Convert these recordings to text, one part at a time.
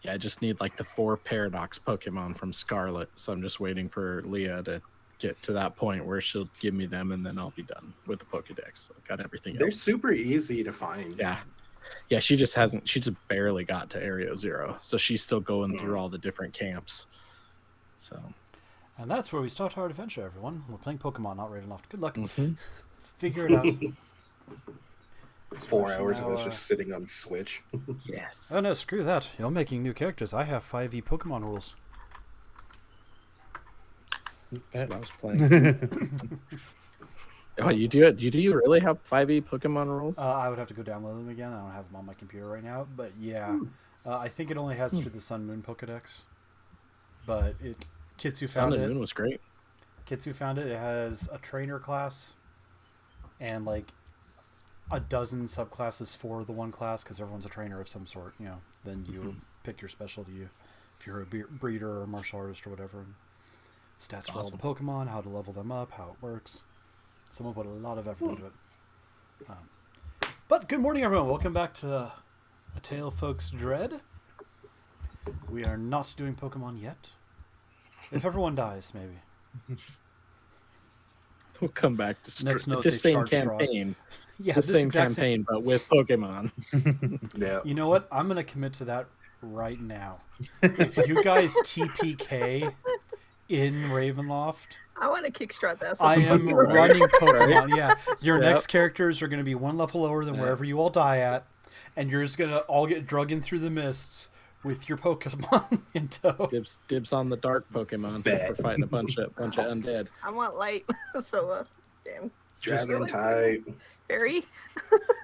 Yeah, I just need like the 4 Paradox Pokemon from Scarlet, so I'm just waiting for Leah to get to that point where she'll give me them, and then I'll be done with the Pokedex. I've got everything They're else. super easy to find. Yeah, she just barely got to Area 0, so she's still going through all the different camps. So, and that's where we start our adventure, everyone. We're playing Pokemon, not Ravenloft. Good luck. mm-hmm. Figure it out. 4 hours of us just sitting on Switch. Yes. Oh no, screw that. You're making new characters. I have 5e Pokemon rules. That's what I was playing. Oh, you do it? Do you really have 5e Pokemon rules? I would have to go download them again. I don't have them on my computer right now. But yeah, I think it only has through the Sun Moon Pokedex. But Kitsu found it. Sun and Moon was great. Kitsu found it. It has a trainer class and like a dozen subclasses for the one class because everyone's a trainer of some sort. You know, then you pick your specialty if you're a breeder or a martial artist or whatever. And stats for all the Pokemon, how to level them up, how it works. Someone put a lot of effort into it. But good morning, everyone. Welcome back to A Tale Folks Dread. We are not doing Pokemon yet. If everyone dies, maybe. We'll come back to Next note, this same campaign. Yeah, the same campaign, but with Pokemon. Yeah. You know what? I'm going to commit to that right now. If you guys TPK in Ravenloft, I want to kick Strahd's ass. I am running Pokemon. Yeah, your next characters are going to be one level lower than wherever you all die at, and you're just going to all get drug in through the mists with your Pokemon in tow. Dibs on the dark Pokemon for fighting a bunch of undead. I want light, so damn. Dragon type. Fairy.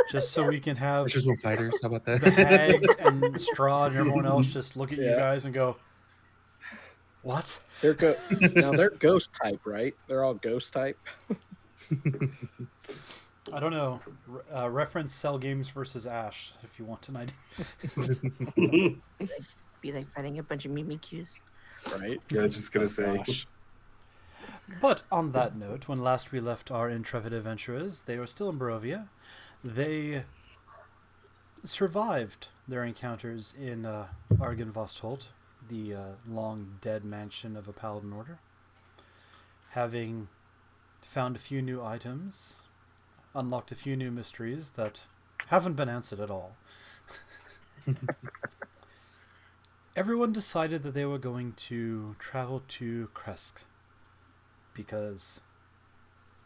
Just so we can have just one fighters. How about that? the hags and Strahd and everyone else just look at you guys and go, "What?" They're ghost type, right? They're all ghost type. I don't know. Reference Cell Games versus Ash if you want an idea. Be like fighting a bunch of Mimikyus. Right? Yeah, I was just gonna say. But on that note, when last we left our intrepid adventurers, they were still in Barovia. They survived their encounters in Argynvostholt, the long dead mansion of a paladin order. Having found a few new items, unlocked a few new mysteries that haven't been answered at all. Everyone decided that they were going to travel to Kresk because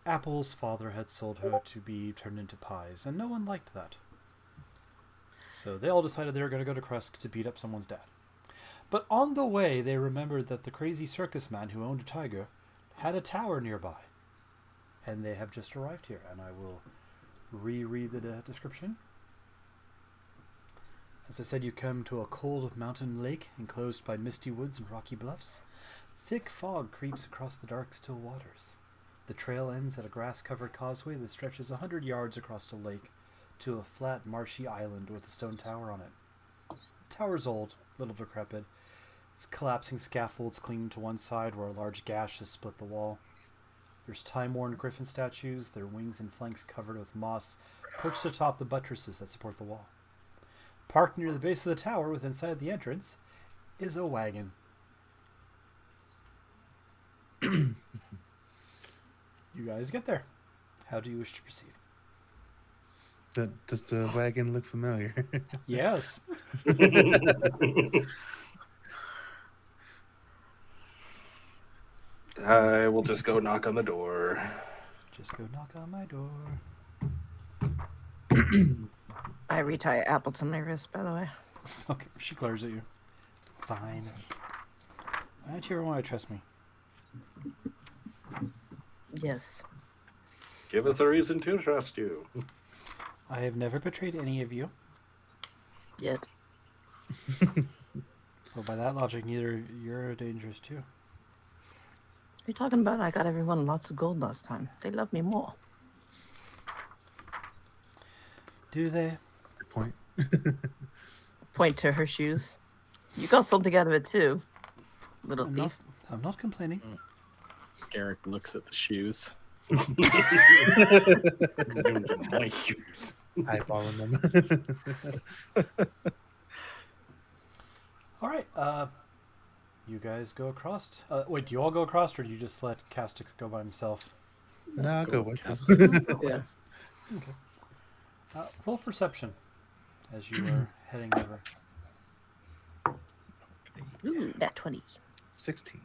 Apple's father had sold her to be turned into pies, and no one liked that. So they all decided they were going to go to Kresk to beat up someone's dad. But on the way, they remembered that the crazy circus man who owned a tiger had a tower nearby. And they have just arrived here, and I will reread the description. As I said, you come to a cold mountain lake enclosed by misty woods and rocky bluffs. Thick fog creeps across the dark, still waters. The trail ends at a grass-covered causeway that stretches 100 yards across the lake to a flat, marshy island with a stone tower on it. The tower's old, a little decrepit. Its collapsing scaffolds clinging to one side where a large gash has split the wall. There's time-worn griffin statues, their wings and flanks covered with moss, perched atop the buttresses that support the wall. Parked near the base of the tower, with inside the entrance, is a wagon. You guys get there. How do you wish to proceed? Does the wagon look familiar? Yes. I will just go knock on the door. Just go knock on my door. I retie Apple to my wrist, by the way. Okay, she glares at you. Fine. Why don't you ever want to trust me? Yes. Give us a reason to trust you. I have never betrayed any of you. Yet. Well, by that logic, neither you're dangerous too. You're talking about I got everyone lots of gold last time. They love me more. Do they? Good point. Point to her shoes. You got something out of it too, little thief. I'm not complaining. Garrick looks at the shoes. My shoes. Eyeballing them. All right. You guys go across. Wait, do you all go across, or do you just let Castix go by himself? No, I'll go with Castix. you. Yeah. Roll perception as you are heading over. Ooh, that 20. 16.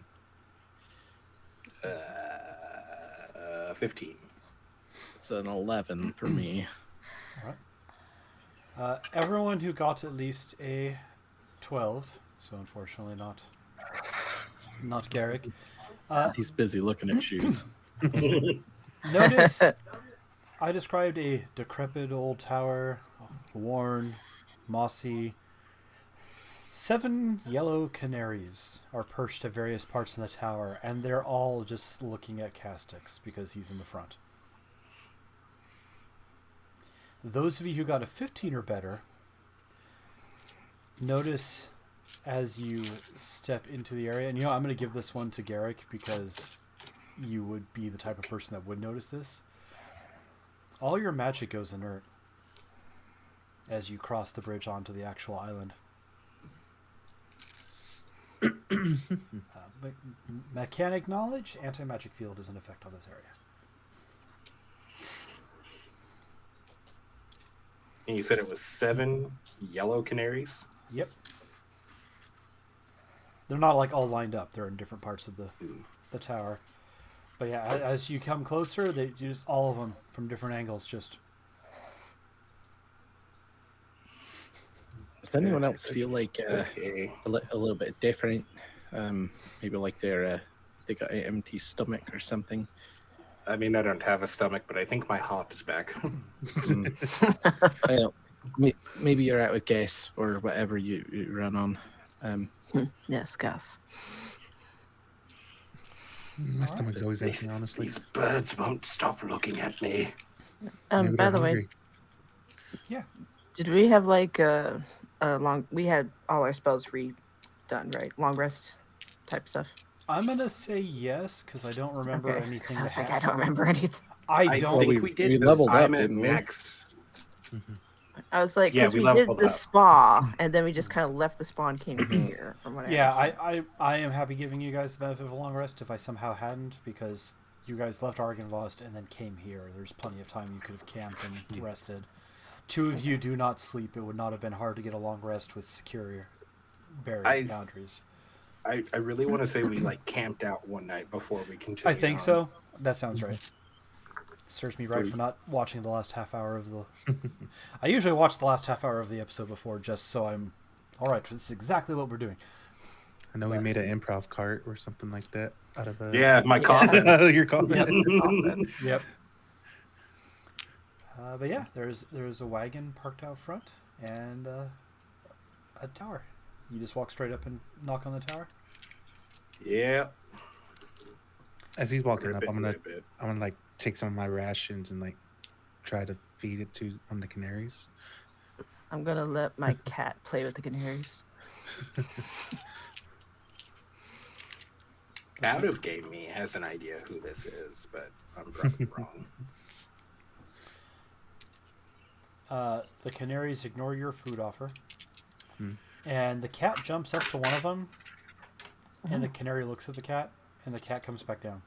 15. It's an 11 for me. All right. Everyone who got at least a 12, so unfortunately not Garrick. He's busy looking at shoes. Notice I described a decrepit old tower, worn, mossy. 7 yellow canaries are perched at various parts in the tower, and they're all just looking at Castix because he's in the front. Those of you who got a 15 or better, notice as you step into the area, and I'm going to give this one to Garrick because you would be the type of person that would notice this. All your magic goes inert as you cross the bridge onto the actual island. Mechanic knowledge, anti-magic field is in effect on this area. And you said it was 7 yellow canaries? Yep. They're not like all lined up. They're in different parts of the tower. But yeah, as you come closer, they just all of them from different angles. Just Does anyone else feel like Okay. a little bit different? Maybe like they got an empty stomach or something. I mean, I don't have a stomach, but I think my heart is back. Well, maybe you're out with guess or whatever you run on. Yes, Gus. My stomach's always these, empty, honestly. these birds won't stop looking at me. Maybe By they're the way, hungry. yeah. did we have like a long? We had all our spells redone, right? Long rest type stuff. I'm gonna say yes because I don't remember Okay. 'Cause anything. I was that like, I happened. don't remember anything. I don't. think we- we did we 'cause leveled up, I'm at didn't we? max. I was like, Yeah, because we we did leveled the up. spa, and then we just kind of left the spa and came here. From what Yeah, understand. I am happy giving you guys the benefit of a long rest if I somehow hadn't, because you guys left Argynvost and then came here. There's plenty of time you could have camped and rested. 2 of you do not sleep. It would not have been hard to get a long rest with secure barrier boundaries. I really want to say we like camped out one night before we continued. I think on. so. That sounds right. Serves me right for not watching the last half hour of the... I usually watch the last half hour of the episode before just so I'm... Alright, this is exactly what we're doing. I know we made an improv cart or something like that out of a... Yeah, my coffin. out of your coffin. Yep. But yeah, there's a wagon parked out front and a tower. You just walk straight up and knock on the tower. Yeah. As he's walking up, Rip it, I'm rip it. gonna like take some of my rations and like try to feed it to one of the canaries. I'm gonna let my cat play with the canaries. Out of game me has an idea who this is, but I'm probably wrong. The canaries ignore your food offer. Hmm. And the cat jumps up to one of them, and the canary looks at the cat, and the cat comes back down.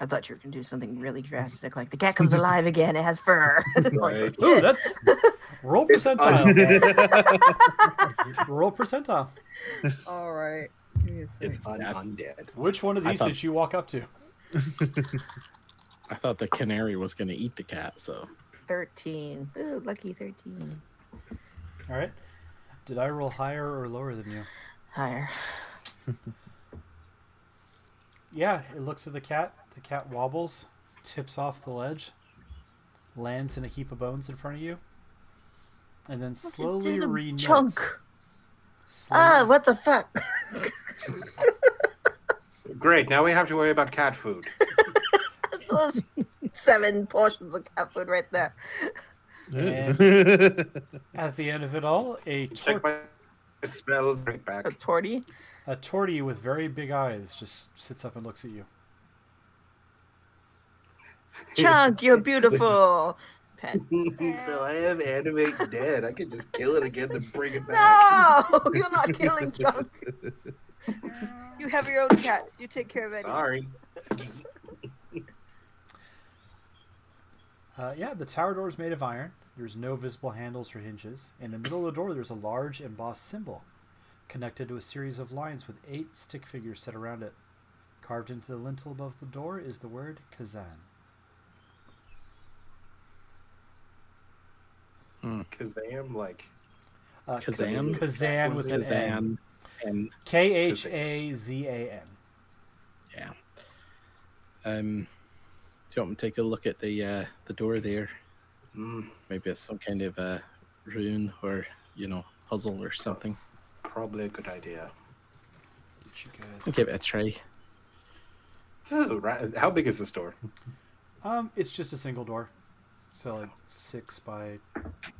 I thought you were gonna do something really drastic, like the cat comes alive again. It has fur. Right. Ooh, that's... Roll percentile. Roll percentile. All right. It's undead. Which one of these thought- did you walk up to? I thought the canary was going to eat the cat, so 13. Ooh, lucky 13. All right. Did I roll higher or lower than you? Higher. Yeah, it looks at the cat. The cat wobbles, tips off the ledge, lands in a heap of bones in front of you, and then slowly reknits. Chunk. Slowly- What the fuck? Great. Now we have to worry about cat food. Those 7 portions of cat food right there. And at the end of it all, Check my spells right back. A torty. a tortie with very big eyes just sits up and looks at you. Chunk, you're beautiful. pet. So I have animate dead. I can just kill it again and bring it back. No, you're not killing junk. You have your own cats. You take care of it. Sorry. Yeah, the tower door is made of iron. There's no visible handles or hinges. In the middle of the door, there's a large embossed symbol connected to a series of lines with 8 stick figures set around it. Carved into the lintel above the door is the word Kazan. Kazam, like Kazan? Kazan with an N. Kazan. And Khazan. yeah. Do you want me to take a look at the door there? Maybe it's some kind of a rune or puzzle or something. probably a good idea. You guys. I'll give it a try. How big is the store? It's just a single door, so like 6 by,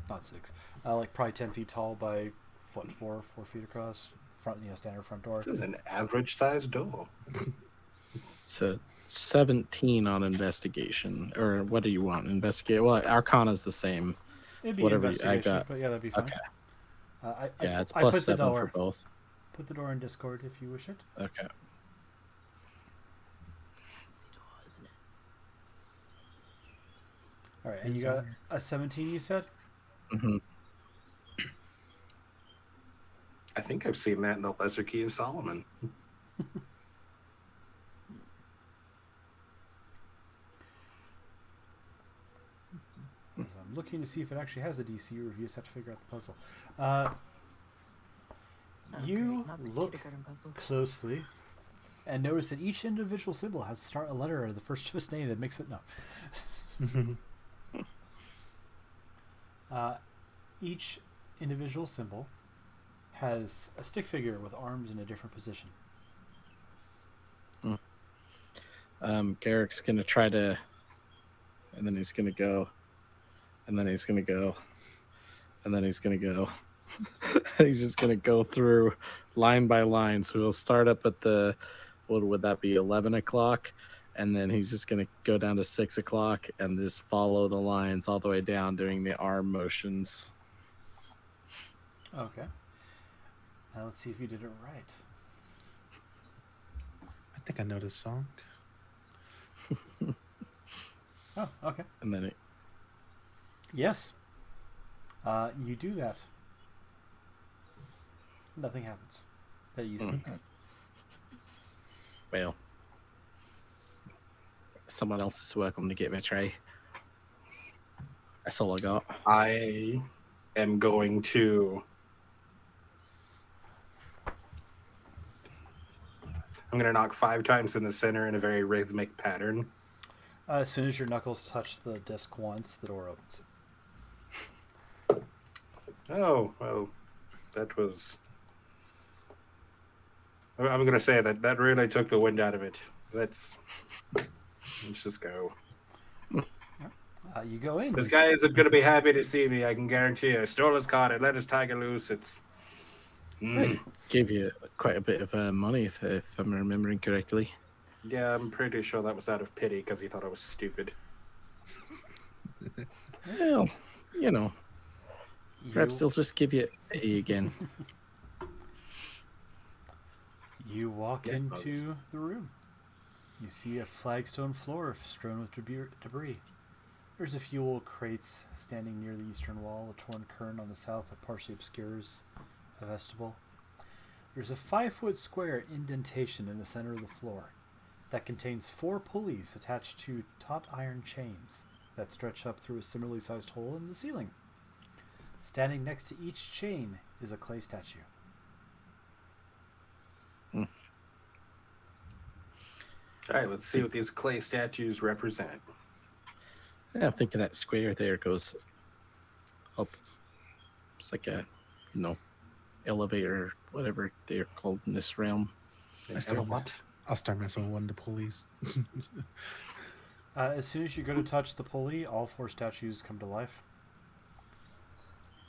not 6, like probably 10 feet tall by 4 feet across. Front, standard front door. This is an average sized door. So 17 on investigation, or what do you want? Investigate. Well, Arcana's the same. It'd be Whatever investigation, I got. but yeah, that'd be fine. Okay. Yeah, it's I plus put the 7 for door. both. Put the door in Discord if you wish it. Okay. All right, and you got a 17, you said? Mm-hmm. I think I've seen that in the Lesser Key of Solomon. So I'm looking to see if it actually has a DC review, so I have to figure out the puzzle. You look closely and notice that each individual symbol has to start a letter or the first of its name that makes it each individual symbol has a stick figure with arms in a different position. Garrick's gonna try to, and then he's gonna go, and then he's gonna go, and then he's gonna go. He's just gonna go through line by line. So he'll start up at the, what would that be, 11 o'clock, and then he's just gonna go down to 6 o'clock and just follow the lines all the way down, doing the arm motions. Okay. Now let's see if you did it right. I think I know this song. Oh, okay. And then Yes. You do that. Nothing happens that you see. well, someone else is welcome to give it a try. That's all I got. I am going to. I'm going to knock 5 times in the center in a very rhythmic pattern. As soon as your knuckles touch the disc once, the door opens. Oh, well, that was. I'm going to say that really took the wind out of it. Let's just go. You go in. This guy isn't going to be happy to see me, I can guarantee you. I stole his card and let his tiger loose. It's. Gave you quite a bit of money, if I'm remembering correctly. Yeah, I'm pretty sure that was out of pity because he thought I was stupid. Well, perhaps they'll just give you A again. You walk Yeah, into the room. You see a flagstone floor strewn with debris. There's a few old crates standing near the eastern wall. A torn curtain on the south that partially obscures a vestibule. There's a 5-foot square indentation in the center of the floor that contains 4 pulleys attached to taut iron chains that stretch up through a similarly sized hole in the ceiling. Standing next to each chain is a clay statue. All right, let's see what these clay statues represent. Yeah, I'm thinking that square there goes up. It's like a, elevator, whatever they're called in this realm. I'll start messing with one of the pulleys. As soon as you go to touch the pulley, all 4 statues come to life.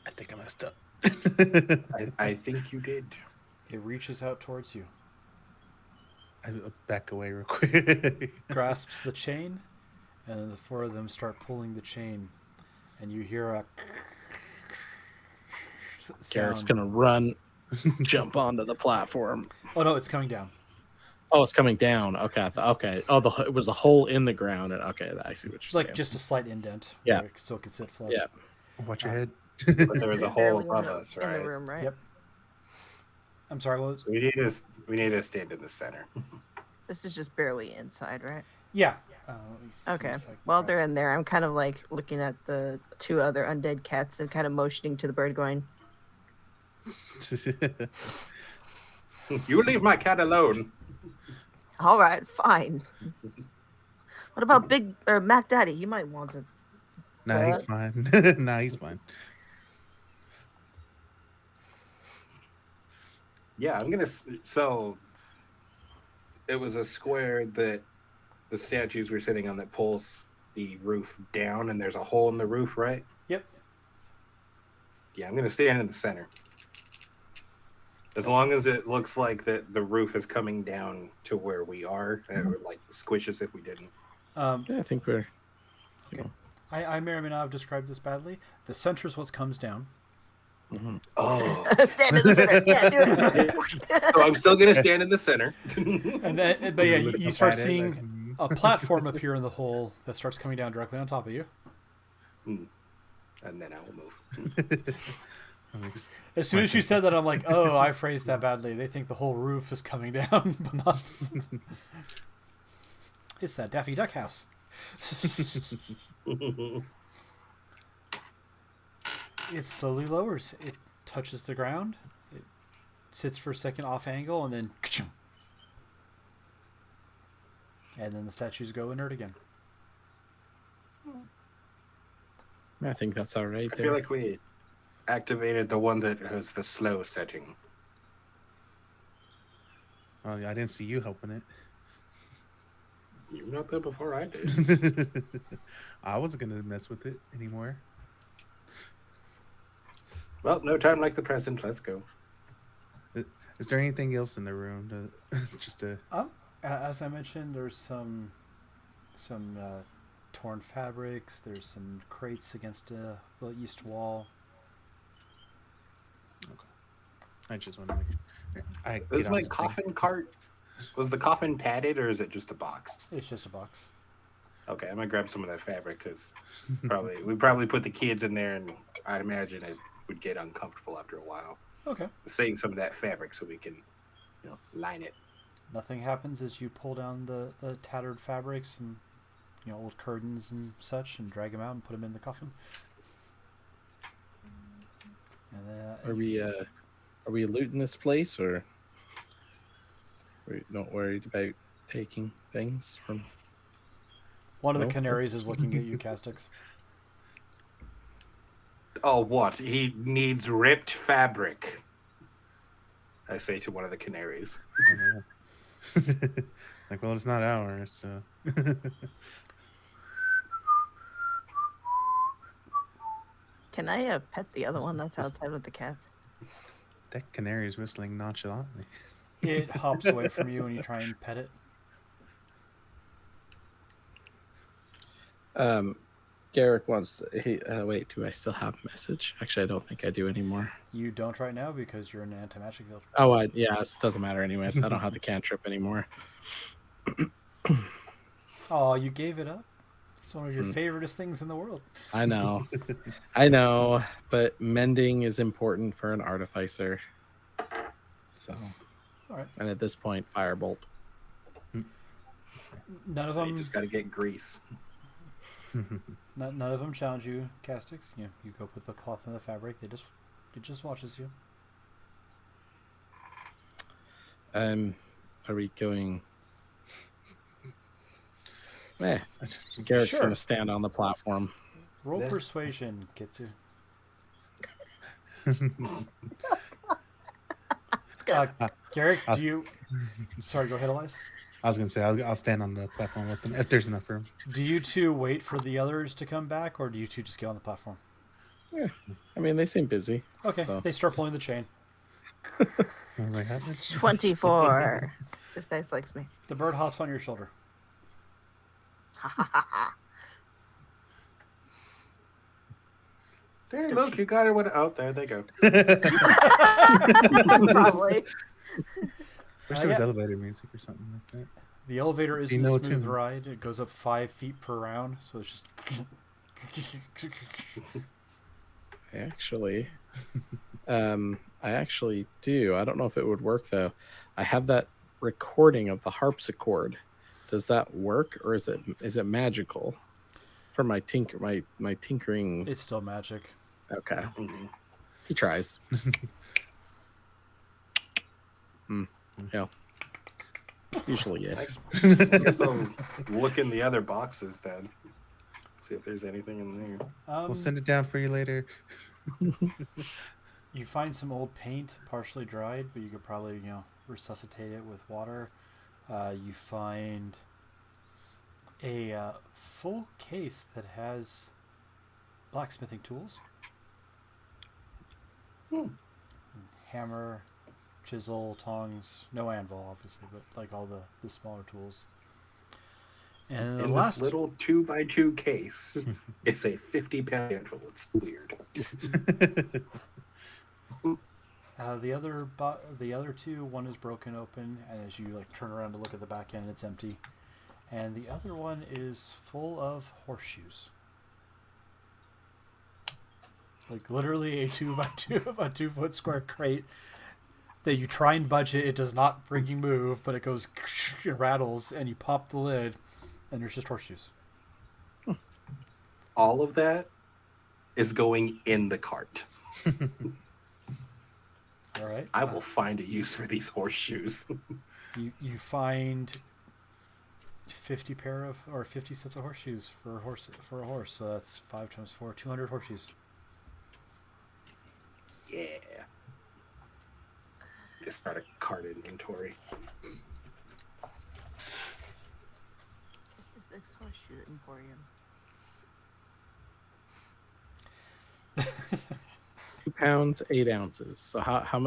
I think I messed up. I think you did. It reaches out towards you, I back away real quick. grasps the chain, and then the 4 of them start pulling the chain. and you hear a Garrick's sound. gonna run, jump onto the platform. Oh no, it's coming down. Oh, it's coming down. Okay, okay. Oh, it was the hole in the ground. And okay, I see what It's you're like saying. just a slight indent. Yeah. So it can sit flush. Yeah. Watch your head. But there was a They're hole barely above in the, us, in the right? room, right? Yep. I'm sorry. What was? We need to stand in the center. This is just barely inside, right? Yeah. Let me see Okay. if I can While grab- they're in there, I'm kind of like looking at the two other undead cats and kind of motioning to the bird, going, You leave my cat alone. "All right, fine." What about Big or Mac Daddy? He might want to. Nah, he's What? fine. Nah, he's fine. Yeah, I'm gonna. So it was a square that the statues were sitting on that pulls the roof down, and there's a hole in the roof, right? Yep. Yeah, I'm gonna stand in the center. As long as it looks like that the roof is coming down to where we are, and it would like squish us if we didn't. Um, Yeah, I think we're. I may or may not have described this badly. The center is what comes down. Oh, Stand in the center. Yeah, do it. so I'm still gonna stand in the center. And then, but yeah, Look you up start at it, seeing like, a platform appear in the hole that starts coming down directly on top of you. And then I will move. As soon as you said that, I'm like, oh, I phrased that badly. They think the whole roof is coming down, but not. It's that Daffy Duck house. It slowly lowers. It touches the ground. It sits for a second off angle, and then, and then the statues go inert again. I think that's all right. I feel like we activated the one that has the slow setting. Oh, yeah, I didn't see you helping it. You were not there before I did. I wasn't gonna mess with it anymore. Well, no time like the present. Let's go. Is there anything else in the room just to? As I mentioned, there's some torn fabrics. There's some crates against the east wall. I just want to make sure. I Is get on my the thing. coffin cart? Was the coffin padded or is it just a box? It's just a box. Okay, I'm gonna grab some of that fabric because we probably put the kids in there, and I'd imagine it would get uncomfortable after a while. Okay. Save some of that fabric so we can, line it. Nothing happens as you pull down the tattered fabrics and old curtains and such, and drag them out and put them in the coffin. And Are we looting this place, or we're not worried about taking things from? one of the No? canaries is looking at you, Castix. Oh, what? He needs ripped fabric. I say to one of the canaries. Like, well, it's not ours, so. Can I pet the other one that's outside with the cats? That canary is whistling nonchalantly. It hops away from you when you try and pet it. Garrick wants. Wait, do I still have message? Actually, I don't think I do anymore. You don't right now because you're in an anti-magic field. Oh, yeah, it doesn't matter anyways. I don't have the cantrip anymore. Oh, you gave it up? It's one of your favoriteest things in the world. I know, but mending is important for an artificer. So, All right. and at this point, firebolt. None of You them. just got to get grease. None of them challenge you, Castix. You go put the cloth in the fabric. It just watches you. Are we going? Garrick's Sure. gonna stand on the platform. Roll Yeah. persuasion, Kitsu. Garrick, do you? Sorry, go ahead, Elias. I was gonna say I'll stand on the platform with them if there's enough room. Do you two wait for the others to come back, or do you two just get on the platform? Yeah, I mean they seem busy. Okay, So. they start pulling the chain. I was like, "How much?" 24. This dice likes me. The bird hops on your shoulder. Hey, look, you got it. Oh, there they go. Probably. Wish there was yeah. elevator music or something like that. The elevator Do isn't you a know smooth it's in? ride. It goes up 5 feet per round, so it's just. I actually do. I don't know if it would work though. I have that recording of the harpsichord. Does that work, or is it magical? For my tinkering. It's still magic. Okay, Mhm. he tries. Yeah. Usually yes. I guess I'll look in the other boxes then. See if there's anything in there. We'll send it down for you later. You find some old paint, partially dried, but you could probably, resuscitate it with water. You find a full case that has blacksmithing tools. Hammer, chisel, tongs, no anvil, obviously, but like all the smaller tools. And the In last this little 2x2 case, it's a 50-pound anvil. It's weird. the other two, one is broken open, and as you turn around to look at the back end, it's empty, and the other one is full of horseshoes. Like literally a 2x2 a 2-foot square crate that you try and budge it does not freaking move, but it goes it rattles, and you pop the lid, and there's just horseshoes. All of that is going in the cart. All right. I will find a use for these horseshoes. You find 50 sets of horseshoes for a horse. So that's 5 times 4, 200 horseshoes. Yeah. Just start a cart inventory. It's this horseshoe emporium. 2 pounds 8 ounces. So how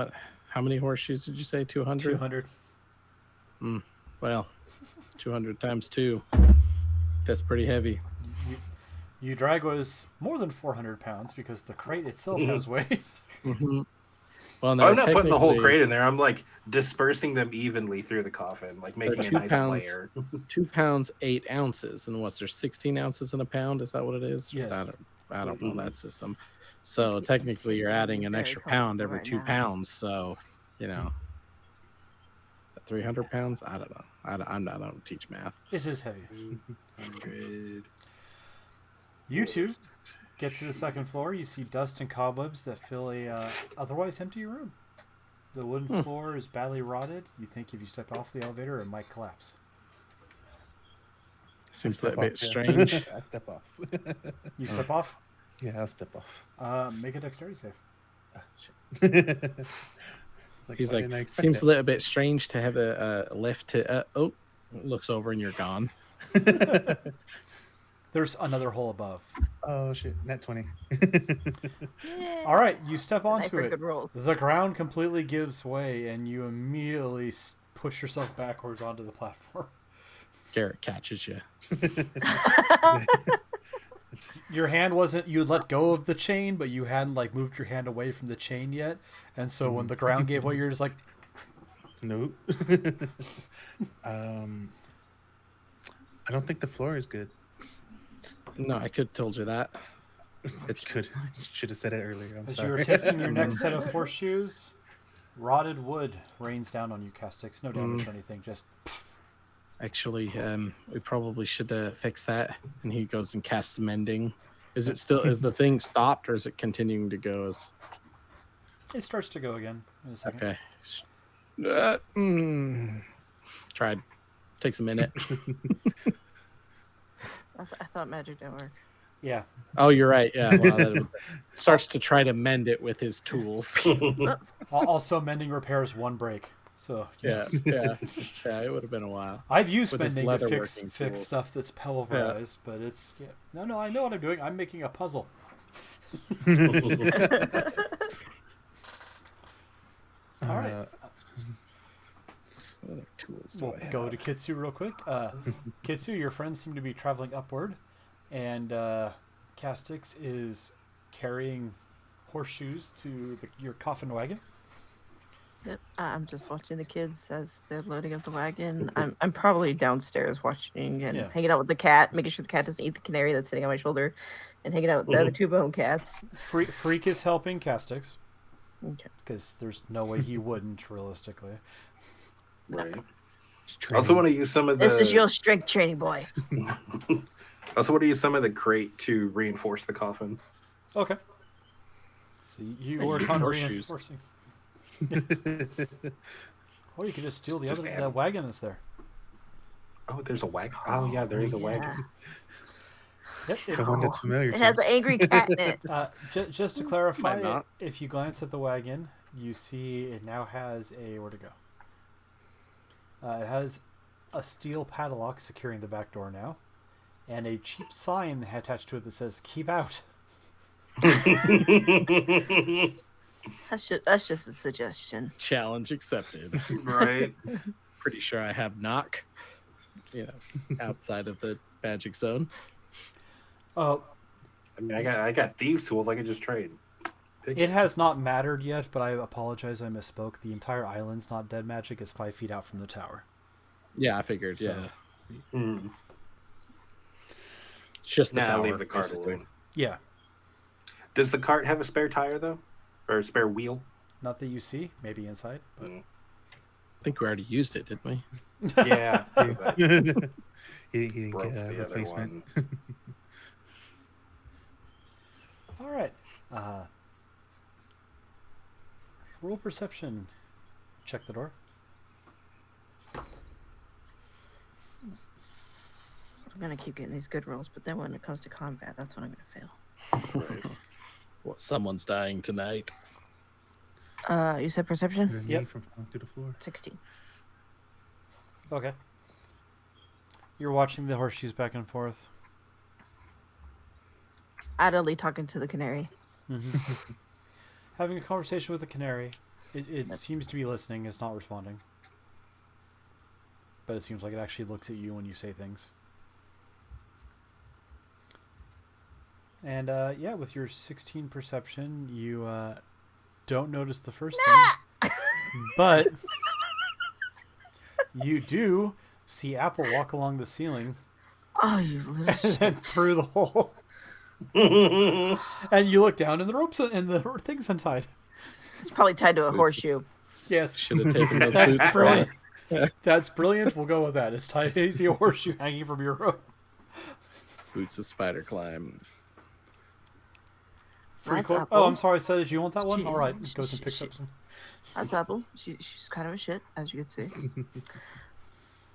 many horseshoes did you say? 200. 200. Well, 200 times 2. That's pretty heavy. You drag what is more than 400 pounds because the crate itself has weight. Mm-hmm. Well, I'm not putting the whole crate in there. I'm dispersing them evenly through the coffin, making a nice layer. 2 pounds 8 ounces, and what's there 16 ounces in a pound? Is that what it is? Yes. I don't know that system. So technically, you're adding an extra pound every 2 pounds. So 300 pounds. I don't know. I don't teach math. It is heavy. 100. You two get to the second floor. You see dust and cobwebs that fill a otherwise empty room. The wooden floor is badly rotted. You think if you step off the elevator, it might collapse. Seems a bit strange. I step off. You step off? Yeah, I'll step off. Make a dexterity save. It's He's why like, didn't I expect seems it? a little bit strange to have a lift to. Looks over and you're gone. There's another hole above. Oh shit! Net 20. Yeah. All right, you step Nice onto for it. good rolls. The ground completely gives way, and you immediately push yourself backwards onto the platform. Garrett catches you. Your hand wasn't. You let go of the chain, but you hadn't moved your hand away from the chain yet. And so when the ground gave way, you're just like, Nope. I don't think the floor is good. No, I could have told you that. It's good. Should have said it earlier. I'm as you were sorry. taking your next set of horseshoes, rotted wood rains down on you, Castix. No damage or anything, just. Actually, we probably should fix that. And he goes and casts mending. Is the thing stopped, or is it continuing to go? It starts to go again in a second. Okay. Tried. Takes a minute. I thought magic didn't work. Yeah. Oh, you're right. Yeah. Well, starts to try to mend it with his tools. Also, mending repairs one break. So Yeah. It would have been a while. I've used With his mending to leatherworking fix tools. stuff that's pulverized, but it's No, I know what I'm doing. I'm making a puzzle. All right. What other tools do We'll I have? go to Kitsu real quick. Kitsu, your friends seem to be traveling upward, and Castix is carrying horseshoes to your coffin wagon. Yep. I'm just watching the kids as they're loading up the wagon. I'm probably downstairs watching and Yeah. hanging out with the cat, making sure the cat doesn't eat the canary that's sitting on my shoulder, and hanging out with the other two bone cats. Freak is helping Castix. Okay. Because there's no way he wouldn't, realistically. Right. I also want to use some of the. This is your strength training, boy. I also want to use some of the crate to reinforce the coffin. Okay. So you work on reinforcing. Or you could just steal the wagon that's there. Oh, there's a wagon. Oh yeah, there is a wagon. Yep, The one that's familiar. It has an angry cat in it. Just to Might clarify, not. if you glance at the wagon, you see it now has where to go. It has a steel padlock securing the back door now, and a cheap sign attached to it that says "Keep out." That's just a suggestion. Challenge accepted. Right. Pretty sure I have knock, outside of the magic zone. Oh, I mean, I got thieves tools. I can just trade. it has not mattered yet, but I apologize. I misspoke. The entire island's not dead magic. It's 5 feet out from the tower. Yeah, I figured. So- Yeah, Mm. it's just the Nah, tower. leave the cart basically. alone. Yeah, Does the cart have a spare tire though, or a spare wheel? not that you see. Maybe inside, but Mm. I think we already used it, didn't we? Yeah. Exactly. he didn't Broke get a the other replacement. one. all right. Roll perception. Check the door. I'm gonna keep getting these good rolls, but then when it comes to combat, that's when I'm gonna fail. Well, someone's dying tonight. You said perception? And Yep. me from falling through the floor. 16. Okay. You're watching the horseshoes back and forth. Idly talking to the canary. Having a conversation with the canary. It seems to be listening. It's not responding. But it seems like it actually looks at you when you say things. And yeah, with your 16 perception, you don't notice the first thing. But you do see Apple walk along the ceiling Oh, you little and shit. then through the hole. And you look down and the ropes and the thing's untied. It's probably tied to a horseshoe. Yes. Should have taken those That's boots. brilliant. That's brilliant. We'll go with that. It's tied. You see a horseshoe hanging from your rope. Boots of spider climb. Free That's quote. Apple. Oh, I'm sorry. So did you want that one? She- All right. she- Goes and she- picks she- up some. That's Apple. She's kind of a shit, as you can see.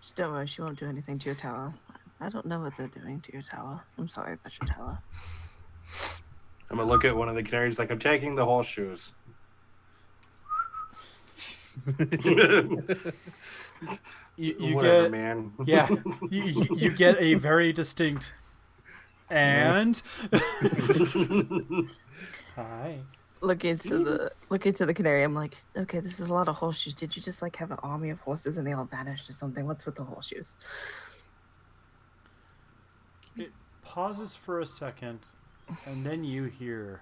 Just don't worry, she won't do anything to your tower. I don't know what they're doing to your tower. I'm sorry about your tower. I'm gonna look at one of the canaries like I'm taking the horseshoes. You Whatever, get man. yeah. You get a very distinct. And hi. Looking into the canary, I'm like, okay, this is a lot of horseshoes. Did you just like have an army of horses and they all vanished or something? What's with the horseshoes? It pauses for a second, and then you hear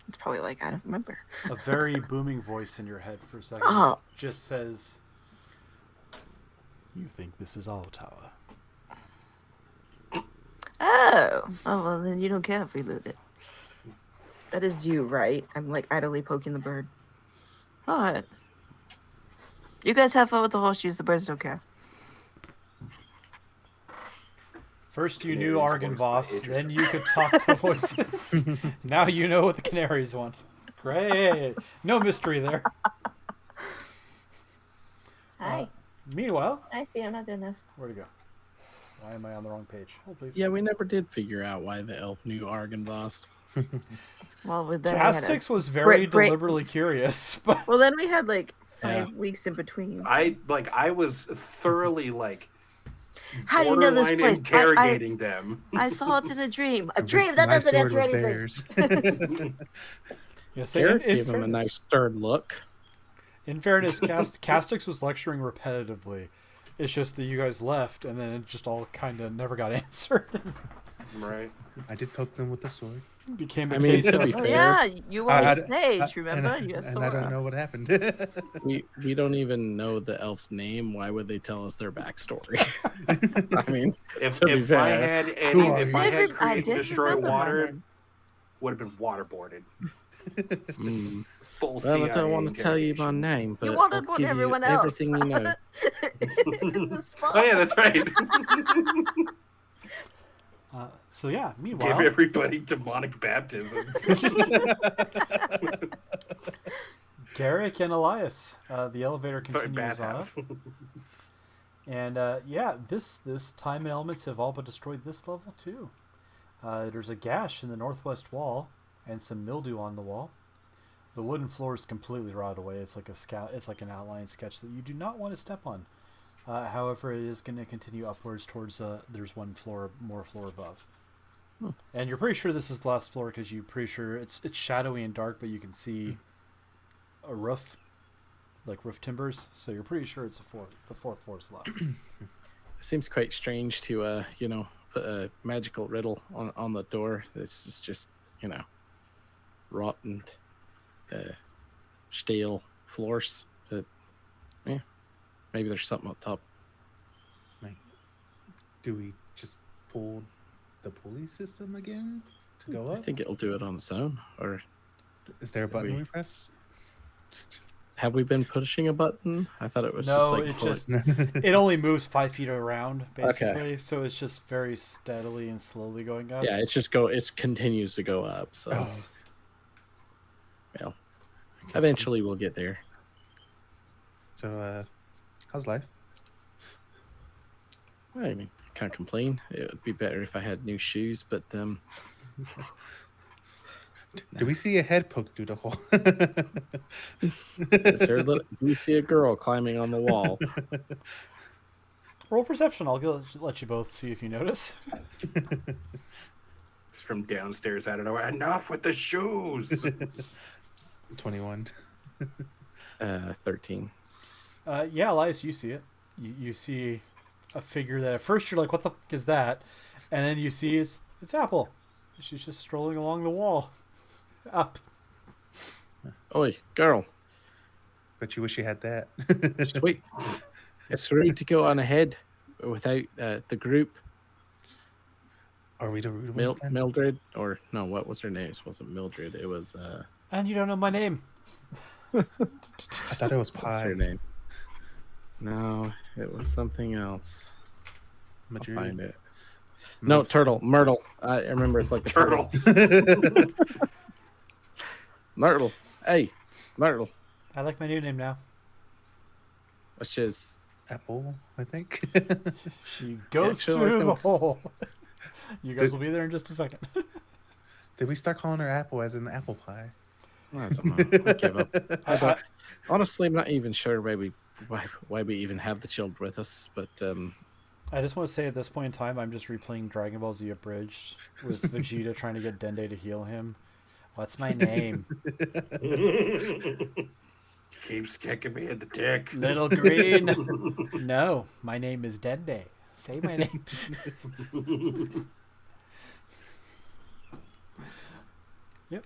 It's probably like I don't remember. a very booming voice in your head for a second. Oh. Just says, "You think this is our tower?" Oh, well then you don't care if we loot it. That is you, right? I'm like idly poking the bird. All right. You guys have fun with the horseshoes. The birds don't care. First you Canaries knew voiced Argon by Voss, Idris. then you could talk to voices. Now you know what the canaries want. Great. No mystery there. Hi. Meanwhile, I see. I'm not good enough. where'd it go? Why am I on the wrong page? Hold, please. Yeah, we never did figure out why the elf knew Argon lost. Well, with that, I had a- Castix was very break- deliberately curious, but well, then we had like 5 Yeah. weeks in between. I was thoroughly like How do you know this borderline place? interrogating them. I saw it in a dream. A At dream least that my doesn't sword answer was anything. theirs. yeah, so Eric in gave him a nice stern look. In fairness, Castix was lecturing repetitively. It's just that you guys left, and then it just all kind of never got answered. Right. I did poke them with the sword. Became a I mean, case to of be Oh fair, yeah, you were I- on stage. Remember? and, You have and I don't Sora. know what happened. we don't even know the elf's name. Why would they tell us their backstory? I mean, If to be if I fair, had Who any, are if you? I had I create and did destroy remember my water, name. would have been waterboarded. mm, Full well, CIA I don't want to tell you my interrogation. name, but You I'll wanted what give you everyone else. everything you know. In the spot. Oh yeah, that's right. So yeah, Give meanwhile, everybody demonic baptisms. Garrick and Elias, the elevator Sorry, continues on up. bathhouse. And yeah, this time and elements have all but destroyed this level too. There's a gash in the northwest wall and some mildew on the wall. The wooden floor is completely rotted away. It's like a scout. It's like an outline sketch that you do not want to step on. However, it is going to continue upwards towards. There's one more floor above, and you're pretty sure this is the last floor because you're pretty sure it's shadowy and dark, but you can see a roof, like roof timbers. So you're pretty sure it's the fourth floor is the last. It seems quite strange to put a magical riddle on the door. This is just rotten steel floors. But yeah, maybe there's something up top. Like, do we just pull the pulley system again to go I up? think it'll do it on its own. Or Is there a button we- we press? have we been pushing a button? I thought it was No, just like it only moves 5 feet around basically, so it's just very steadily and slowly going up. yeah, it continues to go up. So Oh, well, eventually we'll get there. so how's life? I mean, I can't complain. It would be better if I had new shoes, but Do we see a head poke through the hole? do we see a girl climbing on the wall? Roll perception. I'll let you both see if you notice. It's from downstairs. I don't know. Enough with the shoes. 21. 13. Yeah, Elias, you see it. You see a figure that at first you're like, "What the fuck is that?" And then you see it's Apple. She's just strolling along the wall, up. Oi, girl, But you wish you had that. just wait. It's rude to go on ahead without the group. Are we the rude ones then? Mildred, or no, what was her name? It wasn't Mildred. It was And you don't know my name. I thought it was what's her Pie. name? No, it was something else. I'll Madrid. find it. No, Turtle, Myrtle. I remember it's like a Turtle. Myrtle. Hey, Myrtle. I like my new name now. Which is Apple, I think. She goes she'll like through the them. hole. You guys will be there in just a second. Did we start calling her Apple as in apple pie? I don't know. I give up. Honestly, I'm not even sure why we even have the children with us, but I just want to say at this point in time, I'm just replaying Dragon Ball Z Abridged with Vegeta trying to get Dende to heal him. What's my name? Keeps kicking me in the dick. Little Green. No, my name is Dende. Say my name. Yep.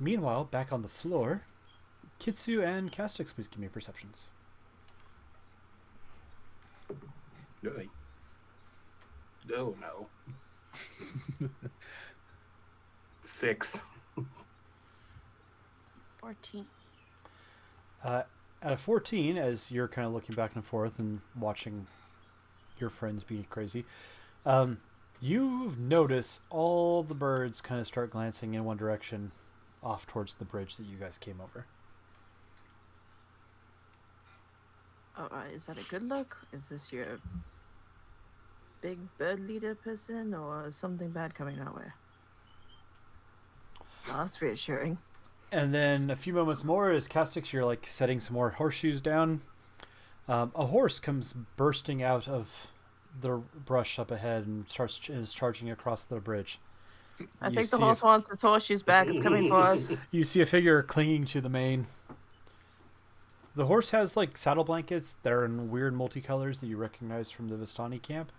Meanwhile, back on the floor, Kitsu and Castix, please give me perceptions. Really? Oh no. 6. 14. At a 14, as you're kind of looking back and forth and watching your friends be crazy, you notice all the birds kind of start glancing in one direction off towards the bridge that you guys came over. Oh, is that a good look? Is this your big bird leader person, or is something bad coming our way? Oh, that's reassuring. And then a few moments more, as Castix, you're like setting some more horseshoes down. A horse comes bursting out of the brush up ahead and is charging across the bridge. I You think the see horse wants its horseshoes back. It's coming for us. You see a figure clinging to the mane. The horse has like saddle blankets that are in weird multicolors that you recognize from the Vistani camp,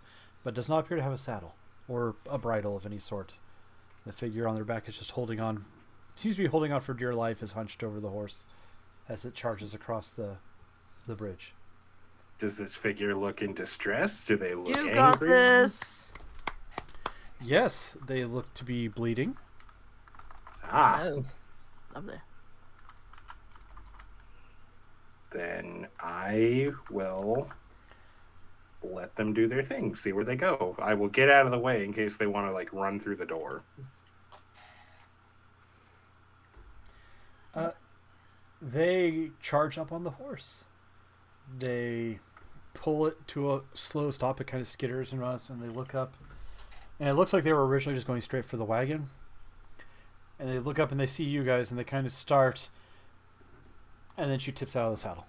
but does not appear to have a saddle. or a bridle of any sort. The figure on their back is just holding on, seems to be holding on for dear life, is hunched over the horse as it charges across the bridge. Does this figure look in distress? Do they look You angry? got this. Yes, they look to be bleeding. Ah, Oh, lovely. then I will let them do their thing. See where they go. I will get out of the way in case they want to like run through the door. They charge up on the horse. They pull it to a slow stop. It kind of skitters and runs, and they look up. And it looks like they were originally just going straight for the wagon. And they look up and they see you guys, and they kind of start. And then she tips out of the saddle.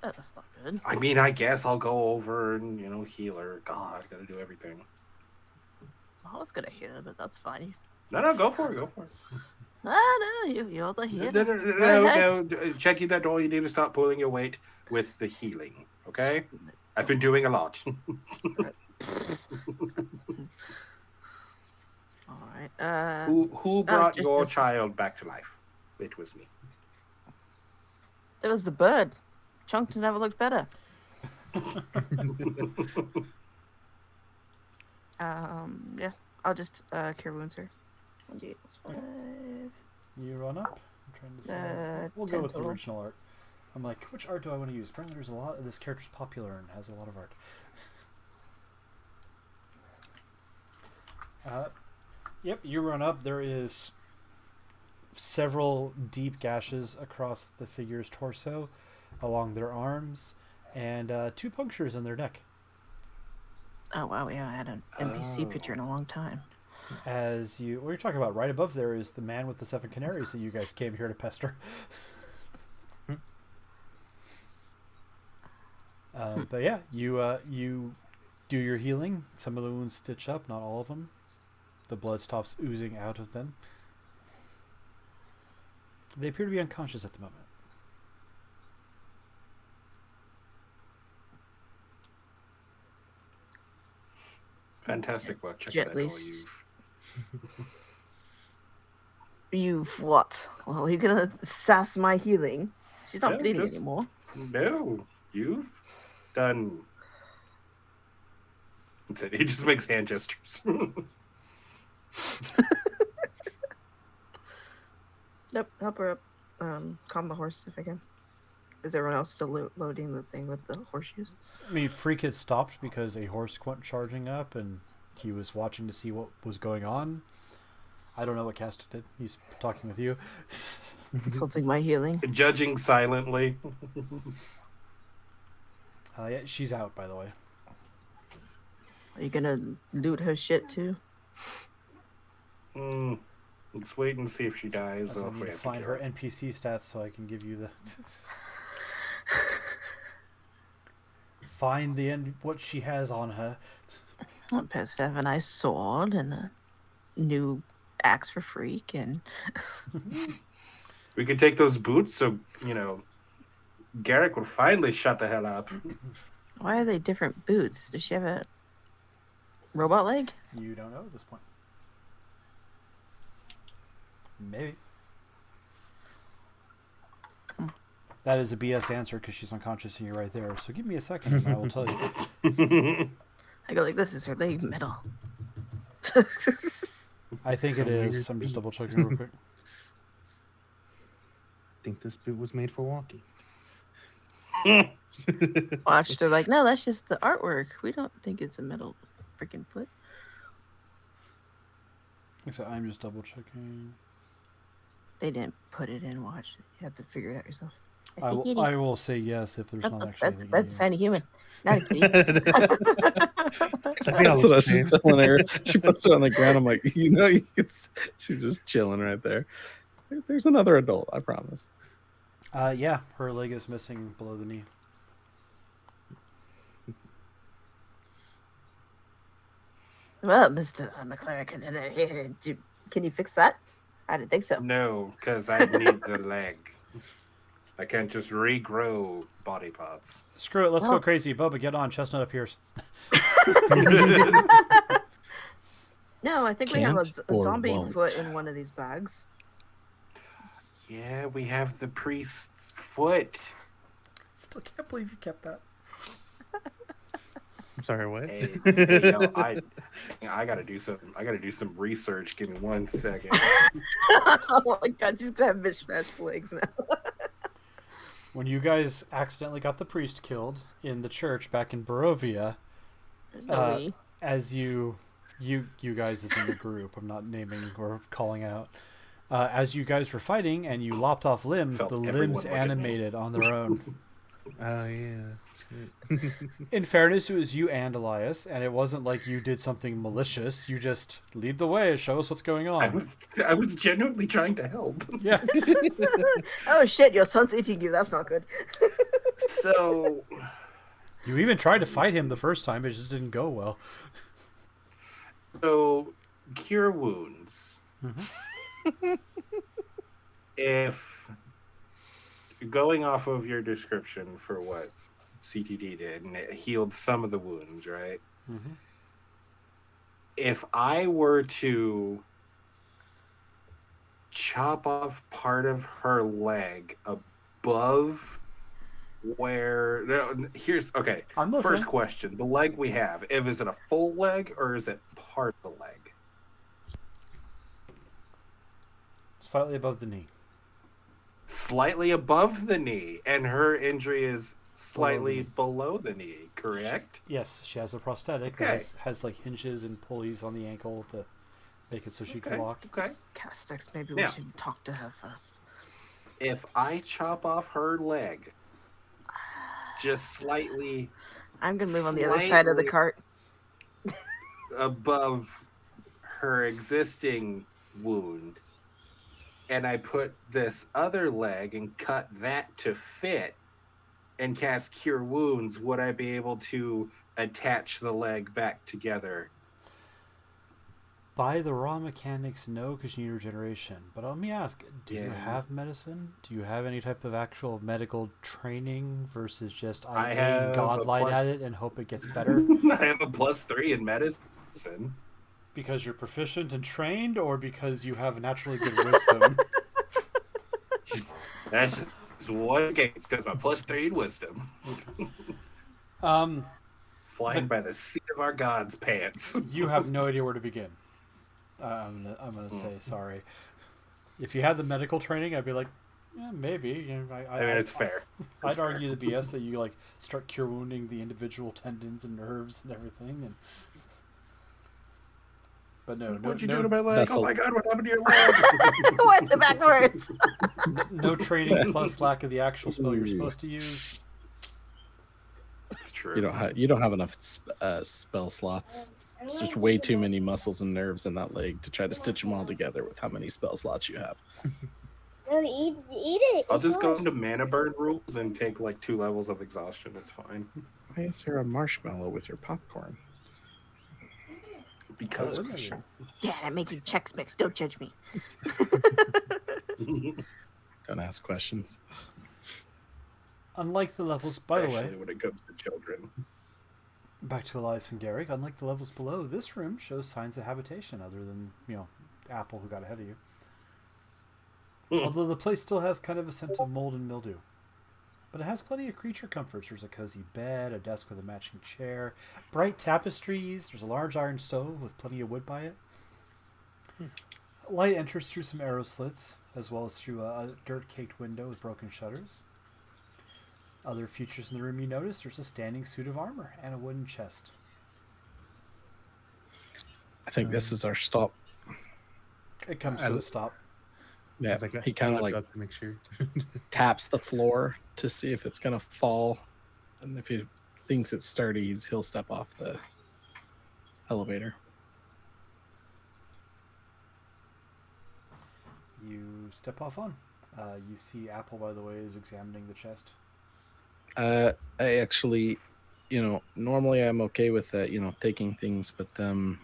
Oh, that's not good. I mean, I guess I'll go over and heal her. God, I gotta do everything. I was gonna hear it, but that's fine. No, go for it. Go for it. Ah, no, you're the No, healer. no. Checking that door. You need to stop pulling your weight with the healing. Okay, I've been doing a lot. All right. Who brought just your this- child back to life? It was me. It was the bird. Chunks never looked better. Yeah. I'll just cure wounds her. 1d8 plus 5. You run up. I'm trying to say. We'll go 10 with the total. original art. I'm like, which art do I want to use? Apparently, there's a lot. This character's popular and has a lot of art. Yep, you run up. There is several deep gashes across the figure's torso, along their arms, and 2 punctures in their neck. Oh wow, yeah, I had an NPC picture in a long time. As you, what you're talking about, right above there is the man with the 7 canaries that you guys came here to pester. But yeah, you do your healing. Some of the wounds stitch up, not all of them. The blood stops oozing out of them. They appear to be unconscious at the moment. Fantastic work. Check Gently that door. You've You've what? Well, are you gonna sass my healing? She's not No, bleeding just- anymore. No, you've done. That's it. He just makes hand gestures. Nope, help her up. Calm the horse if I can. Is everyone else still loading the thing with the horseshoes? I mean, Freak had stopped because a horse went charging up, and he was watching to see what was going on. I don't know what Cast did. He's talking with you. Consulting my healing. Judging silently. Yeah, she's out, by the way. Are you gonna loot her shit too? Let's wait and see if she dies I or if need we to have to find kill her NPC stats so I can give you the. Find the end. What she has on her. One pair of a nice sword and a new axe for Freak, and We could take those boots so, Garrick will finally shut the hell up. why are they different boots? Does she have a robot leg? You don't know at this point. Maybe. That is a BS answer because she's unconscious and you're right there. So give me a second and I will tell you. I go like, this is her leg metal. I think it is. I'm just double checking real quick. I think this boot was made for walking. Watched her like, no, that's just the artwork. We don't think it's a metal freaking foot. So I'm just double checking. They didn't put it in. Watch. You have to figure it out yourself. I will say yes if there's not actually. That's tiny human, not a kitty. That's what I was just telling her. She puts her on the ground. I'm like, she's just chilling right there. There's another adult, I promise. Yeah, her leg is missing below the knee. Well, Mr. McClure, can you fix that? I didn't think so. No, because I need the leg. I can't just regrow body parts. Screw it. Let's go Well- crazy. Bubba, get on. Chestnut appears. No, I think we have a, Can't a or zombie won't. foot in one of these bags. Yeah, we have the priest's foot. Still can't believe you kept that. I'm sorry, what? Hey, yo, I gotta do some. I gotta do some research. Give me 1 second. Oh my god, she's gonna have mishmashed legs now. When you guys accidentally got the priest killed in the church back in Barovia, There's no we. as you guys is in the group, I'm not naming or calling out. As you guys were fighting and you lopped off limbs, Felt the everyone limbs look at me. animated on their own. Oh yeah. In fairness, it was you and Elias, and it wasn't like you did something malicious. You just lead the way, show us what's going on. I was genuinely trying to help. Yeah. Oh shit, your son's eating you. That's not good. So, You even tried to fight him the first time, it just didn't go well. cure wounds. If going off of your description for what CTD did, and it healed some of the wounds, right? Mhm. If I were to chop off part of her leg above where here's okay. I'm listening. First question: the leg we have, is it a full leg or is it part of the leg? Slightly above the knee. Slightly above the knee, and her injury is slightly below the knee, correct? Yes, she has a prosthetic Okay. that has like hinges and pulleys on the ankle to make it so she can walk. Okay. Castex, maybe Now- we should talk to her first. If I chop off her leg just slightly I'm gonna move on the other side of the Slightly. cart. above her existing wound, and I put this other leg and cut that to fit and cast Cure Wounds, would I be able to attach the leg back together? By the raw mechanics, no, because you need regeneration. But let me ask, do you Yeah. have medicine? Do you have any type of actual medical training versus just I aim have a godlight at plus- it and hope it gets better? I have a +3 in medicine. Because you're proficient and trained, or because you have naturally good wisdom? That's just one case, because my +3 in wisdom. Um, Flying by the seat of our god's pants. you have no idea where to begin. I'm gonna say sorry. If you had the medical training, I'd be like, yeah, maybe. You know, I mean, it's fair. I'd It's fair. argue the BS that you like start cure wounding the individual tendons and nerves and everything, and but no, What'd you no, do to my leg? That's Oh a- my god, what happened to your leg? What's it backwards? no training plus lack of the actual spell you're supposed to use. It's true. You don't have enough spell slots. There's just way too many muscles and nerves in that leg to try to stitch them all together with how many spell slots you have. No, eat it. I'll It's just go yours. into mana burn rules and take like 2 levels of exhaustion. It's fine. Why is there a marshmallow with your popcorn? Because Dad, I'm making Chex Mix. Don't judge me. Don't ask questions. Unlike the levels, by the way, especially when it comes to children. back to Elias and Garrick. Unlike the levels below, this room shows signs of habitation, other than Apple who got ahead of you. Although the place still has kind of a scent of mold and mildew. But it has plenty of creature comforts. There's a cozy bed, a desk with a matching chair, bright tapestries. There's a large iron stove with plenty of wood by it. Light enters through some arrow slits, as well as through a dirt-caked window with broken shutters. Other features in the room you notice, there's a standing suit of armor and a wooden chest. I think this is our stop. It comes to a stop. Yeah, Like, he kind I of look like up to make sure. taps the floor to see if it's gonna fall, and if he thinks it's sturdy, he'll step off the elevator. You step off on. You see Apple, by the way, is examining the chest. I actually, normally I'm okay with taking things, but I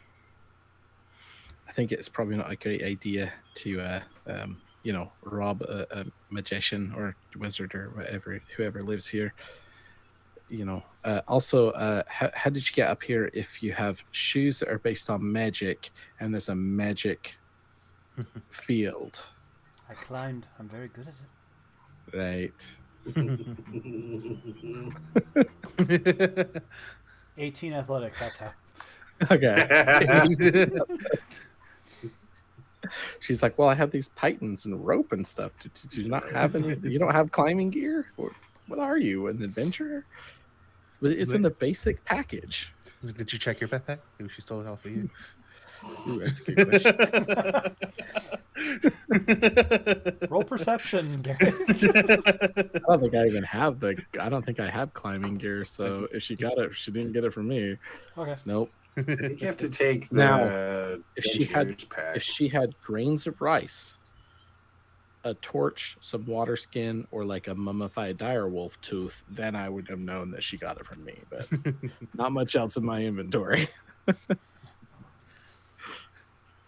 think it's probably not a great idea to rob a magician or wizard or whoever lives here. Also, how did you get up here if you have shoes that are based on magic and there's a magic field? I climbed. I'm very good at it. Right. 18 athletics. That's how. Okay. She's like, well, I have these pythons and rope and stuff. Do you not have any? You don't have climbing gear? What are you, an adventurer? But it's in the basic package. Did you check your backpack? Maybe she stole it off of you. Ooh, that's a good question. Roll perception, Gary. I don't think I even have I don't think I have climbing gear. So if she got it, she didn't get it from me. Okay. Nope. I think you have to take Now, the if she had adventurer's pack. if she had grains of rice, a torch, some water skin, or like a mummified direwolf tooth, then I would have known that she got it from me. But not much else in my inventory.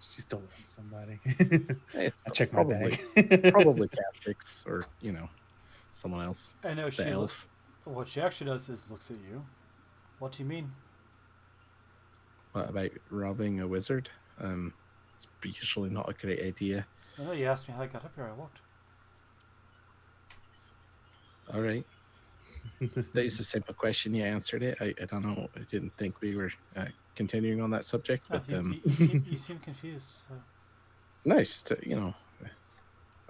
She stole it from somebody. It's I checked my probably bag. probably Castix or someone else. I know The elf. What she actually does is looks at you. What do you mean? What about robbing a wizard? It's usually not a great idea. I know you asked me how I got up here. I walked. All right. That is a simple question. You answered it. I don't know. I didn't think we were continuing on that subject, Oh, but you seem confused. So. nice to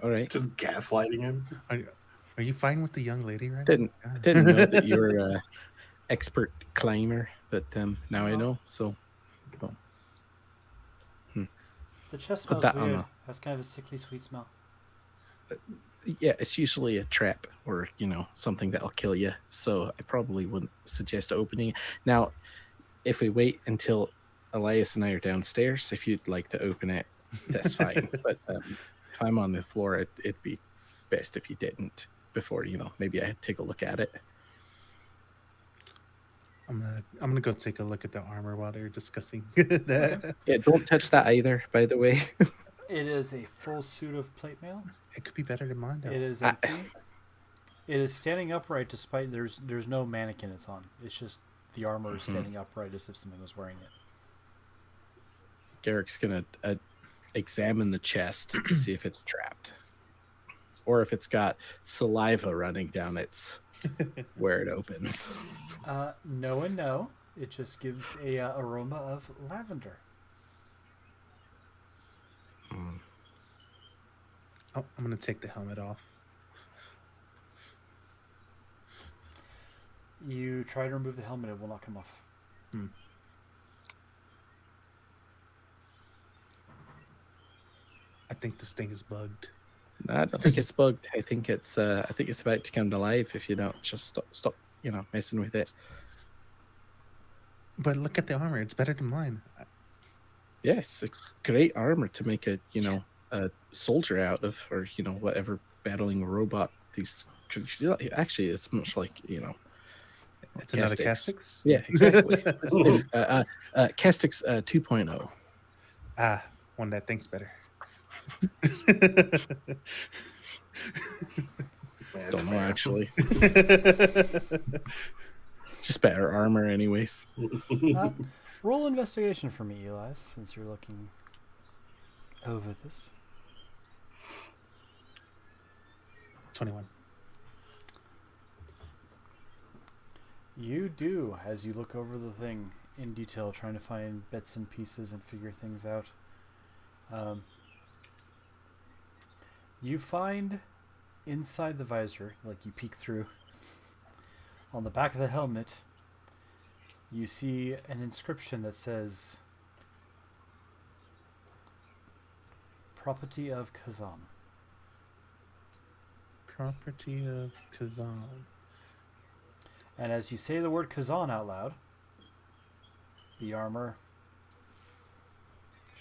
All right. Just gaslighting him. Are you fine with the young lady right Didn't now? didn't know that you were an expert climber, but now I know. So The chest Put smells that on weird. a- Has kind of a sickly sweet smell. yeah, it's usually a trap or something that'll kill you. So I probably wouldn't suggest opening it. Now, if we wait until Elias and I are downstairs, if you'd like to open it, that's fine. But if I'm on the floor, it'd be best if you didn't before maybe I take a look at it. I'm gonna go take a look at the armor while they're discussing that. Yeah, don't touch that either, by the way. It is a full suit of plate mail. It could be better than mine though. It is empty. It is standing upright despite there's no mannequin it's on. It's just the armor is standing upright as if someone was wearing it. Garrick's gonna examine the chest to see if it's trapped, or if it's got saliva running down its where it opens. No and no. It just gives a aroma of lavender. Oh, I'm gonna take the helmet off. You try to remove the helmet, it will not come off. I think this thing is bugged. I don't think it's bugged. I think it's about to come to life if you don't just stop messing with it. But look at the armor; it's better than mine. Yeah, it's a great armor to make a soldier out of, or whatever battling robot these. Actually, it's much like It's another Castix? Yeah, exactly. Castix 2.0. Ah, one that thinks better. Don't know actually. Just better armor, anyways. Roll investigation for me, Elias, since you're looking over this. 21. You do, as you look over the thing in detail, trying to find bits and pieces and figure things out. You find inside the visor, like you peek through, on the back of the helmet, you see an inscription that says, "Property of Kazan." Property of Kazan. And as you say the word Kazan out loud, the armor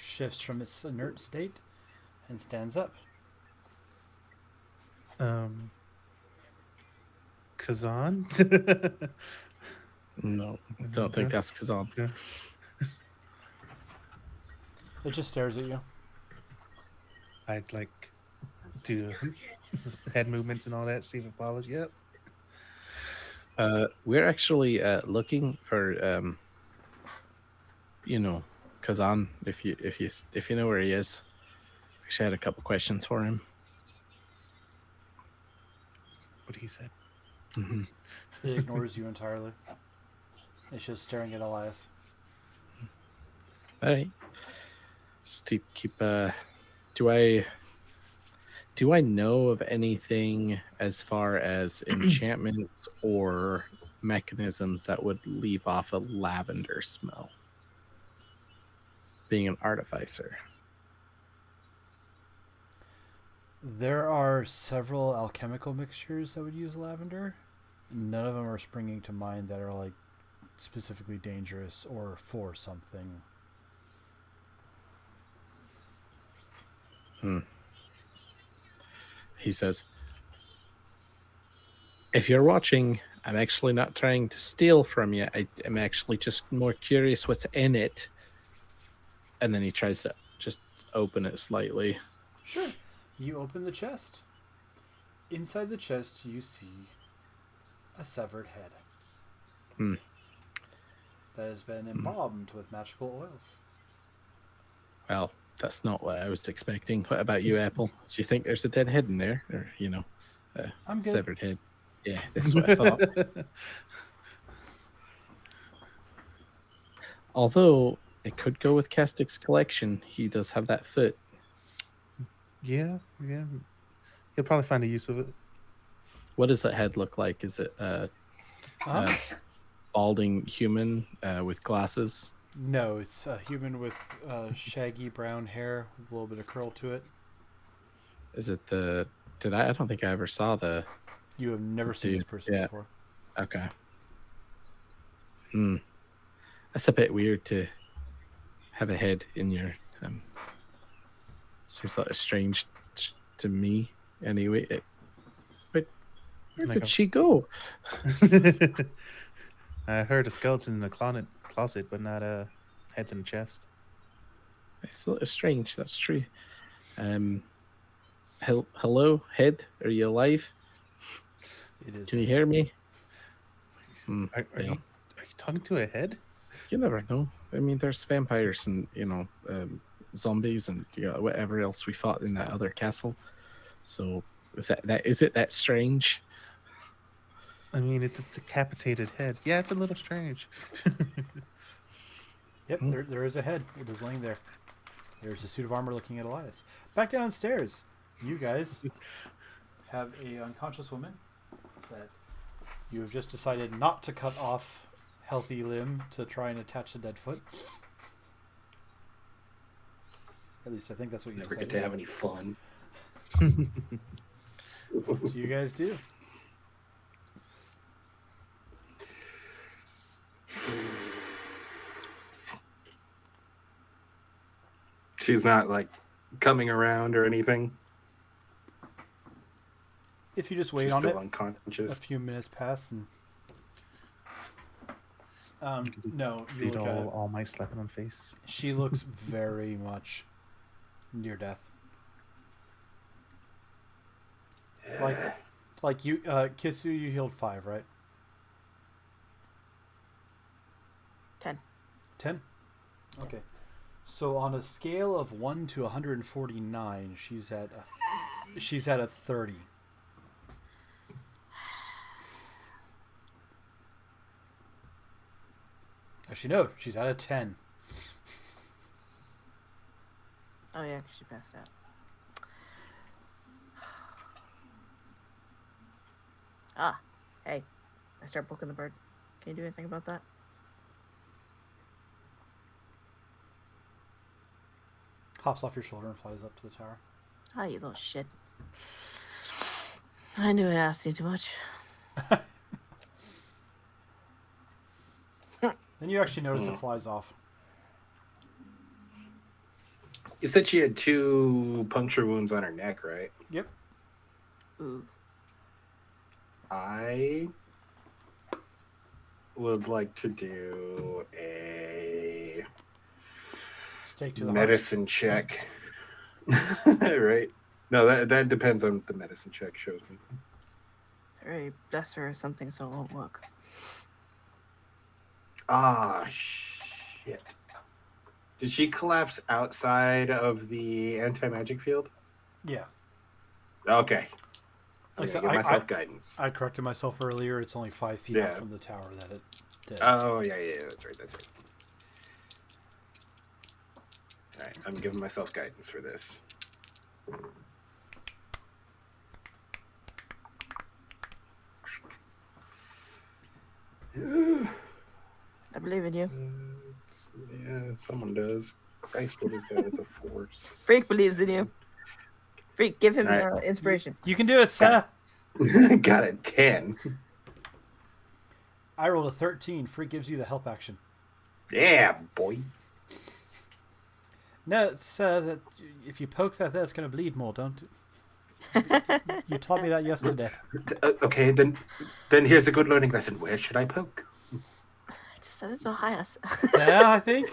shifts from its inert state and stands up. Kazan? No, I don't think that's Kazan. Yeah. It just stares at you. I'd Do head movements and all that. See if it follows. Yep. We're actually looking for Kazan. If you know where he is. Actually, I had a couple questions for him. What he said. Mm-hmm. It ignores you entirely. It's just staring at Elias. All right. Just to keep. Do I know of anything as far as enchantments or mechanisms that would leave off a lavender smell? Being an artificer. There are several alchemical mixtures that would use lavender. None of them are springing to mind that are like specifically dangerous or for something. He says, if you're watching, I'm actually not trying to steal from you. I'm actually just more curious what's in it. And then he tries to just open it slightly. Sure. You open the chest. Inside the chest, you see a severed head. That has been embalmed with magical oils. Well, that's not what I was expecting. What about you, Apple? Do you think there's a dead head in there? Or, I'm good. severed head? Yeah, that's what I thought. Although it could go with Castic's collection. He does have that foot. Yeah. He'll probably find a use of it. What does that head look like? Is it a balding human with glasses? No, it's a human with shaggy brown hair with a little bit of curl to it. Is it the... I don't think I ever saw the... You have never seen this person before. Okay. That's a bit weird to have a head in your... seems like strange to me. Anyway, where did she go? I heard a skeleton in the closet, but not a heads in the chest. It's a little strange. That's true. Hello, head. Are you alive? It is. Can you hear me? Are you talking to a head? You never know. I mean, there's vampires and zombies and whatever else we fought in that other castle. So is it that strange? I mean, it's a decapitated head. Yeah, it's a little strange. Yep, there is a head. It is laying there. There's a suit of armor looking at Elias. Back downstairs, you guys have a unconscious woman that you have just decided not to cut off healthy limb to try and attach a dead foot. At least I think that's what you Never decided. get to have any fun. What do you guys do? She's not like coming around or anything. If you just wait She's on still it, unconscious. a few minutes pass and no, you Beat look at it. all my slapping on face. She looks very much near death. Like you, Kitsu, you healed 5, right? 10. 10? Okay. So on a scale of 1 to 149, she's at a 30. Actually, no, she's at a 10. Oh yeah, 'cause she passed out. Ah, hey. I start poking the bird. Can you do anything about that? Hops off your shoulder and flies up to the tower. Ah, you little shit. I knew I asked you too much. Then you actually notice it flies off. You said she had 2 puncture wounds on her neck, right? Yep. Ooh. I would like to do a Stake to the medicine check. Right? No, that depends on the medicine check shows me. Very bless her or something, so it won't work. Ah, shit. Did she collapse outside of the anti-magic field? Yeah. Okay. I'm Like I gonna said, give myself guidance. I corrected myself earlier. It's only 5 feet Yeah. out from the tower that it did. Oh, yeah, that's right. All right, I'm giving myself guidance for this. I believe in you. Yeah, someone does. Christ, what is that? It's a force. Freak believes in you. Freak, give him All right. inspiration. You can do it, sir. Got a 10. I rolled a 13. Freak gives you the help action. Yeah, boy. No, it's that if you poke that, it's going to bleed more, don't you? You taught me that yesterday. Okay, then here's a good learning lesson. Where should I poke? Just a little higher. Yeah, I think.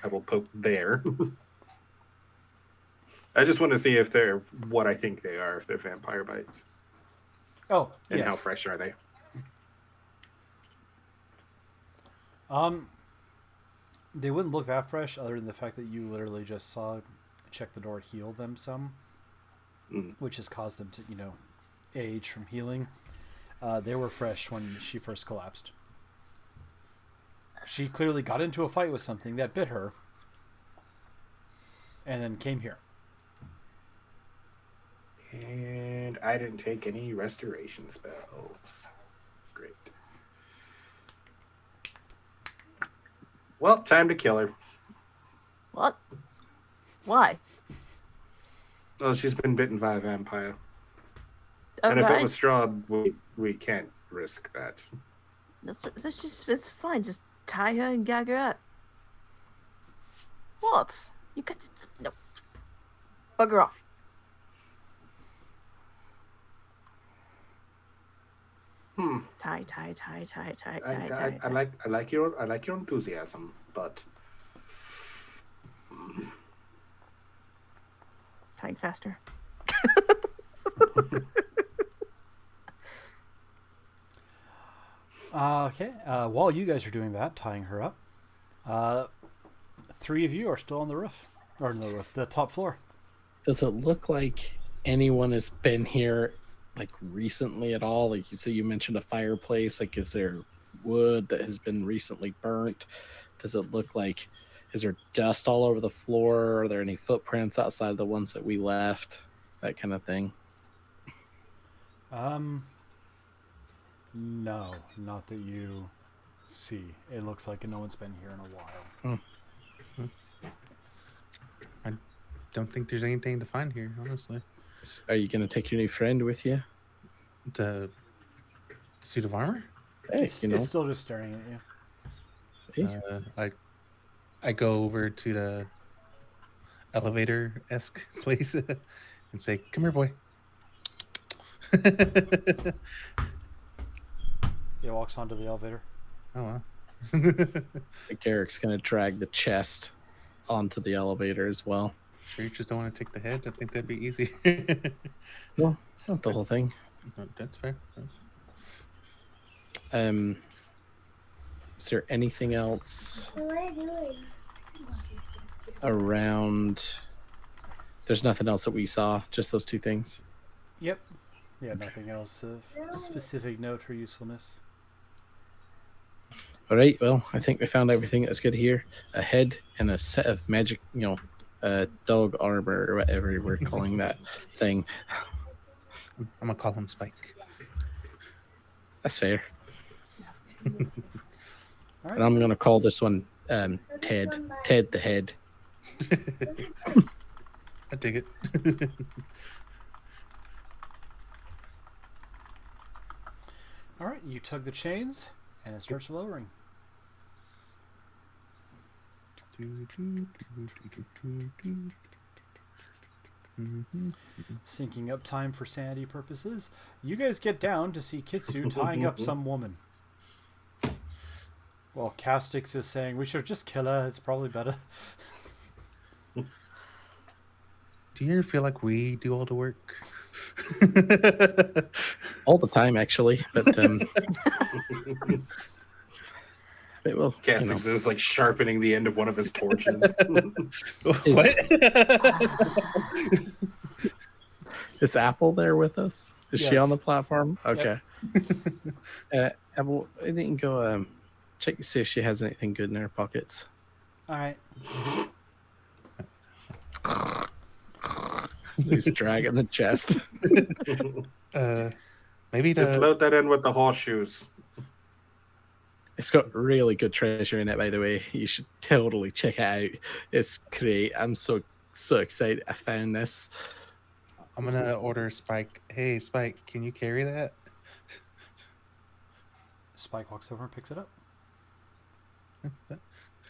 I will poke there. I just want to see if they're what I think they are, if they're vampire bites. Oh, And yes. how fresh are they? They wouldn't look that fresh, other than the fact that you literally just saw check the door heal them some, which has caused them to, age from healing. They were fresh when she first collapsed. She clearly got into a fight with something that bit her, and then came here. And I didn't take any restoration spells. Great. Well, time to kill her. What? Why? Well, she's been bitten by a vampire. All And if right. it was Strahd, we can't risk that. It's fine. Just tie her and gag her up. What? You got to... No. Bugger off. Tie. I like your enthusiasm, but Tying faster. Okay. While you guys are doing that, tying her up, 3 of you are still on the roof, or no roof, the top floor. Does it look like anyone has been here like recently at all? Like you mentioned a fireplace. Like, is there wood that has been recently burnt? Does it look like, is there dust all over the floor? Are there any footprints outside of the ones that we left? That kind of thing. No, not that you see. It looks like no one's been here in a while. I don't think there's anything to find here, honestly. Are you going to take your new friend with you? The suit of armor? Hey, It's still just staring at you. Hey. I go over to the elevator-esque place and say, "Come here, boy." He walks onto the elevator. Oh, wow. Garrick's going to drag the chest onto the elevator as well. Sure you just don't want to take the head? I think that'd be easier. Well, not the whole thing. That's fair. Is there anything else What are you doing? around? There's nothing else that we saw, just those two things. Yep. Yeah, nothing else of specific note or usefulness. All right, well, I think we found everything that's good here. A head and a set of magic, dog armor or whatever we're calling that thing. I'm gonna call him Spike. That's fair. All And right. I'm going to call this one Ted. Ted the head. I dig it. All right, you tug the chains, and it starts lowering. Syncing up time for sanity purposes. You guys get down to see Kitsu tying up some woman. Well, Castix is saying we should just kill her. It's probably better. Do you ever feel like we do all the work? All the time, actually. But it will. Castix is like sharpening the end of one of his torches. Is Apple there with us? Is she on the Yes. platform? Okay. Apple, I didn't go check to see if she has anything good in her pockets. All right. He's dragging the chest. Maybe Just the load that in with the horseshoes. It's got really good treasure in it, by the way. You should totally check it out. It's great. I'm so excited I found this. I'm gonna order Spike. Hey, Spike, can you carry that? Spike walks over and picks it up.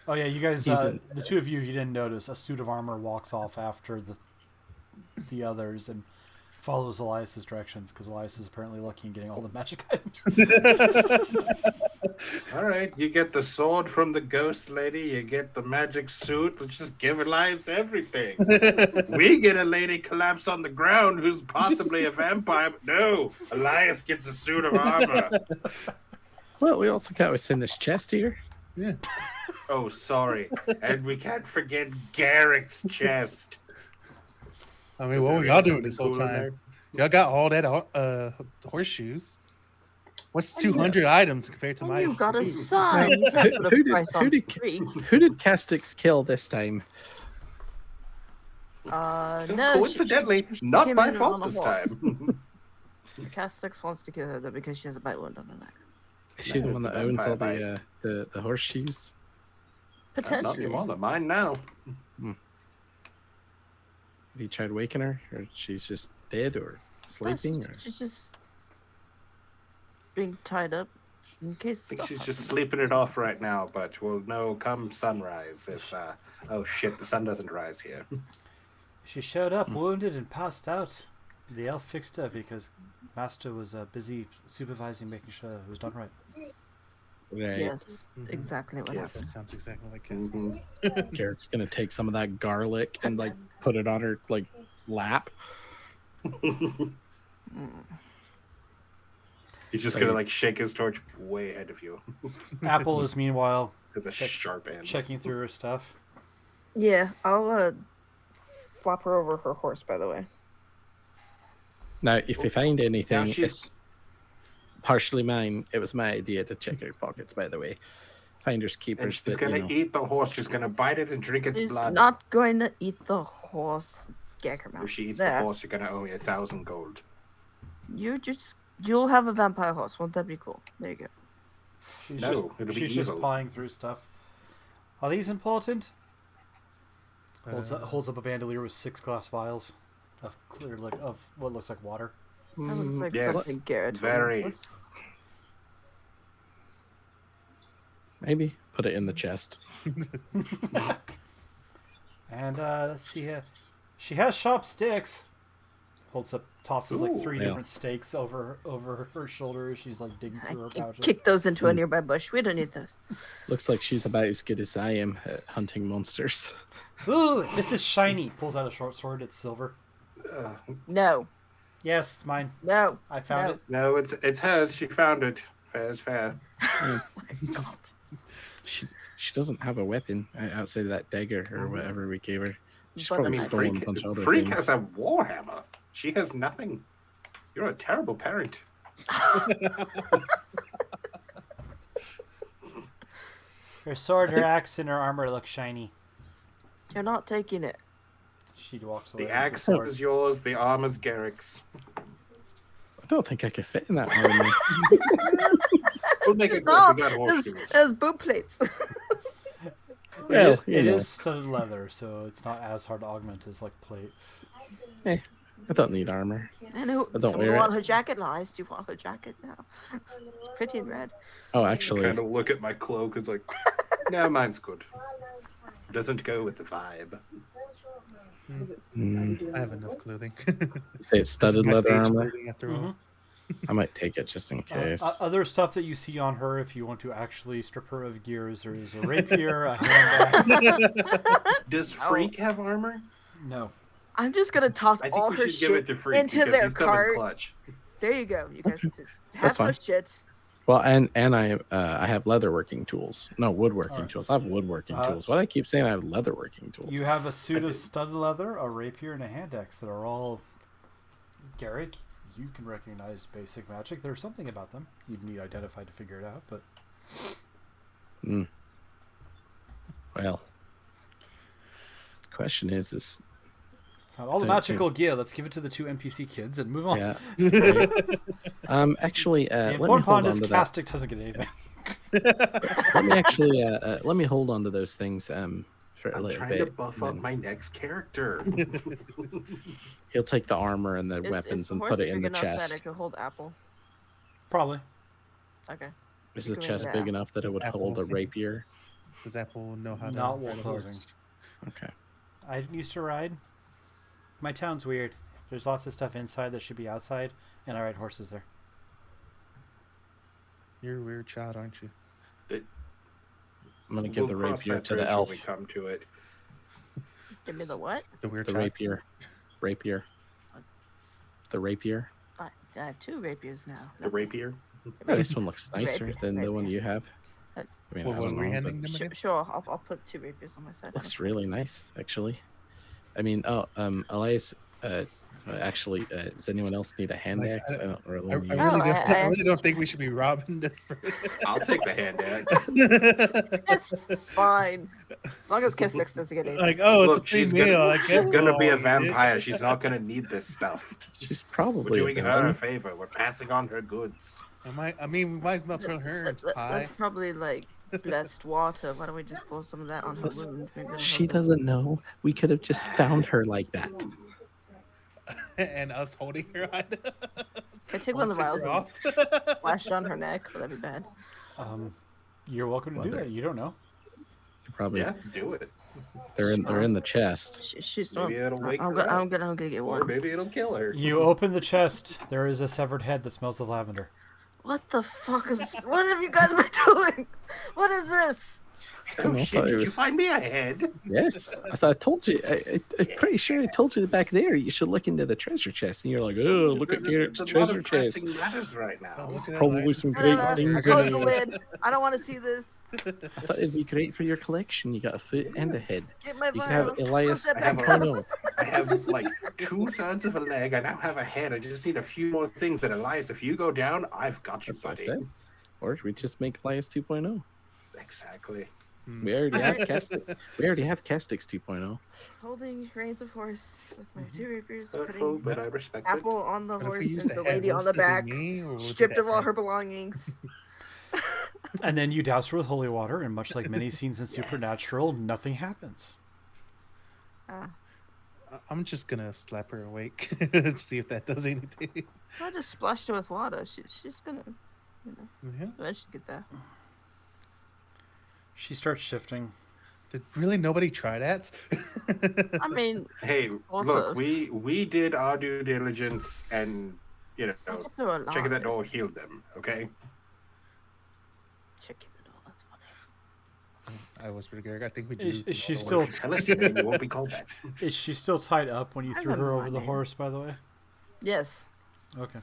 Oh yeah, you guys, Even- the two of you, if you didn't notice, a suit of armor walks off after the others and follows Elias's directions because Elias is apparently lucky in getting all the magic items. All right, you get the sword from the ghost lady. You get the magic suit. Let's just give Elias everything. We get a lady collapse on the ground who's possibly a vampire. But no, Elias gets a suit of armor. Well, we also got what's in this chest here. Yeah. Oh, sorry. And we can't forget Garrick's chest. I mean, Is what there were y'all doing something this whole cool in time? there? Y'all got all that horseshoes. What's 200 items compared to And my? you got a sign. You can't put a price on three. Who did Castix kill this time? No. Coincidentally, she not came my in fault on a this horse. time. Castix wants to kill her though because she has a bite wound on her neck. Is she the No, one it's that a owns all vampire the horseshoes? Not Potentially. anymore. They're mine now. Have you tried waking her, or she's just dead, or sleeping? Or... She's just being tied up in case. I think stuff she's just happens. sleeping it off right now, but we'll know come sunrise if oh shit, the sun doesn't rise here. She showed up wounded and passed out. The elf fixed her because Master was busy supervising, making sure it was done right. Right. Yes, exactly what Yes. That happened. sounds exactly like Cass. Mhm. Garrett's gonna take some of that garlic and like put it on her like lap. He's just So gonna you- like shake his torch way ahead of you. Apple is meanwhile Because a sharp end. checking through her stuff. Yeah, I'll flop her over her horse. By the way. Now, if you find anything, she's- it's partially mine. It was my idea to check her pockets, by the way. Finders And keepers. she's but, you gonna know. eat the horse. She's gonna bite it and drink its She's blood. not going to eat the horse. Gag her mouth. If she eats There. the horse, you're gonna owe me 1,000 gold. You'll have a vampire horse. Won't that be cool? There you go. She's No, just, it'll be she's just evil. pawing through stuff. Are these important? Uh, Holds up a bandolier with 6 glass vials of clear, like of what looks like water. That looks like yes, something Garrett would very. want. Maybe put it in the chest. And let's see here. She has sharp sticks. Holds up, tosses like Ooh. 3 Yeah. different stakes over her shoulder as she's like digging I through her can pouches. kick those into a nearby bush. We don't need those. Looks like she's about as good as I am at hunting monsters. Ooh, this is shiny. Pulls out a short sword. It's silver. No, Yes, it's mine. no. I found No. it. No, it's hers. She found it. Fair is fair. She doesn't have a weapon outside of that dagger or whatever we gave her. She's But probably I mean, stolen Freak, a bunch of other Freak things. has a warhammer. She has nothing. You're a terrible parent. Her sword, her axe, and her armor look shiny. You're not taking it. She walks away. The with axe sword. is yours. The armor's Garrick's. I don't think I could fit in that armor. We'll make it No, work. We got horseshoes. there's boot plates. Well, it you know. is studded leather, so it's not as hard to augment as like plates. I don't need armor. I know. But don't Someone wear want it. her jacket, Lies. Do you want her jacket now? It's pretty in red. Oh, actually, Kind of look at my cloak. It's like, no, mine's good. Doesn't go with the vibe. I have enough clothing. say it's studded This is my leather sage armor. clothing after all. Mhm. I might take it just in case. Other stuff that you see on her, if you want to actually strip her of gears, there is a rapier, a hand axe. Does Freak have armor? No. I'm just gonna toss I think all we her should give it shit to Freak into because their he's coming cart. clutch. There you go. You guys just That's have her fine. shit. Well, and I have leatherworking tools. No, woodworking Alright. tools. I have woodworking Uh, tools. Why do I keep saying I have leatherworking tools? You have a suit of studded leather, a rapier, and a hand axe that are all. Garrick, you can recognize basic magic. There's something about them. You'd need identified to figure it out, but. Well, the question is Found all the Don't magical gear. Let's give it to the 2 NPC kids and move on. yeah. Right. Actually, The let me important hold part on is to that. Castic doesn't get anything. Let me actually let me hold on to those things for a I'm little trying bit. to buff and up then my next character. He'll take the armor and the Is weapons the and horse put it big in the enough that chest. it could hold Apple? Probably. Okay. Is You the can chest make big that. enough that it Does would hold a Apple- rapier? Does Apple know how Not to while ride a posing. horse? Okay. I used to ride. My town's weird. There's lots of stuff inside that should be outside, and I ride horses there. You're a weird child, aren't you? I'm gonna give the cross rapier that to the bridge elf. when we come to it. Give me the what? The weird The child. rapier. The rapier. I have 2 rapiers now. The rapier. Yeah, this one looks nicer Rapier, than the one rapier. you have. I mean, What I was don't we know, handing but them again? Sure, I'll put 2 rapiers on my side. looks really nice, actually. I mean, Elias, actually, does anyone else need a hand Like, axe? I don't really I use. I really don't think we should be robbing this. I'll take the hand axe. It's fine. As long as Kissix doesn't get anything. Like, oh, Look, it's a free she's meal. gonna, I guess she's gonna be a we'll all eat it. vampire. She's not gonna need this stuff. She's We're probably a doing her a villain. favor. We're passing on her goods. I mean, we might as well throw her into pie. That's probably like blessed water. Why don't we just pour some of that on her Plus, wound? Maybe it'll She help it. doesn't know. We could have just found her like that. And us holding her on. Can I take one of the vials and and splash it on her neck? Would that be bad? You're welcome to do Leather. that. You don't know. Probably Yeah, do it. they're in the chest. She's Maybe not. it'll wake I'm her gonna, up. I'm gonna get Or one. maybe it'll kill her. You open the chest. There is a severed head that smells of lavender. What the fuck is? What have you guys been doing? What is this? I don't Oh know, I shit! thought it Did you was- find me a head? Yes, I thought I told you. I'm pretty sure I told you back there. You should look into the treasure chest, and you're like, "Oh, look at Garrett's There's a lot treasure of chest. pressing matters right now. Probably some great Whatever. things Close in the it." lid. I don't want to see this. I thought it'd be great for your collection. You got a foot and a head. Get my You could vials. have Elias Put that I have back a- up. 2.0. I have like 2/3 of a leg. I now have a head. I just need a few more things. That Elias, if you go down, I've got you, That's what I buddy. said. Or we just make Elias 2.0. Exactly. We already have Alright. Castix. We already have Castix 2.0. Holding reins of horse with my 2 rapiers, Hurtful, putting but I respect Apple on the But if we horse use and the the head, lady will on it the still be back, me, or will it be stripped that of all head? her belongings. And then you douse her with holy water, and much like many scenes in Supernatural, nothing happens. I'm just gonna slap her awake and see if that does anything. I just splashed her with water. She's gonna, you know, Yeah. eventually get that. She starts shifting. Did really nobody try that? I mean, Hey, Also- look, we did our due diligence, and you know, I'll get her alive. checking that door healed them. Okay. Checking the door. That's funny. I whispered to Garrick, I think we do. Is she know still- what- Tell us your name. You won't be called that. Is she still tied up when you I threw her remember over my the name. horse, by the way? Yes. Okay.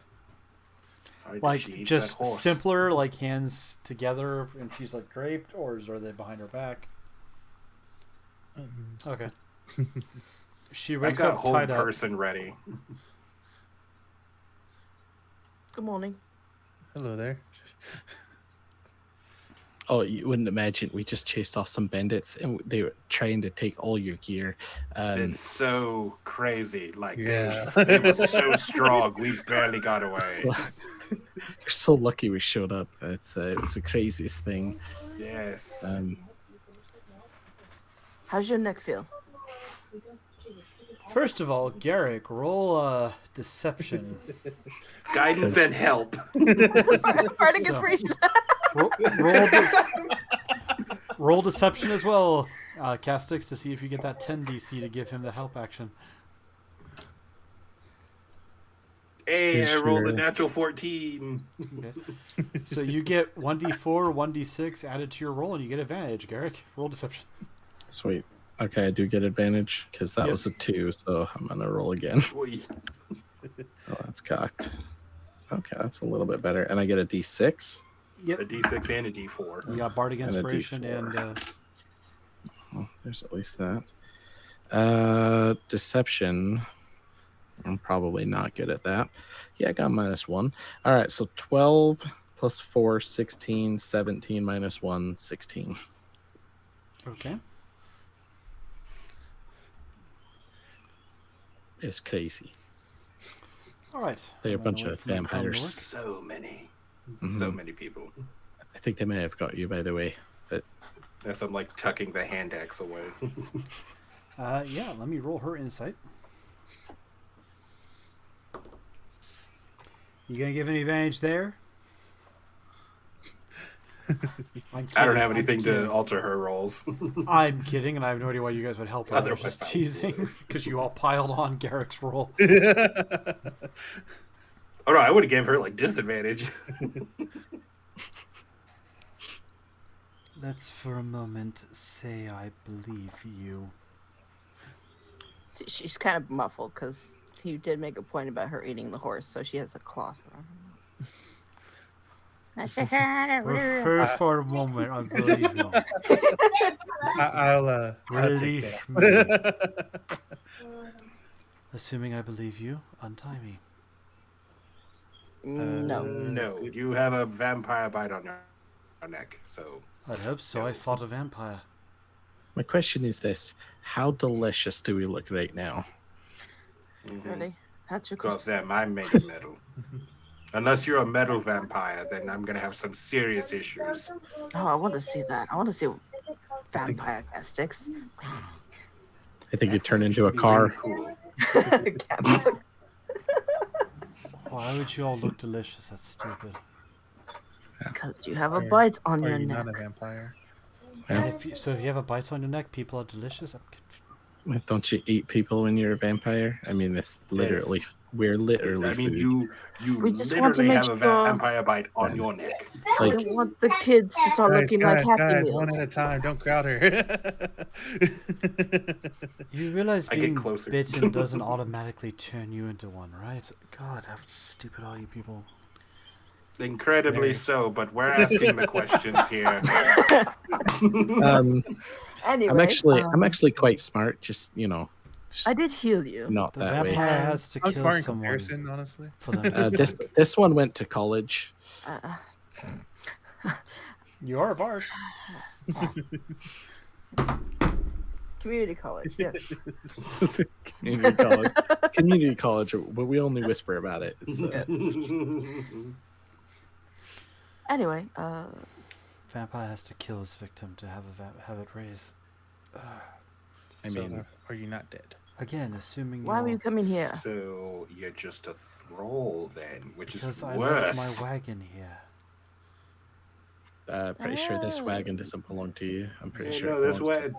Or did Like, she eat just that horse? simpler, like hands together, and she's like draped, or are they behind her back? Okay. She I wakes got up whole tied up. person ready. Good morning. Hello there. Oh, you wouldn't imagine. We just chased off some bandits, and they were trying to take all your gear. It's so crazy. Like, Yeah. they were so strong. We barely got away. You're so lucky we showed up. It's the craziest thing. Yes. How's your neck feel? First of all, Garrick, roll a deception. Guidance and help. Farting So- inspiration. Roll deception as well, Castix, to see if you get that 10 DC to give him the help action. Hey, I rolled a Sure. natural 14. Okay. So you get 1d4, 1d6 added to your roll, and you get advantage, Garrick. Roll deception. Sweet. Okay, I do get advantage because that Yep. was a 2, so I'm gonna roll again. Oy. Oh, that's cocked. Okay, that's a little bit better, and I get a D6. Yep. A D6 and a D4. You got Bardic And a Inspiration D4. and Well, there's at least that. Deception. I'm probably not good at that. Yeah, I got -1. All right, so 12 plus 4, 16, 17 minus 1, 16. okay. It's crazy. All right. They're a I'm gonna bunch wait of for my crown to vampires. work. So many. Mhm. So many people. I think they may have got you, by the way. But As I'm like tucking the hand axe away. Yeah, let me roll her insight. You gonna give any advantage there? I'm I don't kidding, have I'm anything to kidding. alter her rolls. I'm kidding, and I have no idea why you guys would help her. I was Otherwise just I would. teasing because you all piled on Garrick's roll. Oh no, I would have gave her like disadvantage. Let's for a moment say I believe you. She's kind of muffled because he did make a point about her eating the horse, so she has a cloth around her For a moment, I believe you. I'll take Release that. Assuming I believe you, untie me. mouth. No. No, you have a vampire bite on your neck, so I'd hope so. I No. fought a vampire. my question is this: how delicious do we look right now? Really? That's your because question. them, I'm made of metal. Unless you're a metal vampire, then I'm gonna have some serious issues. Oh, I want to see that. I want to see vampire castics. I think you turn into a Be car. really cool. Why would you all look delicious? That's stupid. Because you have a bite on Are your you neck. not a vampire? Yeah. If you, so if you have a bite on your neck, people are delicious. I'm confused. Don't you eat people when you're a vampire? I mean, it's literally Yes. we're literally I mean, food. you We just want to literally make have a sure- vampire bite on Yeah. your neck. We Like don't want the kids to start looking like Happy guys, Meals. one at a time. Don't crowd her. You realize I get being closer. bitten doesn't automatically turn you into one, right? God, how stupid are you people? Incredibly Very. so, but we're asking the questions here. Anyway, I'm actually quite smart. Just I did heal you. not The that way. vampire And- has to I'm kill smart in someone comparison, honestly. for them to be This good. this one went to college. Uh, You are a bard. community college, yes. Community college, but we only whisper about it. It's, Anyway, Vampire has to kill his victim to have have it raise. I mean, are you not dead? Again, assuming why were you coming here? So you're just a thrall then, which because is I worse. left my wagon here. pretty sure this wagon doesn't belong to you. I'm pretty Yeah, sure. no, it this belongs way.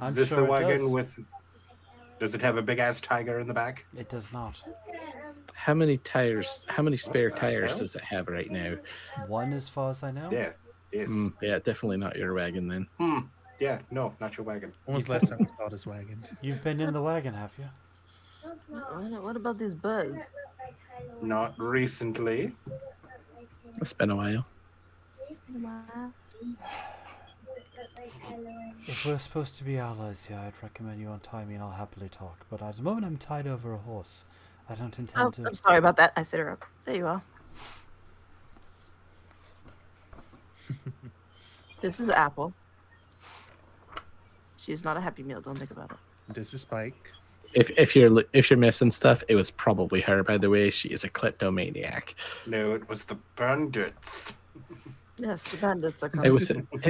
I'm Is this sure the it wagon does. with? Does it have a big ass tiger in the back? It does not. How many tires? How many spare the tires hell? does it have right now? One, as far as I know. Yeah. Yes. Yeah, definitely not your wagon then. Yeah. No, not your wagon. When was the last time we saw this wagon? You've been in the wagon, have you? What about these birds? Not recently. It's been a while. If we're supposed to be allies here, I'd recommend you untie me and I'll happily talk. But at the moment, I'm tied over a horse. I don't intend Oh, to. I'm sorry about that. I set her up. There you are. This is Apple. She's not a Happy Meal. Don't think about it. This is Spike. If you're missing stuff, it was probably her. By the way, she is a kleptomaniac. No, it was the bandits. Yes, the bandits are It coming.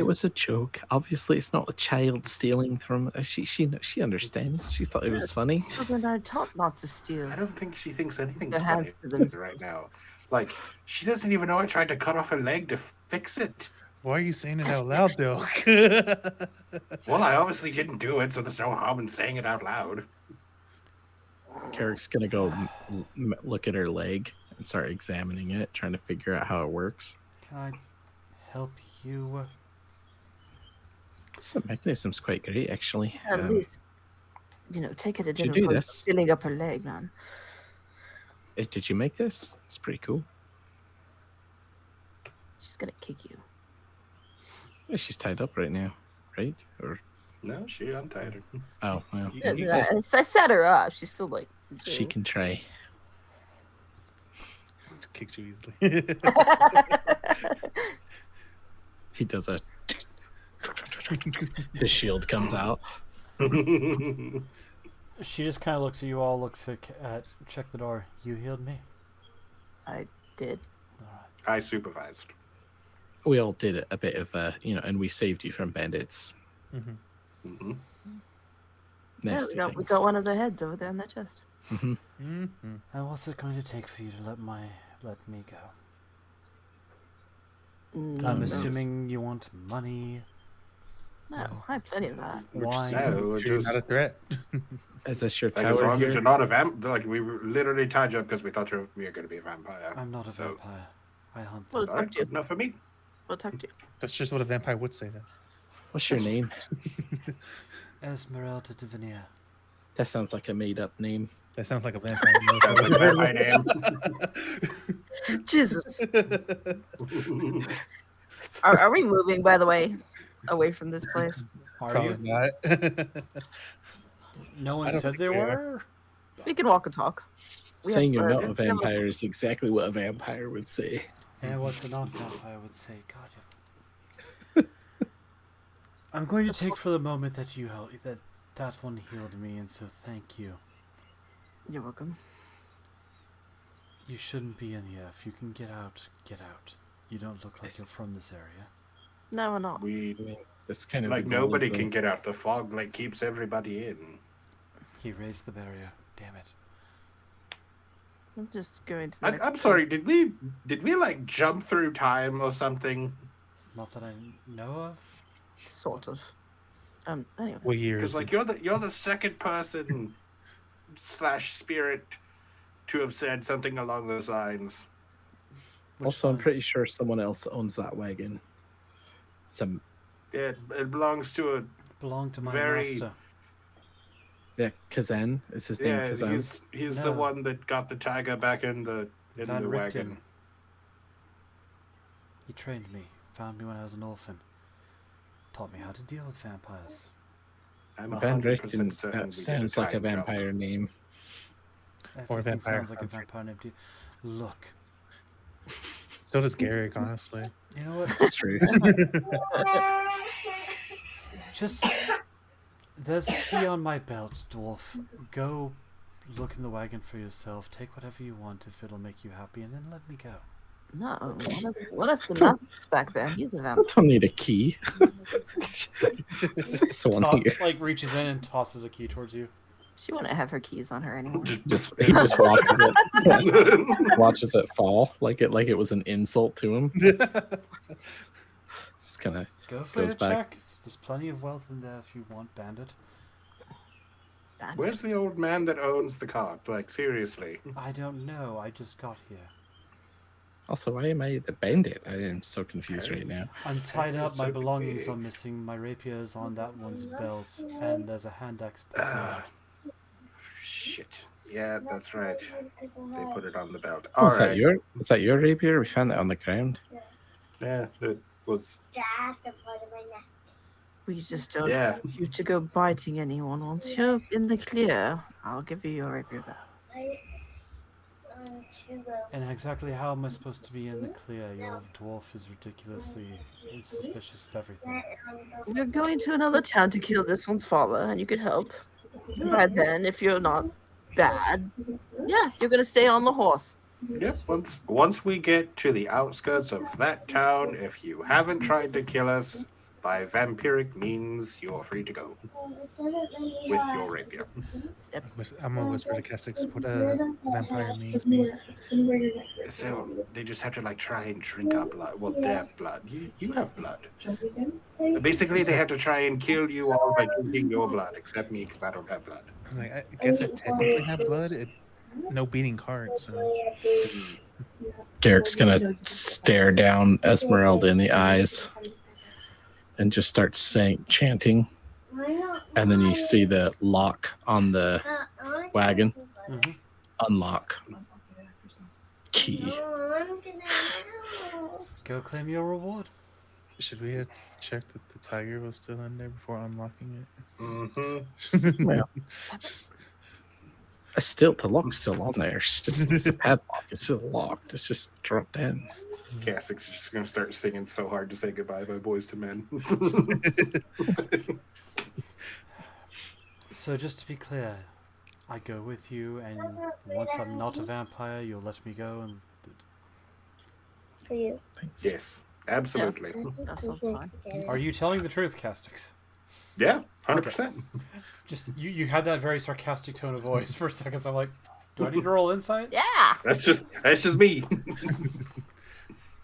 was a joke. Obviously, it's not the child stealing from. She understands. She thought it was funny. Children are taught not to steal. I don't think she thinks anything's Their funny hands to themselves. right now. Like, she doesn't even know I tried to cut off her leg to fix it. Why are you saying it out loud, though? Well, I obviously didn't do it, so there's no harm in saying it out loud. Carrick's gonna go look at her leg and start examining it, trying to figure out how it works. Can I help you? So mechanism's quite great, actually. At least, take her to Did you dinner do before this? filling up her leg, man. Did you make this? It's pretty cool. She's gonna kick you. Yeah, she's tied up right now, right? Or No, she untied her. oh, well, I set her up. She's still like. she can try. Kicked you easily. He does a. His shield comes out. She just kind of looks at you all, check the door. You healed me. I did. All right. I supervised. We all did a bit of, and we saved you from bandits. Mm-hmm. Nasty we things. got one of their heads over there in that chest. Mhm. And what's it going to take for you to let me go? I'm No, assuming you want money. no, I have plenty of that. Why? No, we're Sure you're just not a threat. Is this your like, as tower long here? as you're not a vamp. Like we were literally tied you up because we thought we were going to be a vampire. I'm not a So- vampire. I hunt Well, them. All right, good enough for me. We'll talk to you. That's just what a vampire would say then. What's your name? Esmeralda de Veneer. That sounds like a made-up name. That sounds like a vampire. Sounds like a vampire name. Jesus. Are we moving, by the way, away from this place? Are Probably you? not. No I one don't said think they we are. were. We can walk and talk. We Saying have- you're not a we have vampire is exactly what a vampire would say. And what a non-vampire would say. God, yeah. I'm going to take for the moment that that one healed me, and so thank you. You're welcome. You shouldn't be in here. If you can get out, get out. You don't look like you're from this area. No, we're not. We This kind of like the goal nobody of the- can get out. The fog like keeps everybody in. He raised the barrier. Damn it. I'm just going to the next I'm sorry. Did we like jump through time or something? Not that I know of. Sort of. Anyway. What year Because is like it? you're the second person / spirit to have said something along those lines. Which Also, I'm pretty ones? sure someone else owns that wagon. Some, Yeah, it belongs to a Belonged to my very- master. yeah, Kazan is his name. yeah. Kazan. He's No. the one that got the tiger back in the Van wagon. Richten. He trained me. Found me when I was an orphan. Taught me how to deal with vampires. I'm Van 100% Richten. certain we That did sounds like a time jump. vampire name. Or Everything vampire sounds like a hunter. vampire name to you. Look. So does Garrick, honestly. You know what? It's true. Just there's a key on my belt, dwarf. Go look in the wagon for yourself. Take whatever you want if it'll make you happy, and then let me go. No. What if the master's back there? He's a I vampire. don't need a key. This one here. Like reaches in and tosses a key towards you. She wouldn't have her keys on her anymore. He just watches it. Just watches it fall like it was an insult to him. Just kind of Go for Goes your back. check. There's plenty of wealth in there if you want, bandit. Bad. Where's the old man that owns the cart? Like seriously. I don't know. I just got here. Also, why am I the bandit? I am so confused right now. I'm tied up. is My so belongings big. are missing. My rapier is on that one's belt, and there's a hand axe. behind. Shit. Yeah, that's right. They put it on the belt. Oh, All is right. that your rapier? We found it on the ground. Yeah, it was. We just don't Yeah. want you to go biting anyone. Once you're in the clear, I'll give you your rapier back. And exactly how am I supposed to be in the clear? Your dwarf is ridiculously suspicious of everything. We're going to another town to kill this one's father, and you could help. By then, if you're not bad, yeah, you're gonna stay on the horse. Yes. Once we get to the outskirts of that town, if you haven't tried to kill us by vampiric means, you're free to go with your rapier. I'm gonna whisper to Kessex what vampire means me. So they just have to like try and drink our blood. Well, their blood. You have blood. Basically, they have to try and kill you all by drinking your blood, except me because I don't have blood. I was like, I guess it technically have blood. No beating heart, so Garrick's gonna stare down Esmeralda in the eyes. and just starts chanting, and then you see the lock on the wagon unlock. Key. Go claim your reward. Should we have checked that the tiger was still in there before unlocking it? Mm-hmm. Well, the lock's still on there. It's a padlock. It's still locked. It's just dropped in. Cassic's just gonna start singing so hard to say goodbye by Boys to Men. So just to be clear, I go with you, and once I'm not a vampire, you'll let me go. And For you. Thanks. Yes, absolutely. That sounds fine. are you telling the truth, Castix? Yeah, 100%. Just you had that very sarcastic tone of voice for a second. So I'm like, do I need to roll insight? Yeah. That's just me.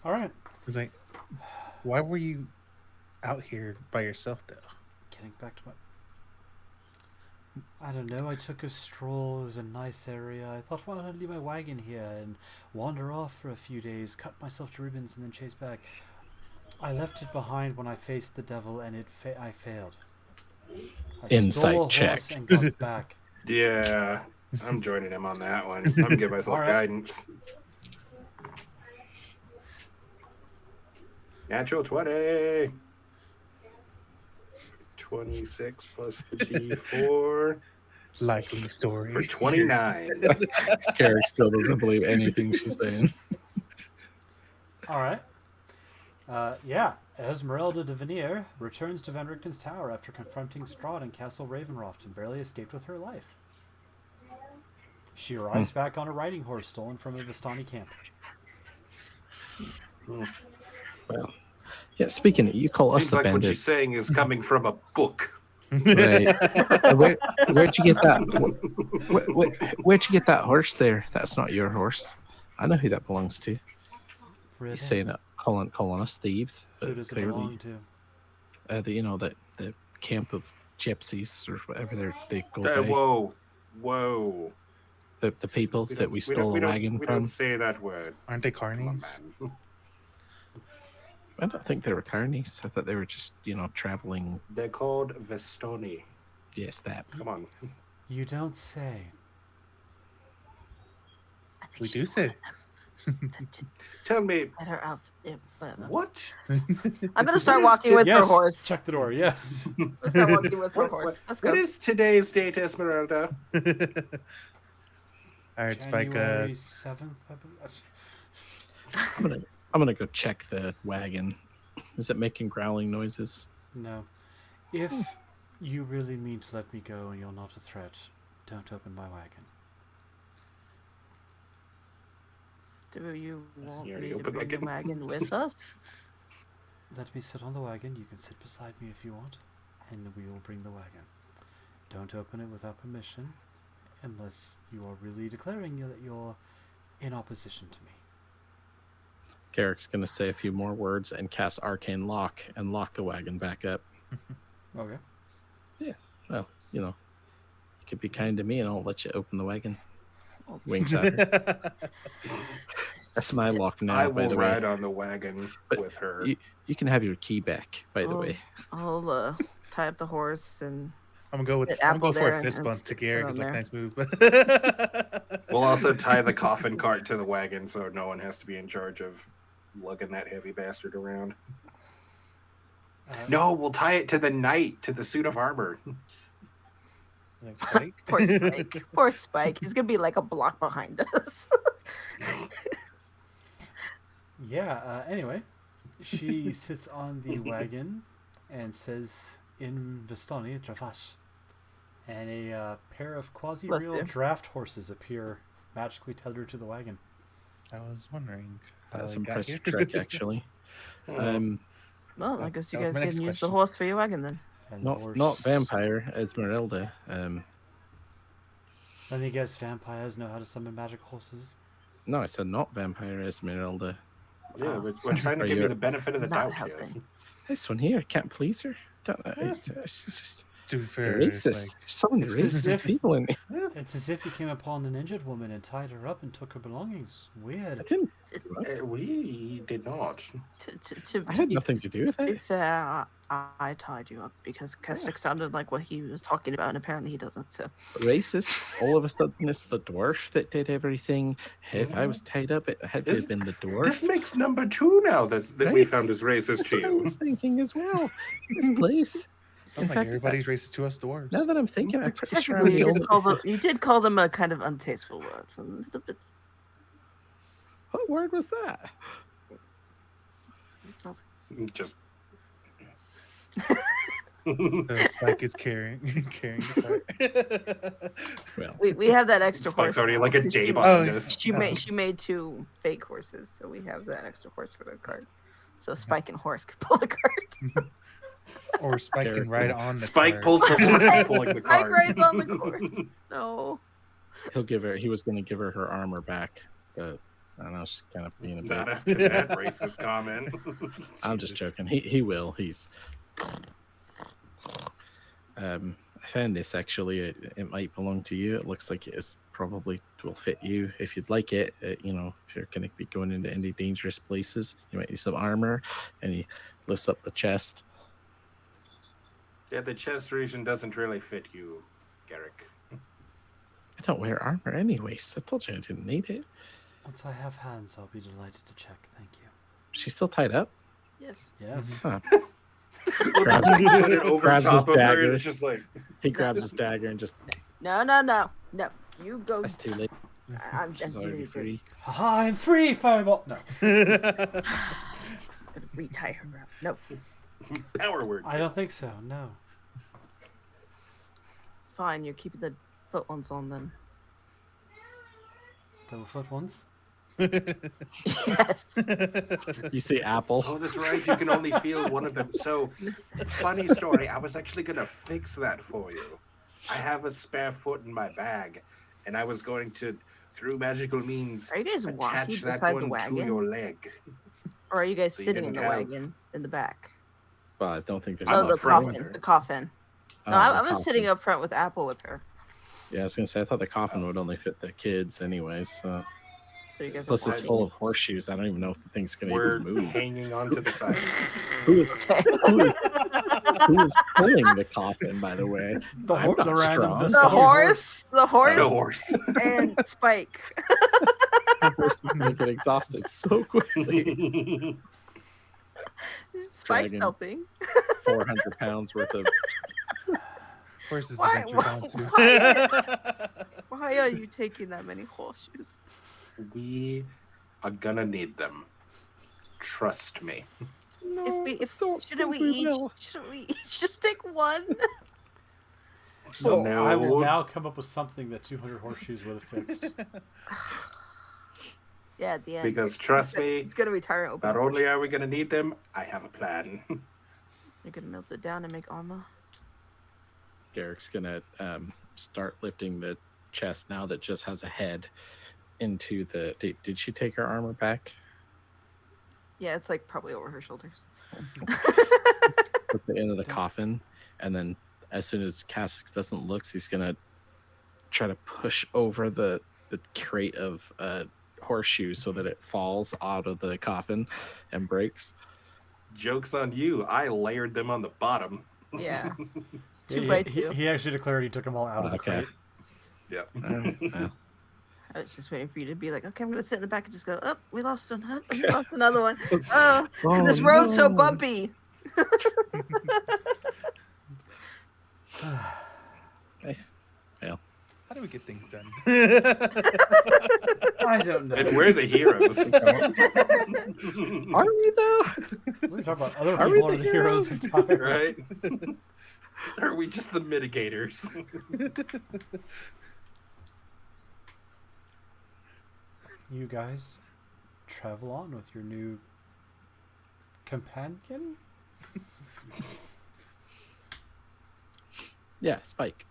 All right. It's like, why were you out here by yourself, though? Getting back to my. I don't know. I took a stroll. It was a nice area. I thought, why don't I leave my wagon here and wander off for a few days, cut myself to ribbons, and then chase back. I left it behind when I faced the devil, and I failed. I Insight stole a horse check. and got back. Yeah, I'm joining him on that one. I'm gonna give myself All right. guidance. Natural 20. 26 plus the D4 Likely story. for 29. Carrick still doesn't believe anything she's saying. All right. Yeah. Esmeralda de Veneer returns to Van Richten's tower after confronting Strahd in Castle Ravenloft and barely escaped with her life. She arrives back on a riding horse stolen from a Vistani camp. Well, yeah. Speaking of, you call us Seems the like what bandits, she's saying is coming from a book. right? Where'd you get that? Where'd you get that horse there? That's not your horse. I know who that belongs to. Really? He's saying it, calling us thieves. Who But does it clearly, belong to? the camp of gypsies or whatever they go by. Whoa. The people that we stole a wagon we from. don't say that word. Aren't they Come on, carnies? man. I don't think they were carnies. I thought they were just traveling. They're called Vestoni. Yes, that. Come on. You don't say. I think We she do wanted say. them to Tell me, let her out. Yeah, but, what? I'm gonna start What is walking with her Yes. horse. Check the door. Yes. Let's start walking with her What- horse. what- Let's go. What is today's date, Esmeralda? All right, Spike. January 7th, I believe. I'm gonna go check the wagon. Is it making growling noises? No. If you really mean to let me go and you're not a threat, don't open my wagon. Do you want You already me to opened bring the the wagon with us? Let me sit on the wagon. You can sit beside me if you want, and we will bring the wagon. Don't open it without permission, unless you are really declaring that you're in opposition to me. Garrick's gonna say a few more words and cast Arcane Lock and lock the wagon back up. Okay. Well, you could be kind to me and I'll let you open the wagon. Winks at her. That's my lock now, I by will the ride way. on the wagon But with her. You can have your key back, by the way. I'll tie up the horse and I'm gonna Get go Apple for there a fist and bump to stick Garrick. it It's on like, there. nice move. We'll also tie the coffin cart to the wagon so no one has to be in charge of lugging that heavy bastard around. No, we'll tie it to the knight, to the suit of armor. Like, Spike? poor Spike. Poor Spike. He's gonna be like a block behind us. Yeah, anyway, she sits on the wagon and says in Vistani, Dravash, and a pair of Bless quasi-real you. draft horses appear, magically tethered to the wagon. I was wondering. how That's it got impressive here. trick, actually. Oh. Well, I guess you that was guys my can next use the question. horse for your wagon then. And the Not horse... vampire Esmeralda. Any guess vampires know how to summon magic horses? No, I said not vampire Esmeralda. Yeah, we're trying to Are give you- you the benefit of the Not doubt here. helping. This one here can't please her. It's just To be The fair, it's racist. like, So many It's as racist if- people in It's as if you came upon an injured woman and tied her up and took her belongings. I Weird. didn't. We did not. I had nothing to do with To be it. fair, I tied you up because Keswick sounded like what he was talking about, and apparently he doesn't. So Racist. All of a sudden, it's the dwarf that did everything. If I was tied up, it had to have been the dwarf. This makes number 2 now that we Right? found as racist That's to what I you. was thinking as well. This place. sounds like fact, everybody's racist to us dwarves. Now that I'm thinking, I'm pretty sure I'm technically, the only. you did call them a kind of untasteful word. So a little bit. What word was that? Just Spike is carrying the cart. Well, We have that extra Spike's horse. already now, like a because day she- behind Oh, us. She made 2 fake horses, so we have that extra horse for the cart. So Spike and Horse could pull the cart. Or Spike can ride on the Spike cart. pulls the horse Spike- pulling the Spike cart. rides on the horse. No. he'll give her. He was going to give her armor back, but I don't know. She's kind of being a Not bit. after that racist comment. I'm just Jesus. joking. He will. He's. I found this actually. It might belong to you. It looks like it is probably will fit you if you'd like it. You know, if you're going to be going into any dangerous places, you might need some armor. And he lifts up the chest. Yeah, the chest region doesn't really fit you, Garrick. I don't wear armor anyways. I told you I didn't need it. Once I have hands, I'll be delighted to check. Thank you. She's still tied up. Yes. Yes. Huh. We'll just like put it over grabs top his of her, dagger. and it's just like He grabs his dagger and just. No. You go. That's too late. I'm She's already doing free. Haha, I'm free, Fireball. No. Gonna retie her up. No. power word. I don't think so. No. Fine, you're keeping the foot ones on then. Double foot ones. Yes. You see Apple. Oh, that's right. You can only feel one of them. So, funny story. I was actually going to fix that for you. I have a spare foot in my bag, and I was going to, through magical means, Are you guys attach walking that beside the one to wagon? your leg. Or are you guys So you sitting in didn't the have- wagon in the back? Well, I don't think there's. I'm Oh, the up front with coffin. her. The coffin. Oh, No, I the was coffin. sitting up front with Apple with her. Yeah, I was gonna say I thought the coffin would only fit the kids anyways. So. So you guys Plus, are it's walking. full of horseshoes. I don't even know if the thing's gonna We're even move. hanging onto the side. Who is pulling the coffin? By the way, The, I'm not the random strong. Vista The horse. the horse, The horse. and Spike. The horses make it exhausted so quickly. Spike's dragging. helping. 400 pounds worth of. Horses Why- adventure why- down too. Why are you taking that many horseshoes? We are gonna need them. Trust me. Shouldn't we each just take one? So now I will now come up with something that 200 horseshoes would have fixed. Yeah, at the end. Because trust me, He's gonna retire and open. not the only are we gonna need them, I have a plan. You're gonna melt it down and make armor. Garrick's gonna start lifting the chest now that just has a head into the. Did she take her armor back? Yeah, it's like probably over her shoulders. Put the end of the coffin, and then as soon as Cassix doesn't look, he's gonna try to push over the crate of horseshoes so that it falls out of the coffin and breaks. Joke's on you. I layered them on the bottom. Yeah. He, 2 by he, 2. he actually declared he took them all out of the Okay. crate. Yep. All right, well, I was just waiting for you to be like, okay, I'm gonna sit in the back and just go, oh, we lost one. We lost another one. Oh, this road's so no. bumpy. Nice. How do we get things done? I don't know. And we're the heroes. Are we though? We're talking about other Are we people the are the heroes heroes? entirely. Right? Or are we just the mitigators? You guys travel on with your new companion? Yeah, Spike.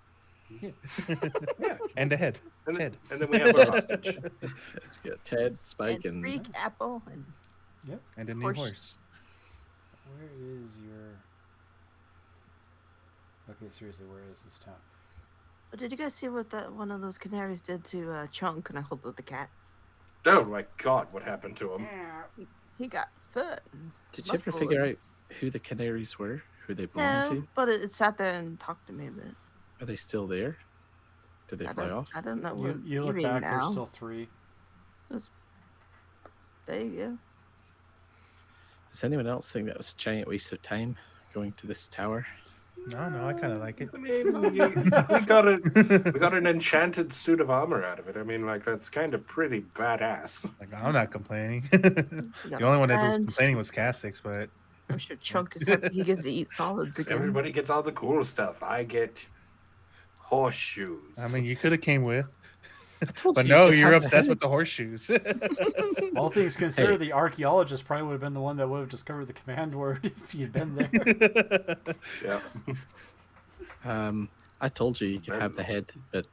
And ahead. And, Ted. and then we have a hostage. Yeah, Ted, Spike, And and Freak, Apple, and And a new Horse. horse. Where is your... Okay, seriously, where is this town? Did you guys see what that one of those canaries did to Chunk? And I hold up the cat. Oh my god, what happened to him? He got foot. Did you ever figure out who the canaries were? Who they belonged No, to? but it sat there and talked to me a bit. Are they still there? Did they fly off? I don't know You, what you look mean back, now. there's still 3. There you go. Does anyone else think that was a giant waste of time going to this tower? No, I kind of like it. I mean, we got an enchanted suit of armor out of it. I mean, like that's kind of pretty badass. Like, I'm not complaining. The only one that was complaining was Castix, but I'm sure Chunk is happy he gets to eat solids again. Everybody gets all the cool stuff. I get horseshoes. I mean, you could have came with. you But no, could you're have the obsessed head. with the horseshoes. All things considered, Hey. the archaeologist probably would have been the one that would have discovered the command word if he'd been there. yeah. I told you could have the head, but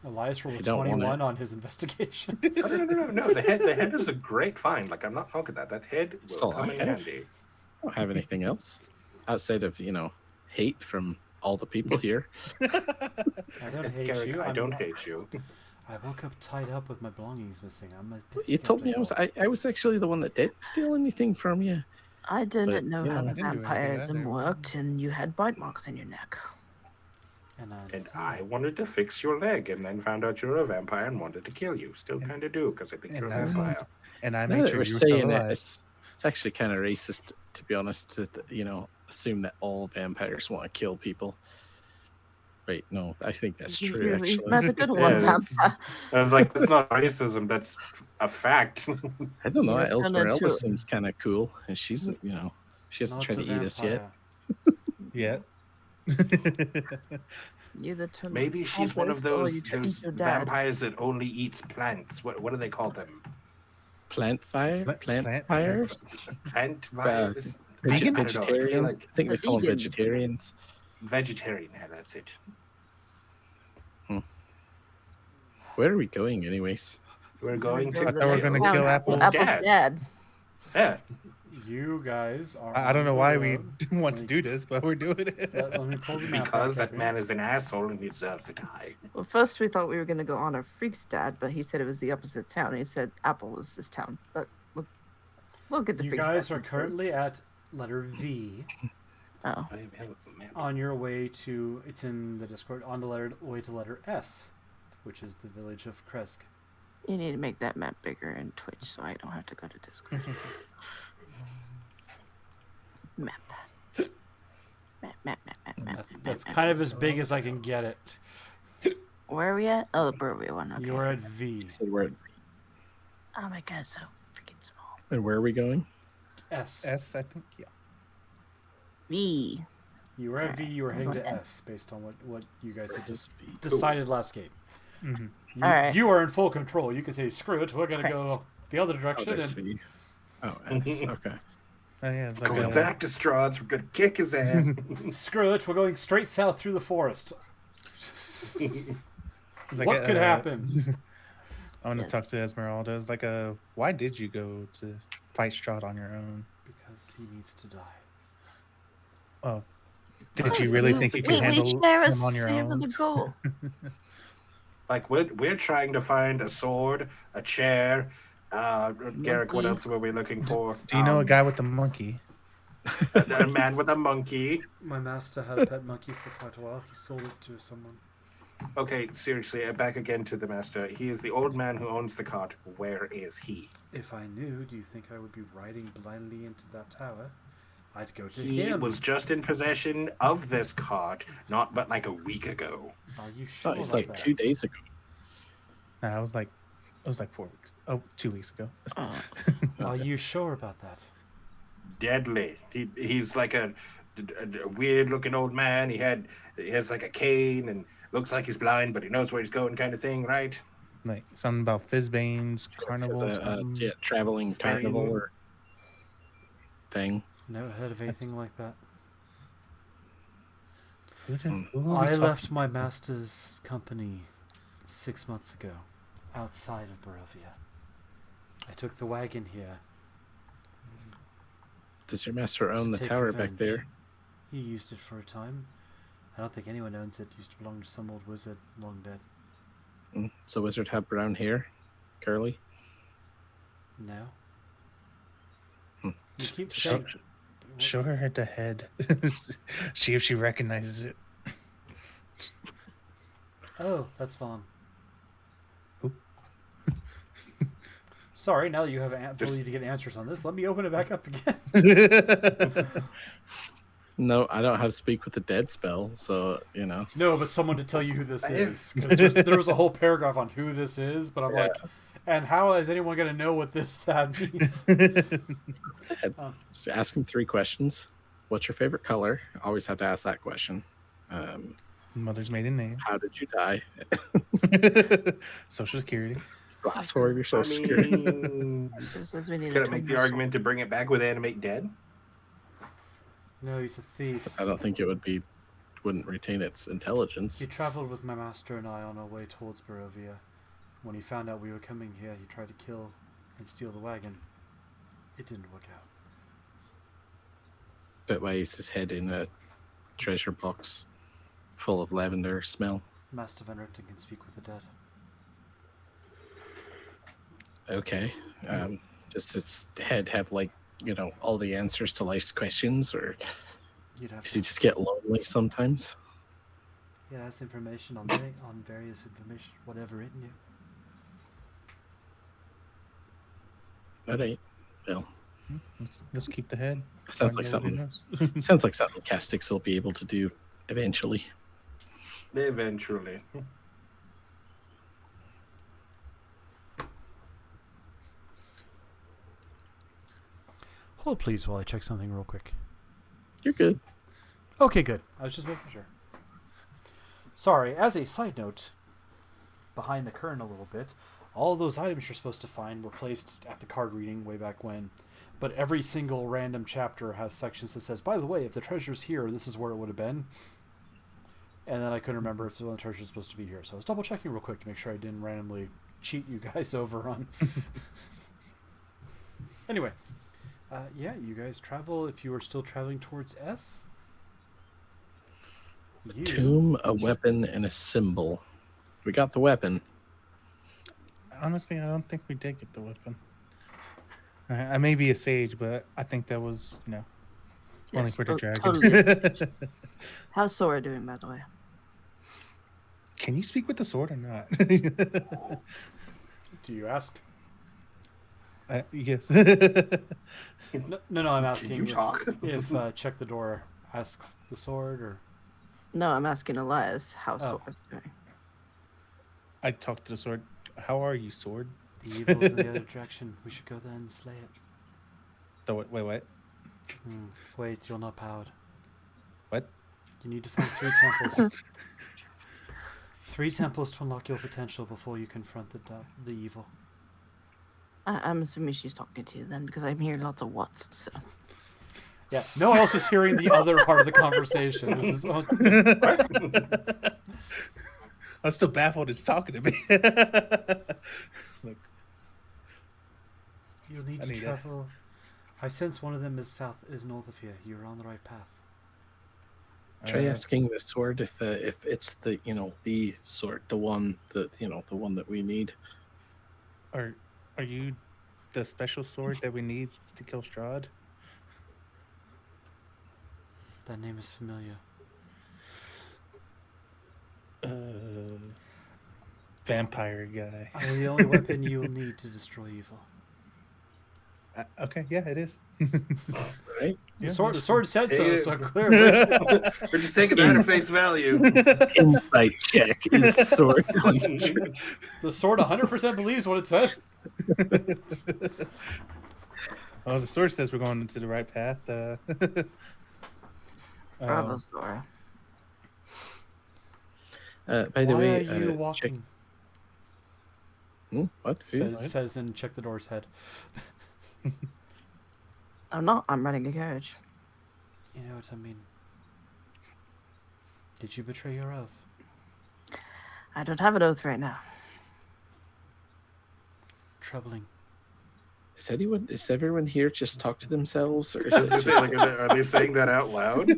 Elias rolled you a don't want 21 it. on his investigation. No. The head is a great find. Like I'm not talking that. That head That's will all come I in have. handy. I don't have anything else outside of hate from all the people here. I don't hate Garrick, you. I don't hate you. I woke up tied up with my belongings missing. I'm a bit You told me skeptical. I was actually the one that didn't steal anything from you. I didn't But, know you how know, the I didn't do anything vampirism either. worked, and you had bite marks on your neck. And And I wanted to fix your leg, and then found out you're a vampire and wanted to kill you. Still kind of do because I think you're a and vampire. And I Now made that sure we're you were still saying it, alive. it's actually kind of racist, to be honest, to assume that all vampires want to kill people. Wait, no, I think that's true. You're Actually, not the good one, Yeah, that's- vampire. I was like, that's not racism. That's a fact. I don't know. You're Esmeralda gonna seems kind of cool, and she's she hasn't not tried a to eat us yet. vampire. Yeah. You're the term. Maybe she's one of Tempest, or those, you eat those your dad. vampires that only eats plants. What do they call them? Plant fire, Plant fire, Plant virus? I don't know, I feel vegetarian. like I think The they call them vegans. vegetarians. vegetarian. Yeah, that's it. Where are we going, anyways? We're going to. I thought we were gonna kill Apple's dad. Yeah. You guys are. I don't know on why the we road. want to do this, but we're doing it. Let me pull the map Because back that up man is an asshole and he deserves to die. Well, first we thought we were gonna go on a freak's dad, but he said it was the opposite town. He said Apple was this town, but we'll get the here. You freak's guys dad are first. currently at letter V Oh, on your way to. It's in the Discord. On the way to letter S, which is the village of Kresk. you need to make that map bigger in Twitch so I don't have to go to Discord. Map. Map. That's kind of as big as I can get it. Where are we at? Oh, the Burway one. Okay. You're at V. So we're Oh my god, so freaking small. and where are we going? S. S, I think, yeah. V. You were at V. You were I'm heading to going S based on what you guys had Just be- decided last game. Mhm. You, Alright. you are in full control. You can say, screw it, we're going to Correct. go the other Oh, direction. there's And V. Oh, S. Okay. Oh, yeah, it's like Going a, back to Strahd, we're gonna kick his ass. screw it, we're going straight south through the forest. it's like What could happen? I want to talk to Esmeralda. It's like why did you go to fight Strahd on your own? Because he needs to die. Oh, did you really think you could we handle share a him on your same of own? the goal. Like we're trying to find a sword, a chair. Garrick, what Monkey. else were we looking for? Do you know a guy with a monkey? A man with a monkey? My master had a pet monkey for quite a while. He sold it to someone. Okay, seriously, back again to the master. He is the old man who owns the cart. Where is he? If I knew, do you think I would be riding blindly into that tower? I'd go to He him. was just in possession of this cart, not but like a week ago. Are you Oh, sure it's about like that? 2 days ago. Nah, it was like 4 weeks. Oh, 2 weeks ago. Are you sure about that? Deadly. He's like a weird looking old man. He has like a cane and looks like he's blind, but he knows where he's going, kind of thing, right? Like something about Fizbane's carnival. It's a something. traveling Spain. carnival or thing. Never heard of anything like that. Who were we I talking- left my master's company 6 months ago, outside of Barovia. I took the wagon here. Does your master own To the take tower back revenge. there? He used it for a time. I don't think anyone owns it. Used to belong to some old wizard, long dead. So wizard have brown hair, curly. No. Hmm. You keep Show, saying. show her the head. See if she recognizes it. Oh, that's Vaughn. Who? Sorry, now that you have ability to get answers on this, let me open it back up again. No, I don't have speak with the dead spell, so No, but someone to tell you who this If- is. Because there was a whole paragraph on who this is, but I'm Yeah. like, and how is anyone going to know what that means? So ask him 3 questions. What's your favorite color? Always have to ask that question. Mother's maiden name. How did you die? Social security. Last 4 of your I social security. mean, It says we need could a I make the total argument to bring it back with animate dead? No, he's a thief. I don't think it wouldn't retain its intelligence. He traveled with my master and I on our way towards Barovia. When he found out we were coming here, he tried to kill and steal the wagon. It didn't work out. But why is his head in a treasure box full of lavender smell? Master Van Ripton can speak with the dead. Okay. Does its head have all the answers to life's questions, or You'd have does he just get lonely sometimes? It has information on various information, whatever it knew. That ain't. Well, Let's keep the head. sounds like Find out something. who knows. Sounds like something Castix will be able to do eventually. Eventually. Hold please while I check something real quick. You're good. Okay, good. I was just making sure. Sorry, as a side note, behind the curtain a little bit, all those items you're supposed to find were placed at the card reading way back when, but every single random chapter has sections that says, by the way, if the treasure's here, this is where it would have been. And then I couldn't remember if the treasure's supposed to be here, so I was double checking real quick to make sure I didn't randomly cheat you guys over on... Anyway, yeah, you guys travel if you are still traveling towards S. You... Tomb, a weapon, and a symbol. We got the weapon. Honestly, I don't think we did get the weapon. I may be a sage, but I think that was, only Yes, for the dragon. totally. How's Sora doing, by the way? Can you speak with the sword or not? Do you ask? Yes. No, I'm asking you talk? if Check the Door asks the sword, or... No, I'm asking Elias how Oh. Sora's doing. I talked to the sword. How are you, sword? The evil's in the other direction. We should go there and slay it. Wait, what? Wait, you're not powered. What? You need to find 3 temples. 3 temples to unlock your potential before you confront the evil. I'm assuming she's talking to you then, because I'm hearing lots of what's. So. Yeah, no one else is hearing the other part of the conversation. This is I'm still baffled it's talking to me. Look, You'll need I to need travel. I sense one of them is north of here. You're on the right path. Try asking the sword if it's the the sword, the one the one that we need. Are you the special sword that we need to kill Strahd? That name is familiar. Vampire guy. I'm the only weapon you will need to destroy evil. Okay, yeah, it is. Right? The Yeah, sword said take so, it. so clearly. We're just taking that at face value. Insight check. Is the sword telling the truth? The sword 100% believes what it said. Oh, the sword says we're going into the right path. Bravo, Sora. By the Why way, are you check. walking? What? Who? Says in Check the Door's head. I'm not. I'm running a carriage. You know what I mean. Did you betray your oath? I don't have an oath right now. Troubling. Is everyone here just talk to themselves, or I is was it gonna say, just like, are they saying that out loud?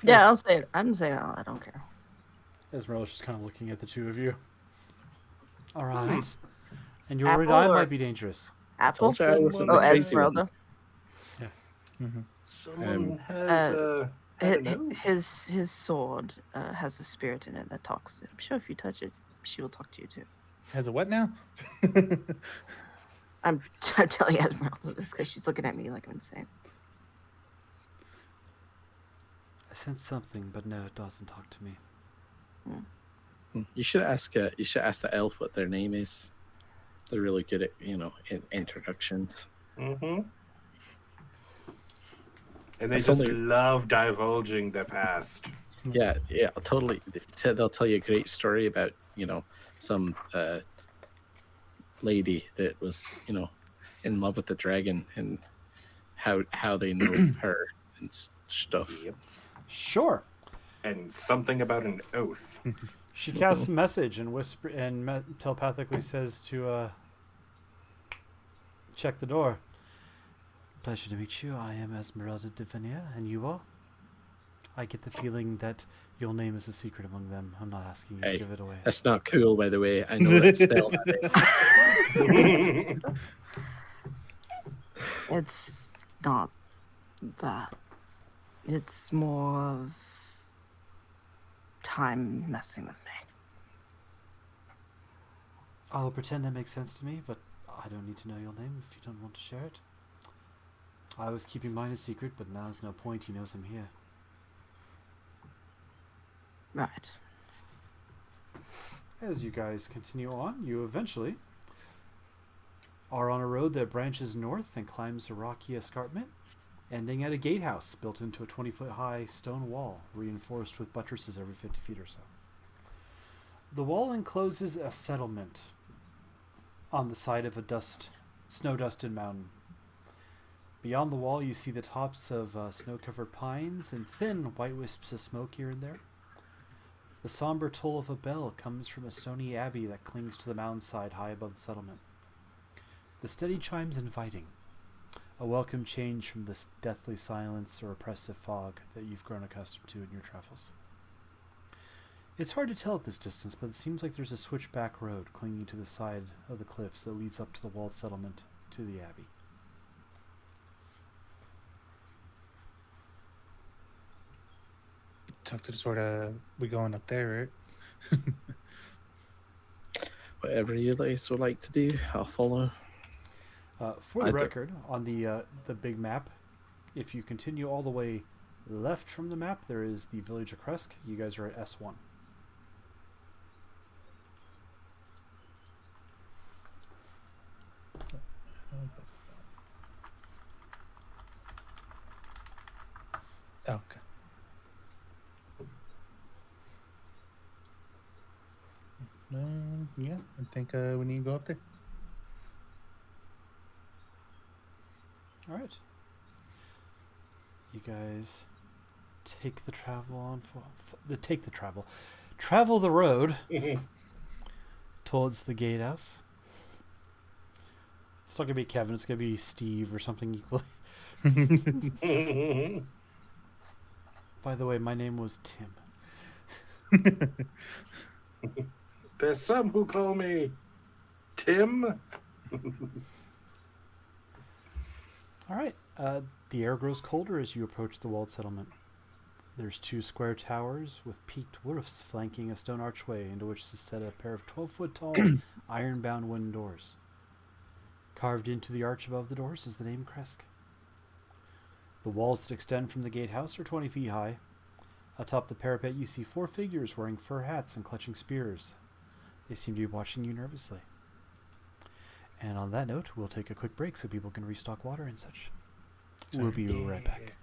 Yeah, I'll say it. I'm saying it. I don't care. Esmeralda's just kind of looking at the two of you. All right. And your Apple red eye or- might be dangerous. Apple. told you I wasn't Oh, the crazy one. Esmeralda. Someone has had an oath. His sword has a spirit in it that talks. I'm sure if you touch it, she will talk to you too. Has a what now? I'm telling Esmeralda this because she's looking at me like I'm insane. I sense something, but no, it doesn't talk to me. You should ask. You should ask the elf what their name is. They're really good at introductions. Mm-hmm. And they That's just only- love divulging the past. Yeah, totally. They'll tell you a great story about some lady that was in love with the dragon and how they know her and stuff. Yep. Sure. And something about an oath. She casts a message and telepathically says to check the door. Pleasure to meet you. I am Esmeralda de Venier, and you are? I get the feeling that your name is a secret among them. I'm not asking you Hey, to give it away. That's not cool, by the way. I know that spell. That is. It's not that. It's more of time messing with me. I'll pretend that makes sense to me, but I don't need to know your name if you don't want to share it. I was keeping mine a secret, but now there's no point. He knows I'm here. Right. As you guys continue on, you eventually are on a road that branches north and climbs a rocky escarpment, ending at a gatehouse built into a 20-foot high stone wall, reinforced with buttresses every 50 feet or so. The wall encloses a settlement on the side of a snow-dusted mountain. Beyond the wall, you see the tops of snow-covered pines and thin white wisps of smoke here and there. The somber toll of a bell comes from a stony abbey that clings to the mountainside high above the settlement. The steady chimes inviting, a welcome change from this deathly silence or oppressive fog that you've grown accustomed to in your travels. It's hard to tell at this distance, but it seems like there's a switchback road clinging to the side of the cliffs that leads up to the walled settlement to the abbey. Talk to the sort of we going up there, right? Whatever you guys would like to do, I'll follow. For the record, on the big map, if you continue all the way left from the map, there is the village of Kresk. You guys are at S1. Okay. Yeah, I think we need to go up there. All right. You guys take the travel on travel the road towards the gatehouse. It's not gonna be Kevin. It's gonna be Steve or something equally. By the way, my name was Tim. There's some who call me Tim. All right. The air grows colder as you approach the walled settlement. There's 2 square towers with peaked roofs flanking a stone archway into which is set a pair of 12-foot tall iron-bound wooden doors. Carved into the arch above the doors is the name Kresk. The walls that extend from the gatehouse are 20 feet high. Atop the parapet you see 4 figures wearing fur hats and clutching spears. They seem to be watching you nervously. And on that note, we'll take a quick break so people can restock water and such. We'll be right back.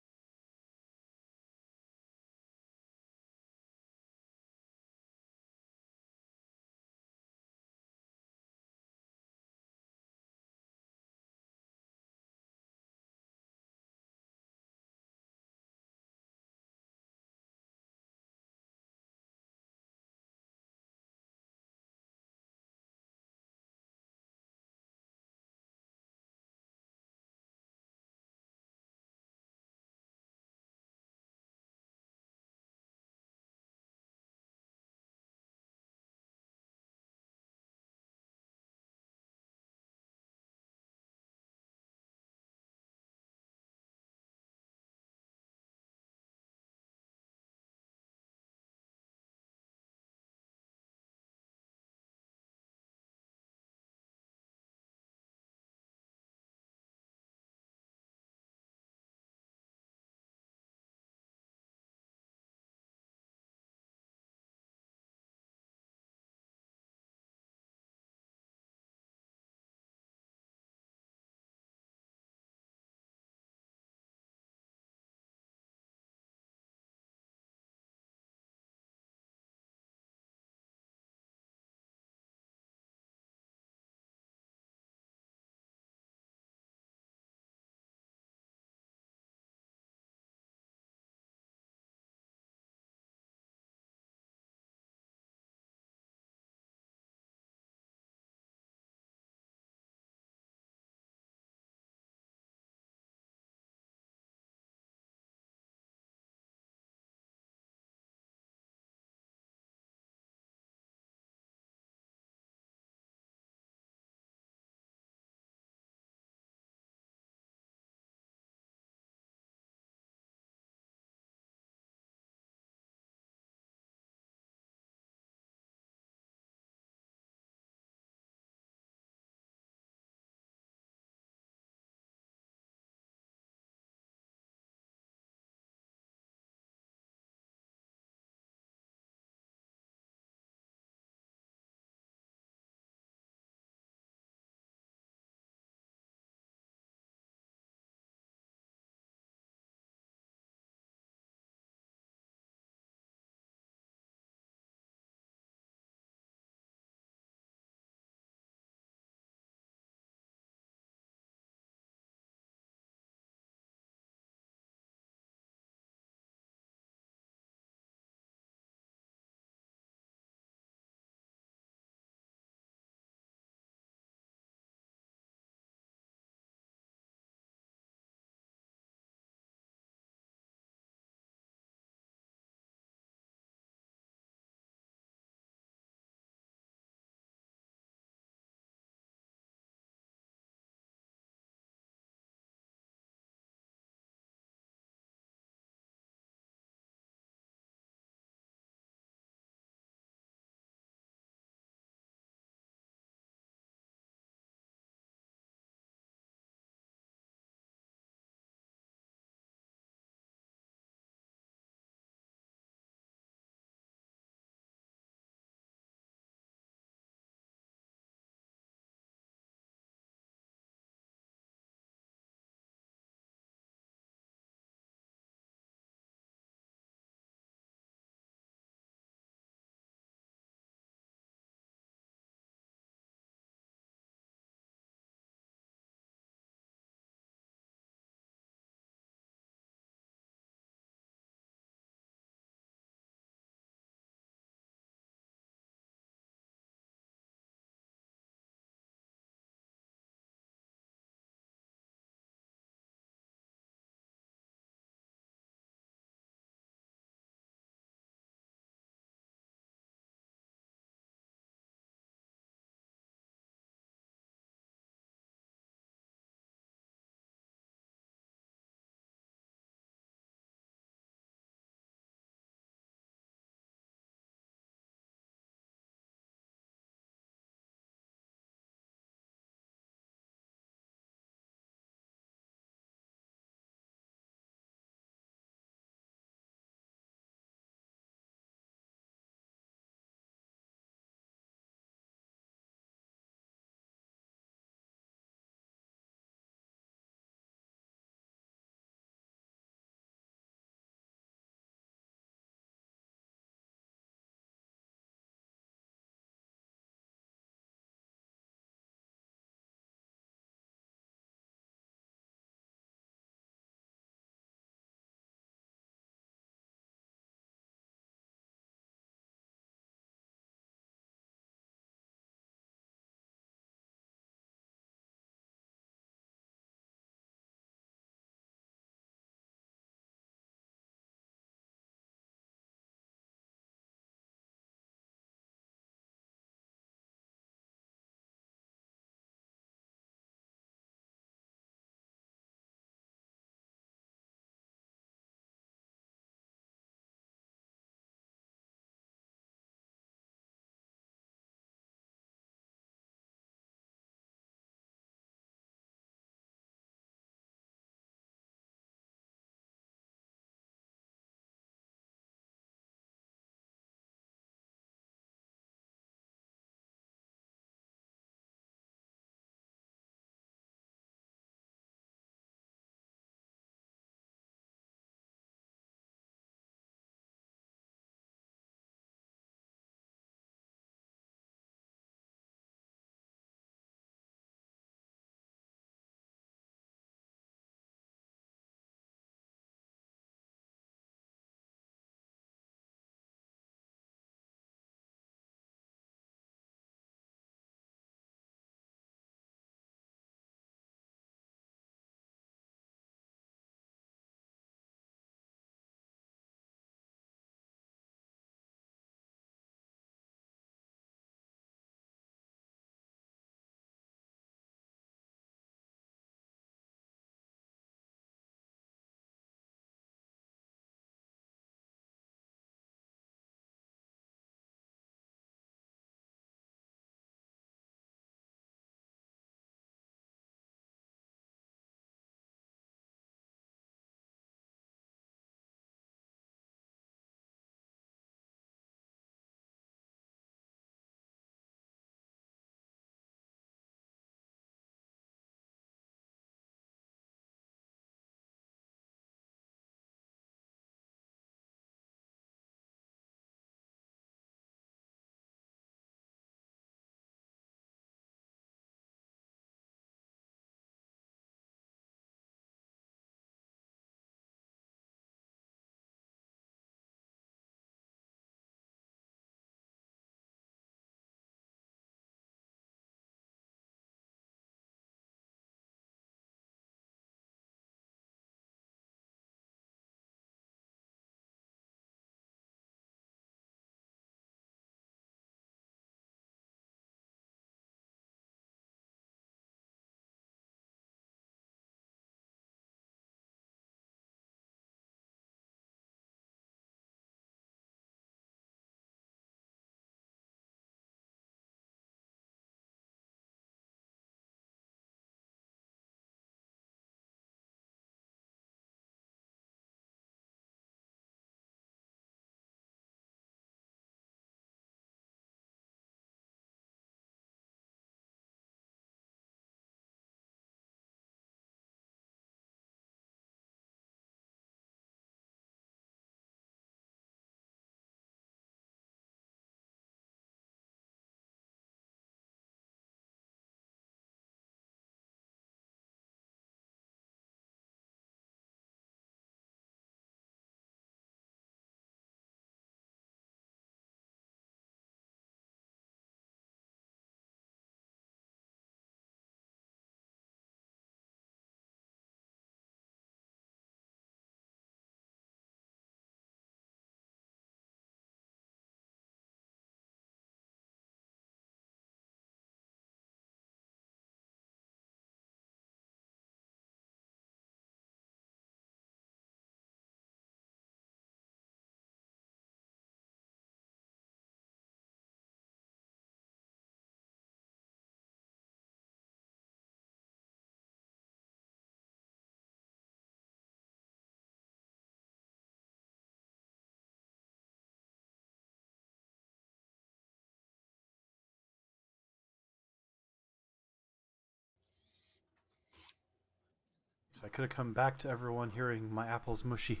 I could have come back to everyone hearing my apple's mushy.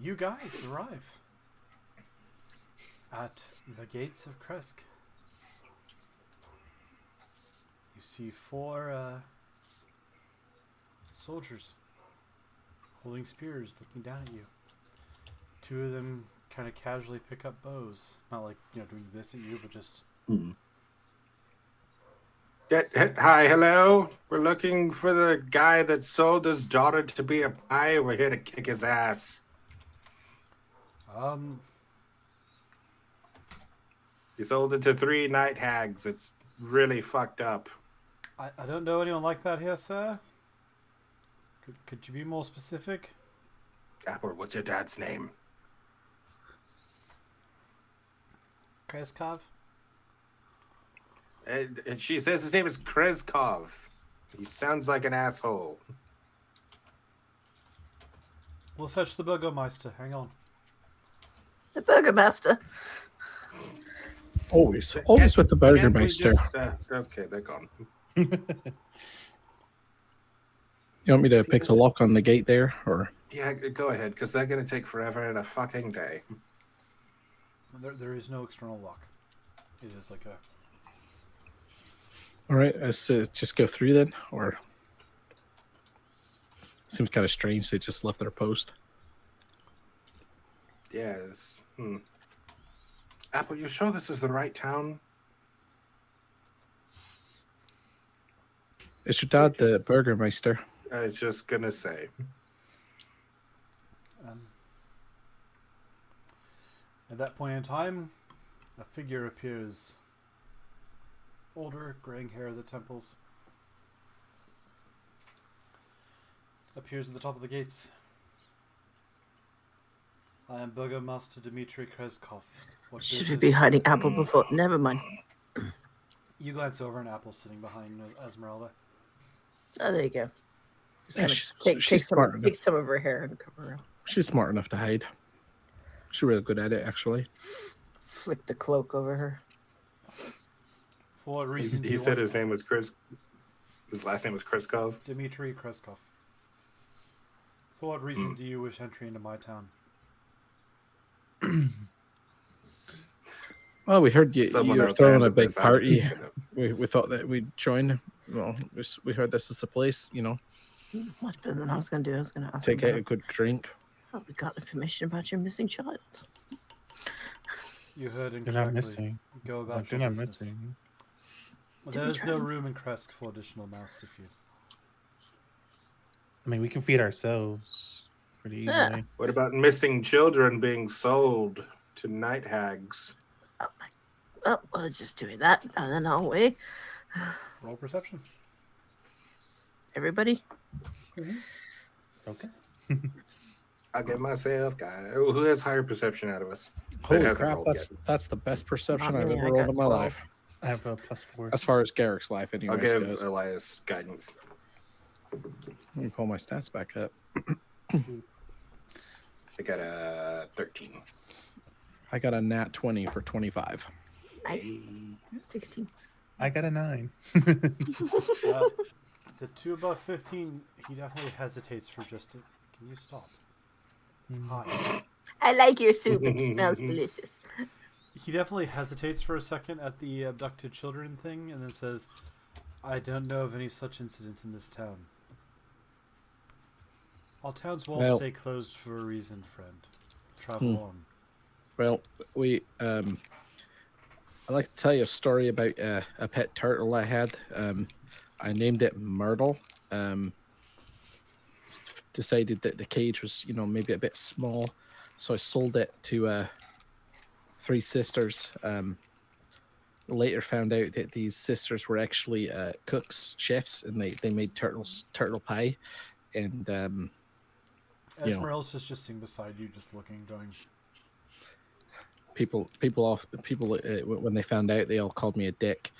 You guys arrive at the gates of Kresk. You see 4 soldiers holding spears looking down at you. 2 of them kind of casually pick up bows. Not like, doing this at you, but just... Hi, hello. We're looking for the guy that sold his daughter to be a pie. We're here to kick his ass. He sold it to 3 night hags. It's really fucked up. I don't know anyone like that here, sir. Could you be more specific? Apple, what's your dad's name? Kreskov? And she says his name is Kreskov. He sounds like an asshole. We'll fetch the Burgermeister. Hang on. The Burgermaster. Always with the Burgermeister. Okay, they're gone. You want me to pick the lock on the gate there, or? Yeah, go ahead, because they're going to take forever and a fucking day. There is no external lock. It is like a... All right, let's just go through then, or? Seems kind of strange they just left their post. Yes. Apple, you sure this is the right town? Is your dad the Burgermeister? I was just going to say. At that point in time, a figure appears. Older, graying hair at the temples. Appears at the top of the gates. I am Burgomaster Dmitry Kreskov. What Should we business- be hiding Apple before? Never mind. You glance over and Apple's sitting behind Esmeralda. Oh, there you go. Just Yeah, kind of she's smart enough. take some of her hair and cover her. She's smart enough to hide. She's really good at it, actually. Flick the cloak over her. For what reason? do He you said want- his name was Chris. His last name was Kreskov. Dmitry Kreskov. For what reason do you wish entry into my town? Well, we heard you were else throwing a handled big this. I'm party. keeping it. We thought that we'd join. Well, we heard this is the place, Much better than I was going to do. I was going to ask take him out a about, good drink. oh, we got information about your missing child. You heard They're incorrectly. not missing. Go It's about like, they're your not business. missing. There is no room in Kresk for additional mouths to feed. I mean, we can feed ourselves pretty Yeah. easily. What about missing children being sold to night hags? Oh, my. Oh, well, just doing that. And then I'll wait. Roll perception. Everybody? Okay. I'll get myself, guy. Who has higher perception out of us? That Holy hasn't crap, rolled that's the best perception Not I've me, ever I rolled got in my 12. life. I have a +4. As far as Garrick's life, I'll anyways, give goes. Elias guidance. Let me pull my stats back up. I got a 13. I got a nat 20 for 25. Nice. 16. I got a 9. The 2 above 15, he definitely hesitates for just a... Can you stop? Hi. I like your soup. It smells delicious. He definitely hesitates for a second at the abducted children thing and then says, I don't know of any such incident in this town. All towns will Well- stay closed for a reason, friend. Travel on. Well, I'd like to tell you a story about a pet turtle I had. I named it Myrtle. Decided that the cage was, maybe a bit small, so I sold it to 3 sisters. Later found out that these sisters were actually cooks, chefs, and they made turtle pie. And you know. Esmeralda's just sitting beside you, just looking, going, people when they found out, they all called me a dick.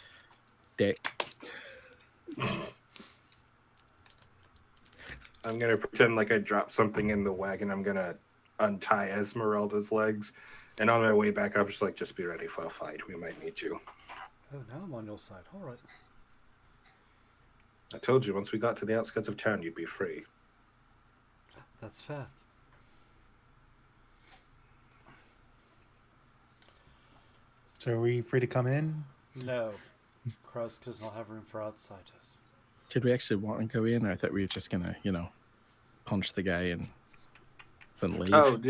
I'm going to pretend like I dropped something in the wagon. I'm going to untie Esmeralda's legs. And on my way back up, just be ready for a fight. We might need you. oh, now I'm on your side. All right. I told you once we got to the outskirts of town, you'd be free. That's fair. So are we free to come in? No. Krusk does not have room for outsiders. Did we actually want to go in, or I thought we were just gonna, punch the guy and then leave? Oh,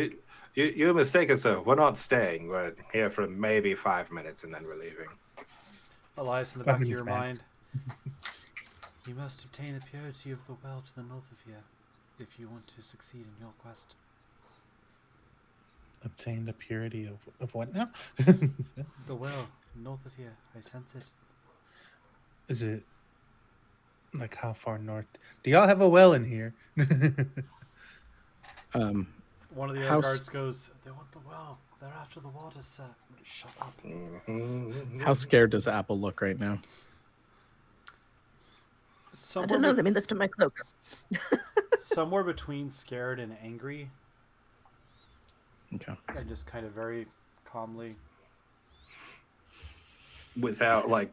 you're mistaken, sir. We're not staying. We're here for maybe 5 minutes, and then we're leaving. Elias, in the 5 back of minutes your max. mind, you must obtain the purity of the well to the north of here if you want to succeed in your quest. Obtain the purity of what now? The well, north of here. I sense it. Is it like how far north? Do y'all have a well in here? One of the How other s- guards goes, they want the well. They're after the water, sir. Shut up. How scared does Apple look right now? I Somewhere, don't know. Let me lift up my cloak. somewhere between scared and angry, Okay. and just kind of very calmly. Without like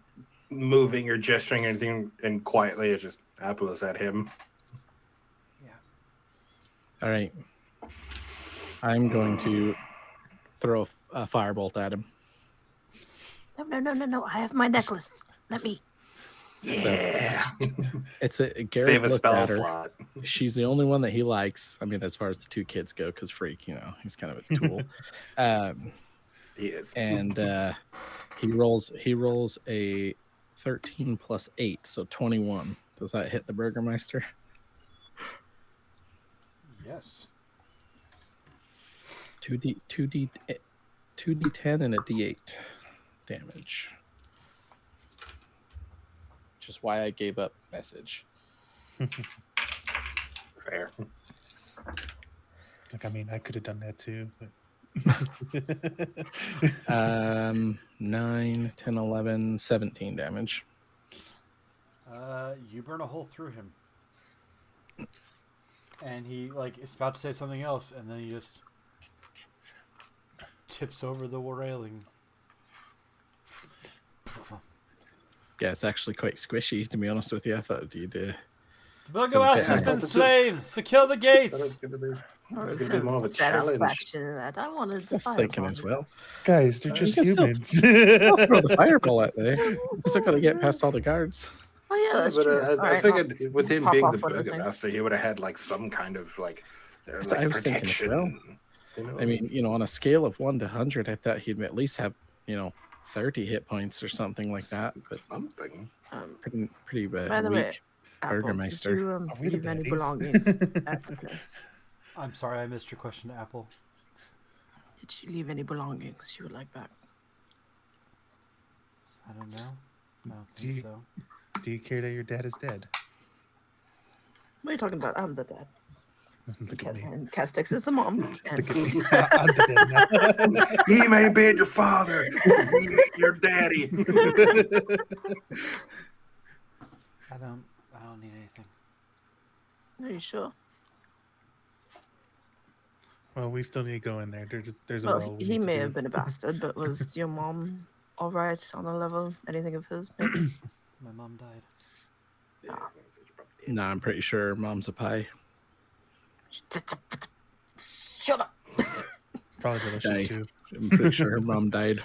moving or gesturing or anything, and quietly, it's just Apple is at him. All right. I'm going to throw a firebolt at him. No. I have my necklace. Let me. Yeah. It's a Garrett Save a looked spell at her. slot. She's the only one that he likes. I mean, as far as the two kids go, because Freak, he's kind of a tool. He is. And he rolls a 13 plus 8, so 21. Does that hit the Burgermeister? Yes. 2d10 and a d8 damage. Which is why I gave up message. Fair. Like, I mean, I could have done that too. But 9, 10, 11, 17 damage. You burn a hole through him. And he, is about to say something else, and then he just tips over the railing. Yeah, it's actually quite squishy, to be honest with you. I thought you'd... The Burgomaster's Yeah. been slain! Secure the That gates! was gonna be, Oh, that's there's gonna be more of a challenge. satisfaction in that. I wanted I was to thinking as well. guys, they're You just can still- humans. I'll throw the fireball at there. Still got to get past all the guards. Oh yeah, that's But true. I Alright, figured with him pop being off the one of the things. Burgomaster, he would have had like some kind of That's what I was thinking as protection. well. You know? I mean, on a scale of 1 to 100, I thought he'd at least have, 30 hit points or something like that. But something. pretty By the way, weak. Apple, Burgermeister. did you Are we the leave any baddies? belongings at the place? I'm sorry, I missed your question, Apple. Did you leave any belongings you would like back? I don't know. I don't Do think you- so. Do you care that your dad is dead? What are you talking about? I'm the dad. Look at me. And Castex is the mom. And Look at me. I'm the dead now. He may be your father. He ain't your daddy. I don't need anything. are you sure? Well, we still need to go in there. There's a Well, well. we he need to may do. have been a bastard, but was your mom all right on the level? Anything of his? Maybe? My mom died. Nah, I'm pretty sure mom's a pie. Shut up. Probably delicious Die. too. I'm pretty sure her mom died.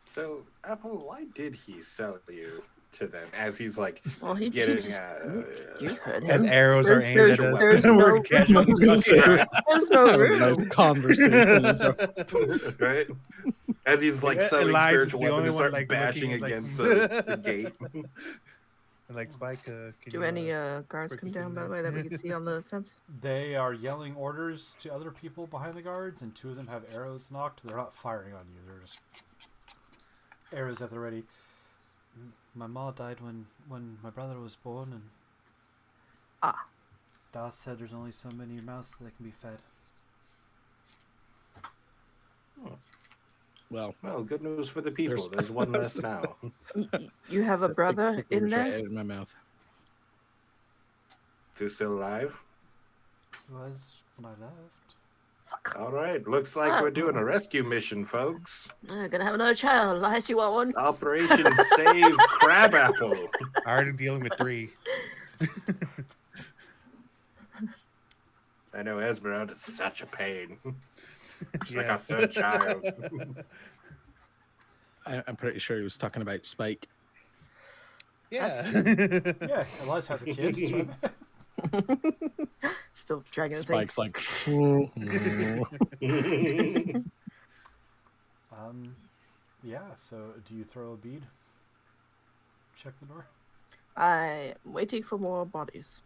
So, Apple, why did he sell you to them as he's like Well, he getting just, you heard As him. arroes are aimed at us, there's we're no- casual I was gonna say, discussion. There's Let's no have a nice room. conversation. So- right? As he's like Yeah, selling Elias is spiritual the weapons only and one, start like, bashing looking, like, against the gate. Like Spike, can Do you, any guards break come this down, in by the there? way, that we can see on the fence? They are yelling orders to other people behind the guards, and 2 of them have arrows knocked. They're not firing on you. They're just arrows at the ready. My ma died when my brother was born, and Das said there's only so many mouths that can be fed. well, Well, good news for the people. There's- There's one less now. You have a except brother the in words right there? out of my mouth. Is he still alive? He was when I left. Fuck. All right, looks like we're doing a rescue mission, folks. Gonna have another child. Elias, you want one? Operation Save Crabapple. Already dealing with 3. I know Esmeralda is such a pain. She's like a Yes. third child. I'm pretty sure he was talking about Spike. Yeah. Yeah, Elias has a kid. It's right there. Still dragging the thing. Spike's like, Yeah, so do you throw a bead? Check the door. I'm waiting for more bodies.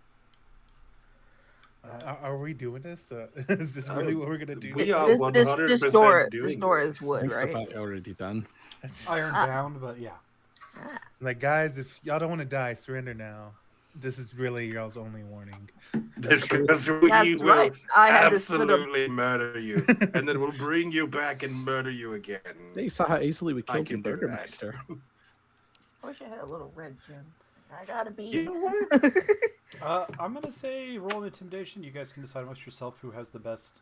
Are we doing this? Is this really what we're gonna do? We are This 100% door, doing this door is this. wood, thanks right? about already done. Ironbound, but yeah. Like, guys, if y'all don't want to die, surrender now. This is really y'all's only warning. Because we That's will right. I had to split 'em. absolutely murder you, and then we'll bring you back and murder you again. You saw how easily we I killed your can do that. Burgermeister. I wish I had a little red gem. I gotta be. You know what? I'm gonna say roll an intimidation. You guys can decide amongst yourself who has the best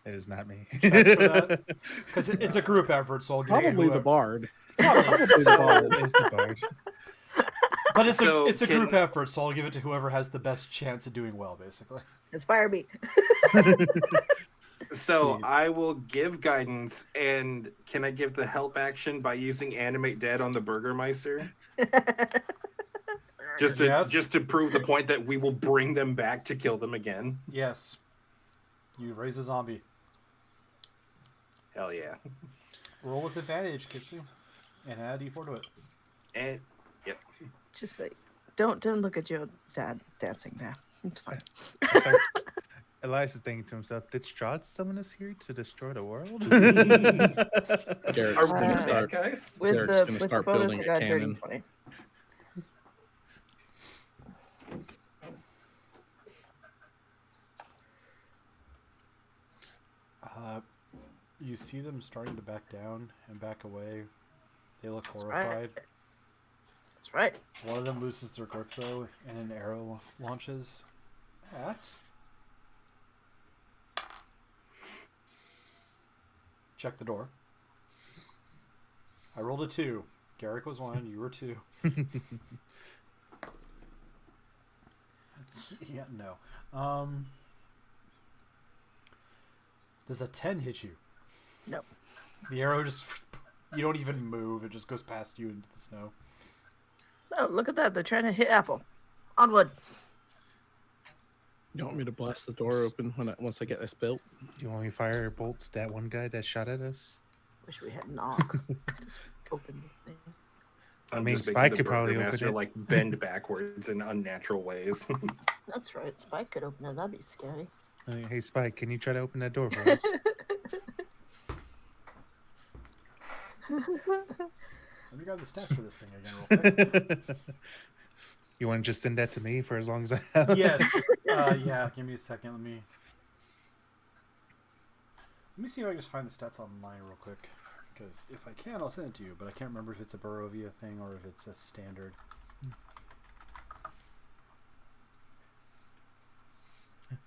It is not me. check for that. Because it's a group effort, so I'll give it to Probably the whoever- bard. Probably. the bard. It is the bard. But it's So a can- group effort, so I'll give it to whoever has the best chance of doing well, basically. Inspire me. So Steve. I will give guidance, and can I give the help action by using animate dead on the Burgermeister? Just to Yes. just to prove the point that we will bring them back to kill them again. Yes. You raise a zombie. Hell yeah! Roll with advantage, Kitsu. And add D4 to it. And Just like, don't look at your dad dancing there. It's fine. It's like, Elias is thinking to himself, did Strahd summon us here to destroy the world? Garrett's are gonna we start. bad guys? With Derek's the gonna with the start bonus, building I a got dirty cannon. 20. You see them starting to back down and back away. They look That's right. horrified. That's right. One of them loses their grip, though, and an arrow launches at... Check the door. I rolled a 2. Garrick was 1, you were 2. Yeah, no. Does a 10 hit you? Nope. The arrow just... You don't even move, it just goes past you into the snow. Oh, look at that. They're trying to hit Apple. Onward. You want me to blast the door open once I get this built? Do you want me to fire bolts that one guy that shot at us? Wish we had knock. Just open the thing. I'm mean, just making Spike the could probably open Burgermaster it. like bend backwards in unnatural ways. That's right. Spike could open it. That'd be scary. Hey, Spike, can you try to open that door for us? Let me grab the stats for this thing again real quick. You want to just send that to me for as long as I have? Yes. Yeah, give me a second. Let me see if I can just find the stats online real quick. Because if I can, I'll send it to you. But I can't remember if it's a Barovia thing or if it's a standard.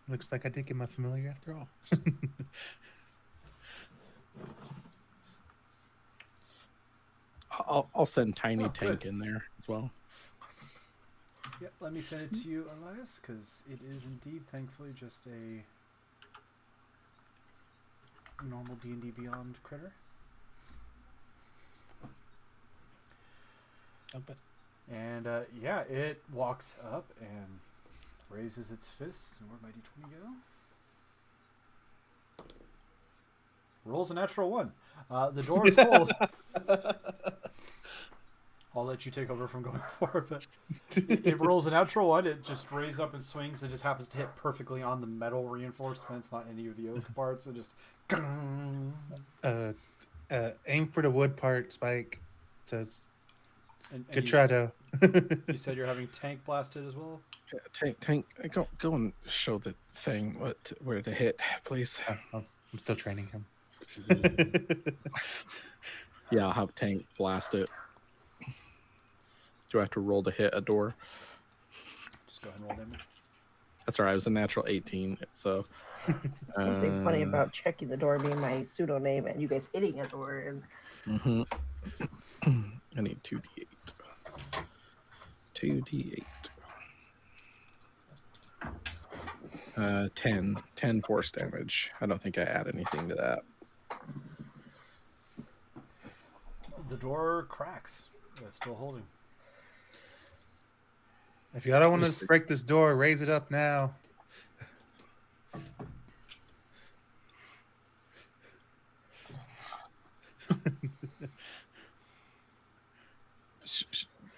Looks like I did get my familiar after all. I'll send Tiny Tank in there as well. Yeah, let me send it to you, Elias, because it is indeed, thankfully, just a normal D&D Beyond critter. And yeah, it walks up and raises its fists. And where'd my D20 go? Rolls a natural 1. The door is cold. I'll let you take over from going forward, but it rolls a natural 1. It just raises up and swings. It just happens to hit perfectly on the metal reinforcements, not any of the oak parts. It just... Aim for the wood part, Spike. It says, And good you, try, though. You said you're having tank blasted as well? Tank, go and show the thing where to hit, please. I'm still training him. Yeah, I'll have Tank blast it. Do I have to roll to hit a door? Just go ahead and roll damage. That's all right. It was a natural 18. So Something funny about checking the door being my pseudo name and you guys hitting a door. And mhm. I need 2d8. 2d8. 10 force damage. I don't think I add anything to that. The door cracks. It's still holding. If y'all don't want us to break this door, raise it up now.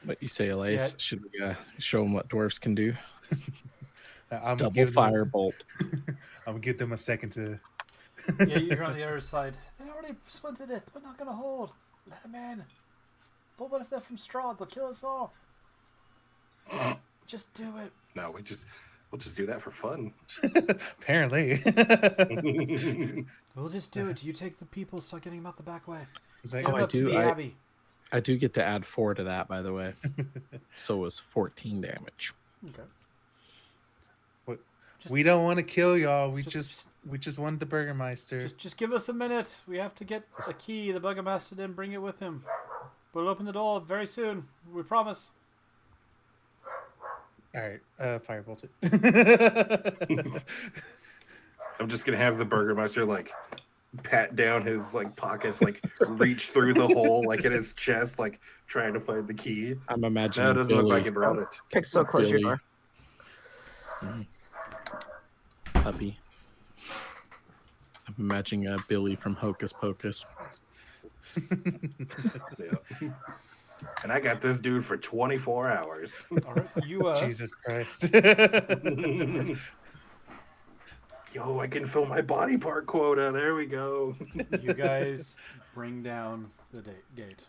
What you say, Elias? Yeah. Should we show them what dwarves can do? I'm Double give them- firebolt. I'm gonna give them a second to. Yeah, you're on the other side. They already splintered it. We're not going to hold. Let them in. But what if they're from Strahd? They'll kill us all. Just do it. No, we'll just do that for fun. Apparently. We'll just do it. You take the people, start getting them out the back way. It's like, Get them I up to do, the Abbey. I do get to add 4 to that, by the way. So it was 14 damage. Okay. we don't want to kill y'all. We just wanted the Burgermeister. Just give us a minute. We have to get the key. The Burgomaster didn't bring it with him. We'll open the door very soon. We promise. All right, firebolt it. I'm just gonna have the Burgermeister like pat down his like pockets, like reach through the hole like in his chest, like trying to find the key. I'm No, imagining it doesn't Billy. look like he brought it. Pixel, close your Billy. door. Puppy. I'm imagining Billy from Hocus Pocus. Yeah. And I got this dude for 24 hours. All right. You Jesus Christ. Yo, I can fill my body part quota. There we go. you guys bring down the gate.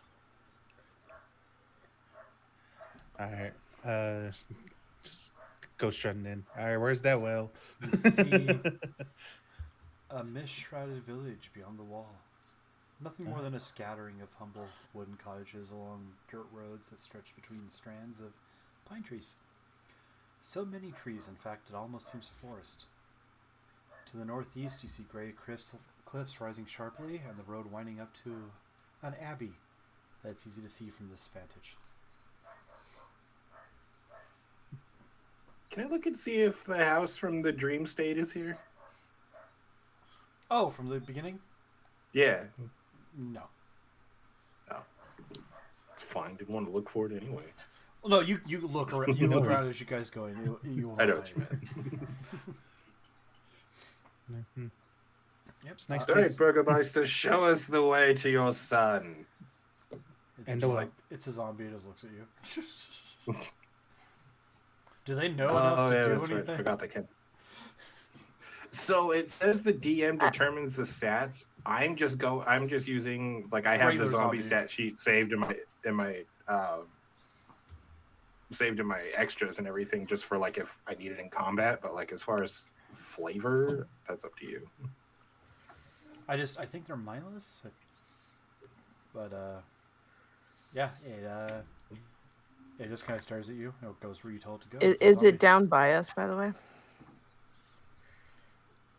All right, just go strutting in. All right, where's that well? You see a mist-shrouded village beyond the wall. Nothing more than a scattering of humble wooden cottages along dirt roads that stretch between strands of pine trees. So many trees, in fact, it almost seems a forest. To the northeast, you see gray cliffs rising sharply, and the road winding up to an abbey that's easy to see from this vantage. Can I look and see if the house from the dream state is here? Oh, from the beginning? Yeah. No. Oh. It's fine. Didn't want to look for it anyway. Well, no, you look around. You look around as you guys go in. You I know won't what you find it. Mhm. Yep. It's nice. All right, Burgermeister, show us the way to your son. It's And just the like it's a zombie. It just looks at you. Do they know enough to do that's anything? right. I forgot they can. So it says the DM determines the stats. I'm just using like I have Regular the zombie zombie. stat sheet saved in my saved in my extras and everything just for like if I need it in combat. But like as far as flavor, that's up to you. I think they're mindless. But yeah, it just kind of stares at you. It goes where you told it to go. It's a Is zombie. it down by us, by the way?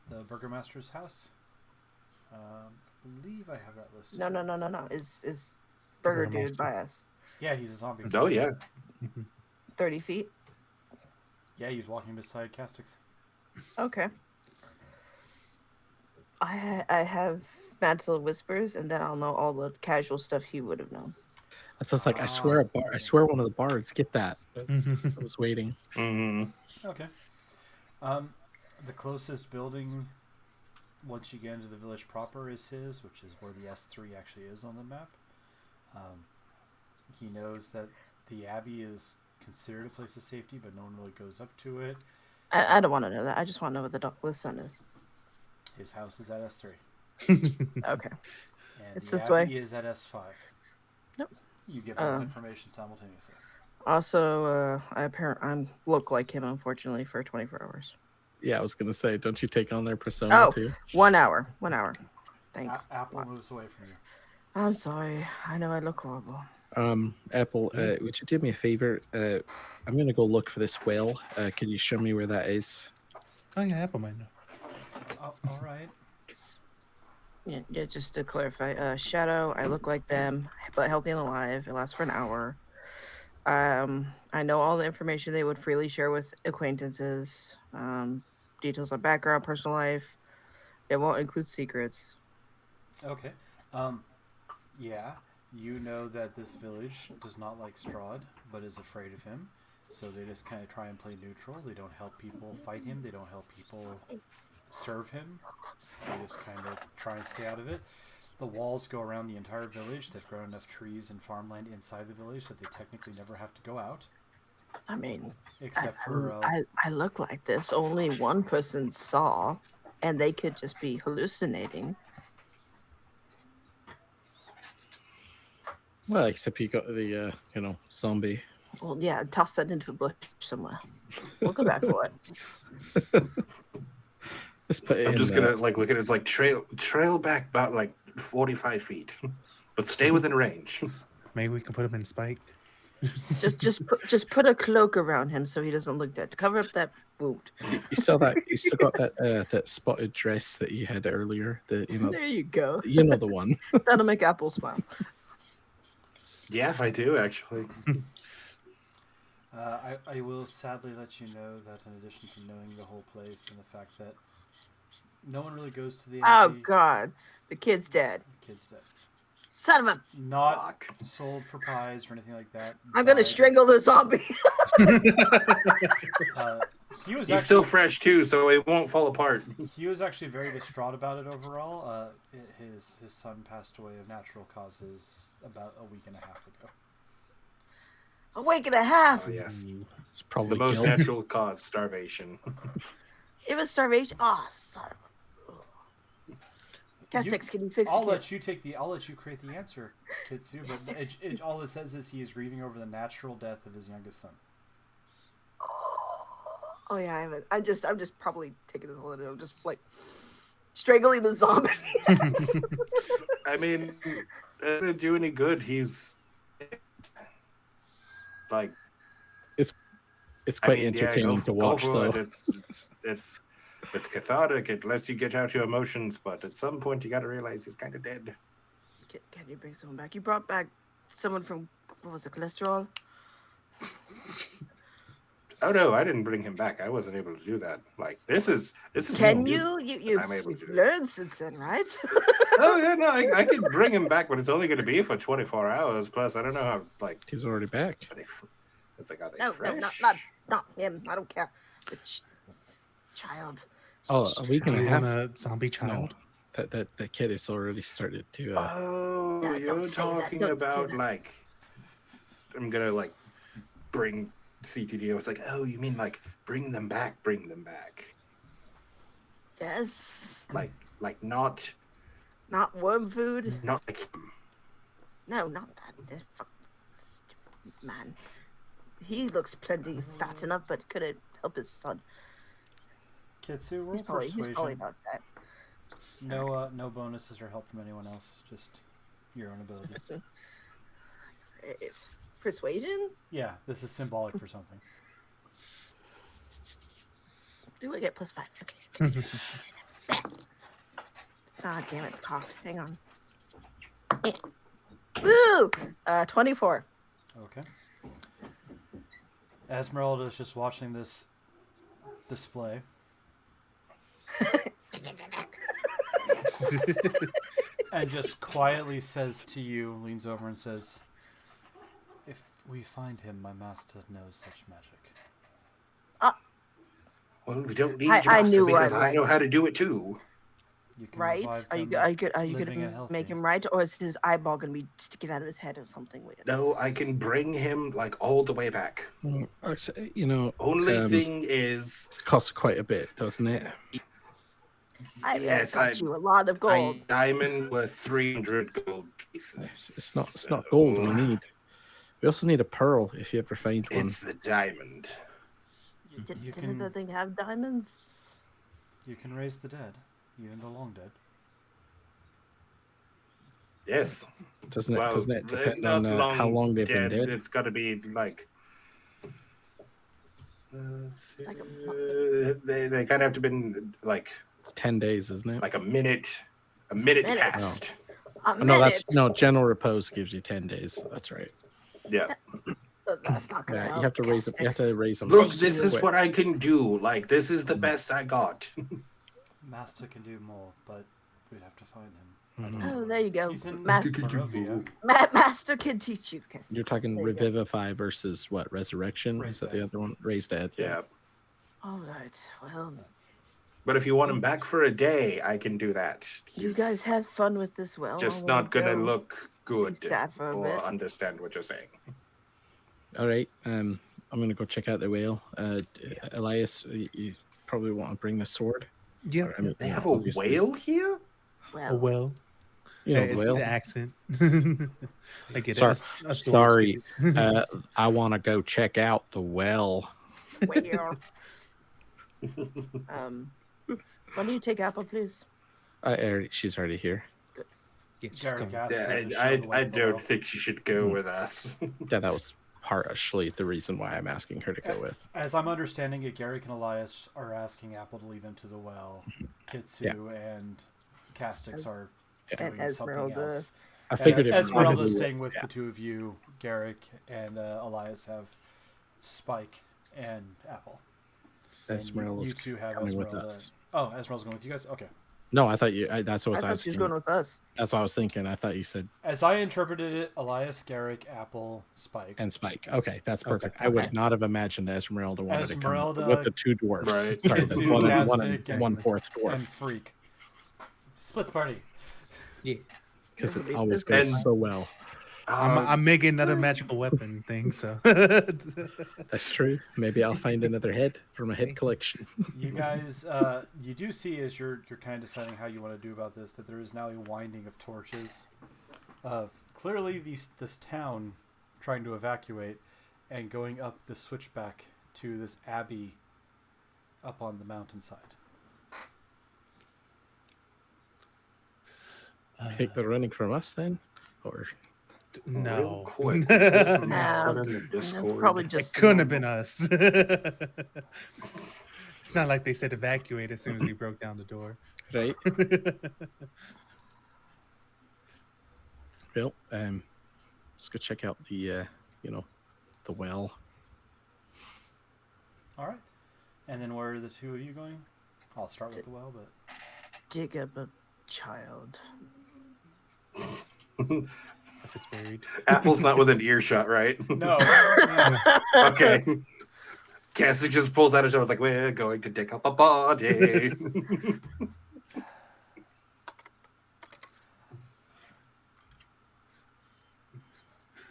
The Burgermaster's house? I believe I have that listed. No. Is Burger Dude Burgermeister. by us? Yeah, he's a zombie. Oh yeah. 30 feet? Yeah, he's walking beside Castix. Okay. I have Mantle of Whispers, and then I'll know all the casual stuff he would have known. That's just like I swear I swear one of the bards get that. I was waiting. Mm-hmm. Okay. The closest building, once you get into the village proper, is his, which is where the S3 actually is on the map. He knows that the Abbey is considered a place of safety, but no one really goes up to it. I don't want to know that. I just want to know what the sun is. His house is at S3. Okay. And It's the this way. Abbey is at S5. Nope. You get both information simultaneously. Also, I look like him, unfortunately, for 24 hours. Yeah, I was gonna say, don't you take on their persona Oh, too? 1 hour. Thanks. Apple moves away from you. I'm sorry. I know I look horrible. Apple, would you do me a favor? I'm going to go look for this well. Can you show me where that is? Oh yeah, Apple might know. All right. Yeah, just to clarify, Shadow, I look like them, but healthy and alive. It lasts for an hour. I know all the information they would freely share with acquaintances. Details on background, personal life. It won't include secrets. Okay. Yeah, you know that this village does not like Strahd, but is afraid of him. So they just kind of try and play neutral. They don't help people fight him. They don't help people serve him. They just kind of try and stay out of it. The walls go around the entire village. They've grown enough trees and farmland inside the village that they technically never have to go out. I mean, Except for I look like this. Only one person saw, and they could just be hallucinating. Well, except you got the, zombie. Well, yeah, toss that into a bush somewhere. We'll go back for it. Let's put it I'm in just the- gonna like look at it. It's like trail back about like 45 feet, but stay within range. Maybe we can put him in Spike. Just put a cloak around him so he doesn't look dead. Cover up that wound. You still got that spotted dress that you had earlier. There you go. You know the one. That'll make Apple smile. Yeah, I do actually. I will sadly let you know that in addition to knowing the whole place and the fact that no one really goes to the Oh Abbey, God, the kid's dead. the kid's dead. Son of a! Not Fuck. sold for pies or anything like that. I'm gonna died. strangle the zombie. He was He's actually, still fresh too, so it won't fall apart. He was actually very distraught about it overall. His son passed away of natural causes about a week and a half ago. A week and a half. Oh, yes, It's the probably most guilt. natural cause, starvation. It was starvation. Oh, son of a... Castex, can you fix I'll the let kid? you take the. I'll let you create the answer, Kitsu. But all it says is he is grieving over the natural death of his youngest son. Oh yeah, I haven't. I'm just probably taking this holiday. I'm just like strangling the zombie. I mean, it didn't do any good. He's like, It's quite entertaining to watch, go though. for it. It's cathartic. It lets you get out your emotions, but at some point you got to realize he's kind of dead. Can you bring someone back? You brought back someone from, what was it, cholesterol? Oh no, I didn't bring him back. I wasn't able to do that. Like this is. Can new. you've I'm able to do it. learned since then, right? Oh yeah, no, I can bring him back, but it's only going to be for 24 hours. Plus, I don't know how like He's already back. are they. It's like are they No, fresh? not him. I don't care. The child. Oh, a week and a He's half. a zombie child. That kid has already started to. Oh, No, you're don't say that. talking Don't say about that. like I'm gonna like bring CTD. I was like, oh, you mean like bring them back? Yes. Like not Not worm food. not like him. No, not that. This fucking stupid man. He looks plenty fat enough, but couldn't help his son. Kitsu, roll He's probably persuasion. not fat. No bonuses or help from anyone else. Just your own ability. Persuasion? Yeah, this is symbolic for something. Do I get +5? Okay. Ah, damn it, it's cocked. Hang on. Woo! 24. Okay. Esmeralda is just watching this display. And just quietly says to you, leans over and says, "If we find him, my master knows such magic." Well, we don't need I your master knew because I I know how to do it too. You can Right? revive Are you them living and gonna healthy. make him right, or is his eyeball gonna be sticking out of his head or something weird? No, I can bring him like all the way back. Only thing is, it costs quite a bit, doesn't it? I yes, got you a lot of gold. diamond worth 300 gold pieces. It's not gold we need. We also need a pearl if you ever find one. It's the diamond. Didn't the thing have diamonds? You can raise the dead, even the long dead. Yes, Doesn't it depend not on how long they've dead. been dead? It's got to be like. Like a They kind of have to been like It's 10 days, isn't it? a minute Minute. past. A Oh, no, minute. general repose gives you 10 days. That's right. Yeah. That's not gonna Yeah, help. you have to raise them. You have to raise them. Look, Thank this you. is what I can do. Like, this is the best I got. Master can do more, but we'd have to find him. Oh, there you go. He's in Master, Barovia. Master can teach you. You're talking There you go. revivify versus what? Resurrection? Raise Is that dead. the other one? Raise dead. Yeah. All right. Well, But if you want him back for a day, I can do that. you He's guys have fun with this well. just I wanna not gonna go look good sad for a or bit. understand what you're saying. All right. I'm gonna go check out the whale. Elias, you probably want to bring the sword. Yeah. Or, I mean, They have a obviously, whale here? Well, Well, You know, it's the whale. the accent. I get Sorry. it. Us the Sorry. words get it. I want to go check out the well. well. When do you take Apple, please? She's already here. Yeah, she's Garrick coming. asked her to show I the way below. don't think she should go with us. Yeah, that was partially the reason why I'm asking her to go with. As I'm understanding it, Garrick and Elias are asking Apple to lead them to the well. Kitsu and Castix are doing and something Esmeralda. else. I figured it Esmeralda's probably staying was, with the two of you. Garrick and Elias have Spike and Apple. And Esmeralda's you two have coming with Esmeralda. us. Oh, Esmeralda's going with you guys? Okay. No, I thought you. That's what I was I thought she was asking. going with us. That's what I was thinking. I thought you said As I interpreted it, Elias, Garrick, Apple, Spike. and Spike. Okay, that's perfect. Okay. I would not have imagined Esmeralda wanted Esmeralda, to come with the two dwarfs. Right. Sorry, the Kitsu, one Castix, and 1/4 dwarf. and Freak. Split the party. Yeah. Because it Everybody- always goes And- so well. I'm making another magical weapon thing, so. That's true. Maybe I'll find another head from a head collection. You guys, you do see as you're kind of deciding how you want to do about this that there is now a winding of torches of clearly this town trying to evacuate and going up the switchback to this abbey up on the mountainside. You think they're running from us then, or Real No. quick. Is this No, map put in the That's Discord? probably It just couldn't have been us. It's not like they said evacuate as soon as we broke down the door. right? Well, let's go check out the the well. All right. And then where are the two of you going? I'll start with the well, but dig up a child. If it's buried. Apple's not within earshot, right? no. Okay. Cassidy just pulls out a show. It's like, we're going to dig up a body.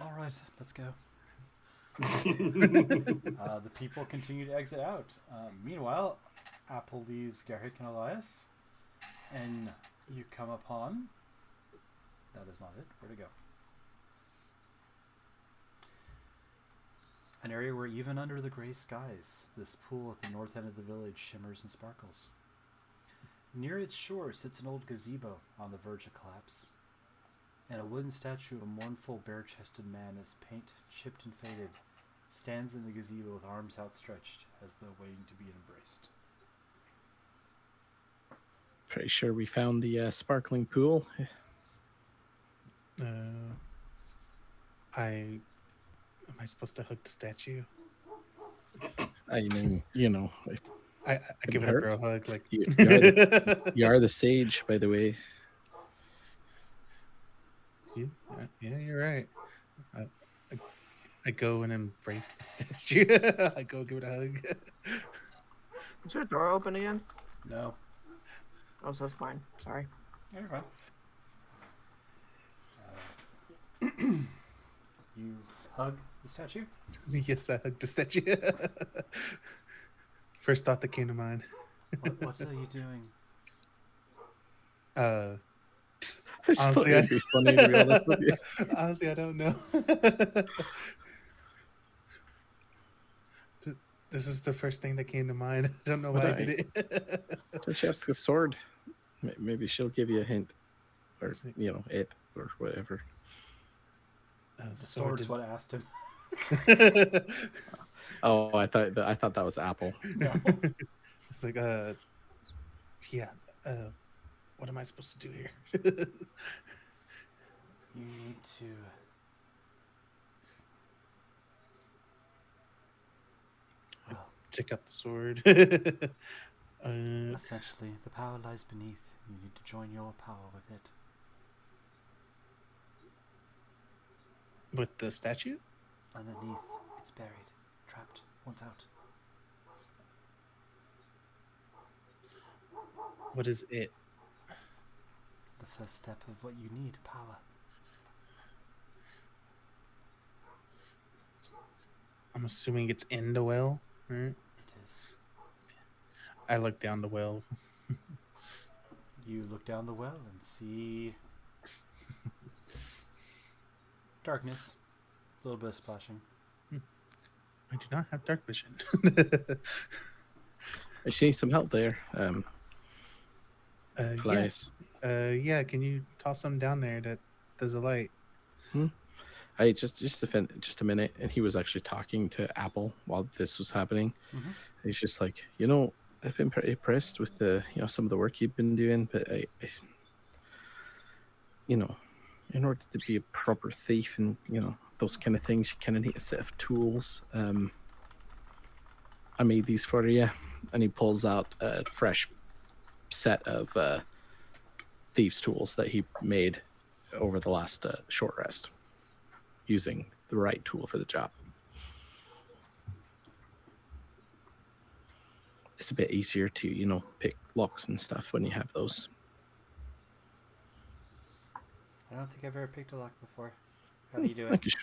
All right, let's go. The people continue to exit out. Meanwhile, Apple leaves Garrick and Elias, and you come upon. That is not it. Where'd it go? An area where even under the gray skies, this pool at the north end of the village shimmers and sparkles. Near its shore sits an old gazebo on the verge of collapse, and a wooden statue of a mournful, bare-chested man, his paint chipped and faded, stands in the gazebo with arms outstretched as though waiting to be embraced. Pretty sure we found the sparkling pool. Am I supposed to hug the statue? I mean, I give it a hurt. girl hug, like you are the sage, by the way. yeah, you're right. I go and embrace the statue. I go give it a hug. Is your door open again? No. Oh, so it's mine. Sorry. Yeah, you're fine. You hug the statue? Yes, I hugged the statue. First thought that came to mind. What are you doing? Uh, I just thought Honestly, it'd be funny to be honest with you. honestly, I don't know. This is the first thing that came to mind. I don't know why I did it. Don't you ask the sword? Maybe she'll give you a hint, or it, or whatever. The sword's what asked him. Oh, I thought that was Apple. No. It's like, yeah. What am I supposed to do here? You need to. Well, Check out the sword. essentially, the power lies beneath. You need to join your power with it. With the statue? Underneath, it's buried, trapped, once out. What is it? The first step of what you need, power. I'm assuming it's in the well, right? It is. I look down the well. You look down the well and see darkness, a little bit of splashing. I do not have dark vision. I see some help there. Yeah. Place. Yeah, can you toss some down there that does a light? I just a minute, and he was actually talking to Apple while this was happening. Mm-hmm. He's just like, I've been pretty impressed with the some of the work you've been doing, but I in order to be a proper thief and those kind of things, you kind of need a set of tools. I made these for you, and he pulls out a fresh set of thieves' tools that he made over the last short rest, using the right tool for the job. It's a bit easier to pick locks and stuff when you have those. I don't think I've ever picked a lock before. How do you do it?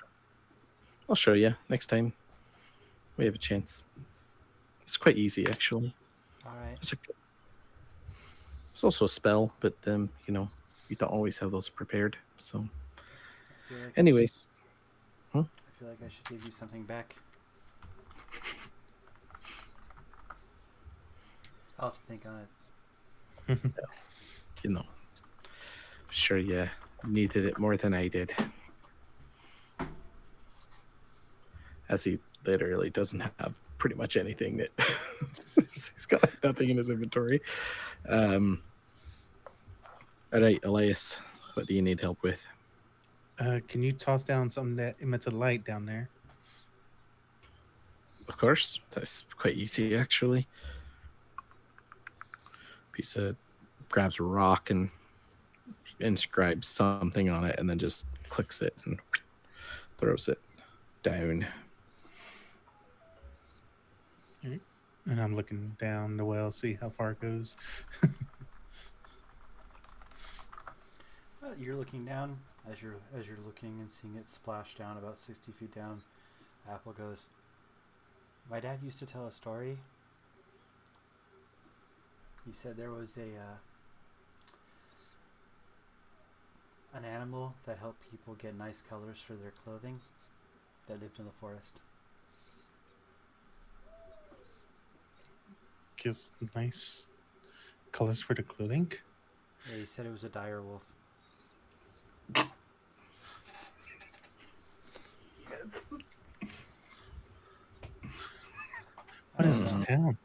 I'll show you next time we have a chance. It's quite easy, actually. All right. It's also a spell, but you don't always have those prepared. So, I feel like anyways, I feel like I should give you something back. I'll have to think on it. Sure you needed it more than I did. As he literally doesn't have pretty much anything that he's got nothing in his inventory. All right, Elias, what do you need help with? Can you toss down something that emits a light down there? Of course, that's quite easy actually. Grabs a rock and inscribes something on it, and then just clicks it and throws it down. And I'm looking down the well, see how far it goes. Well, you're looking down as you're looking and seeing it splash down about 60 feet down. Apple goes, "My dad used to tell a story. He said there was an animal that helped people get nice colors for their clothing that lived in the forest. Gives nice colors for the clothing. Yeah, he said it was a dire wolf." Yes. What is this town?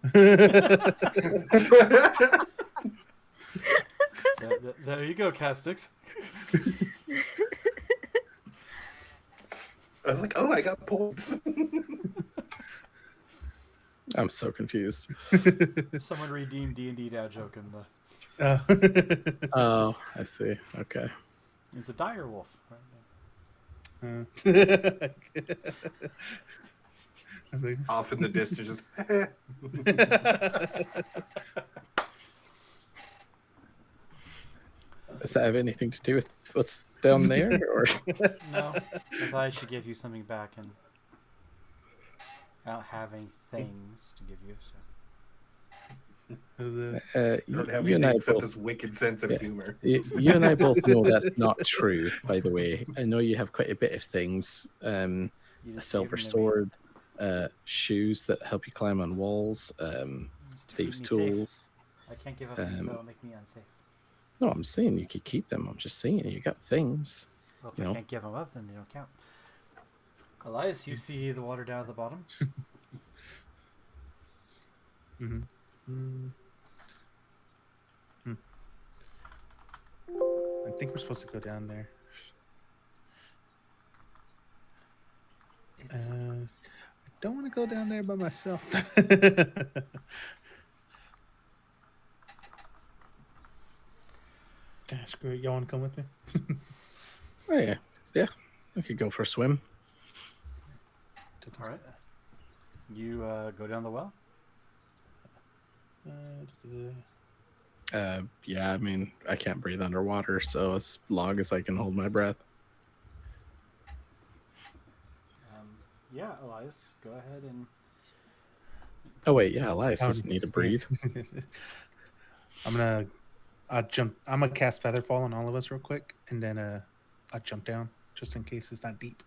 There you go, Castix. I was like, oh, I got points. I'm so confused. Someone redeemed D&D dad joke in the... Oh, I see. Okay. It's a dire wolf. Right? Off in the distance, just Does that have anything to do with what's down there, or? No, I thought I should give you something back, and I don't have any things to give you, so... I don't have anything except this wicked sense of humor. You and I both know that's not true, by the way. I know you have quite a bit of things. You A just silver gave them to me. sword, shoes that help you climb on walls, Just to keep thieves' me safe. tools. I can't give up things that'll make me unsafe. No, I'm saying you could keep them. I'm just saying you got things. Well, if You I know. can't give them up, then they don't count. Elias, you see the water down at the bottom? Mm-hmm. Mm. Hmm. I think we're supposed to go down there. It's I don't want to go down there by myself. Screw it. Y'all want to come with me? Oh yeah, yeah. I could go for a swim. all right. You go down the well. Yeah. I mean, I can't breathe underwater, so as long as I can hold my breath. Yeah, Elias, go ahead and. Oh wait, yeah. Elias How- doesn't need to breathe. I'll jump. I'm gonna cast Featherfall on all of us real quick, and then I'll jump down just in case it's not deep.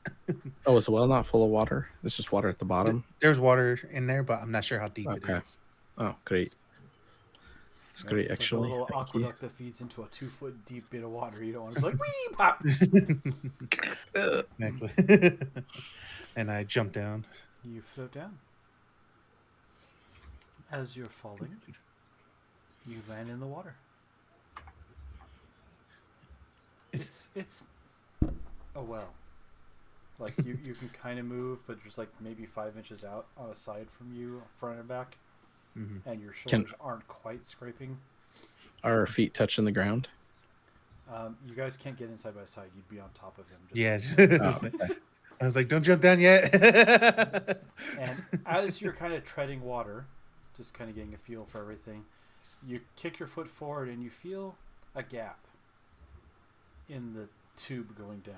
Oh, is the well not full of water? It's just water at the bottom. There's water in there, but I'm not sure how deep it Okay. is. Oh, great. It's great, It's actually. like a little Thank you. aqueduct that feeds into a 2-foot deep bit of water. You don't want to be like, wee pop. Exactly. And I jump down. You float down. As you're falling, you land in the water. It's a well. Like you can kind of move, but just like maybe 5 inches out on a side from you, front and back, and your shoulders aren't quite scraping. Are our feet touching the ground? You guys can't get in side by side. You'd be on top of him. Yeah. Oh, okay. I was like, don't jump down yet. And as you're kind of treading water, just kind of getting a feel for everything, you kick your foot forward and you feel a gap in the tube going down.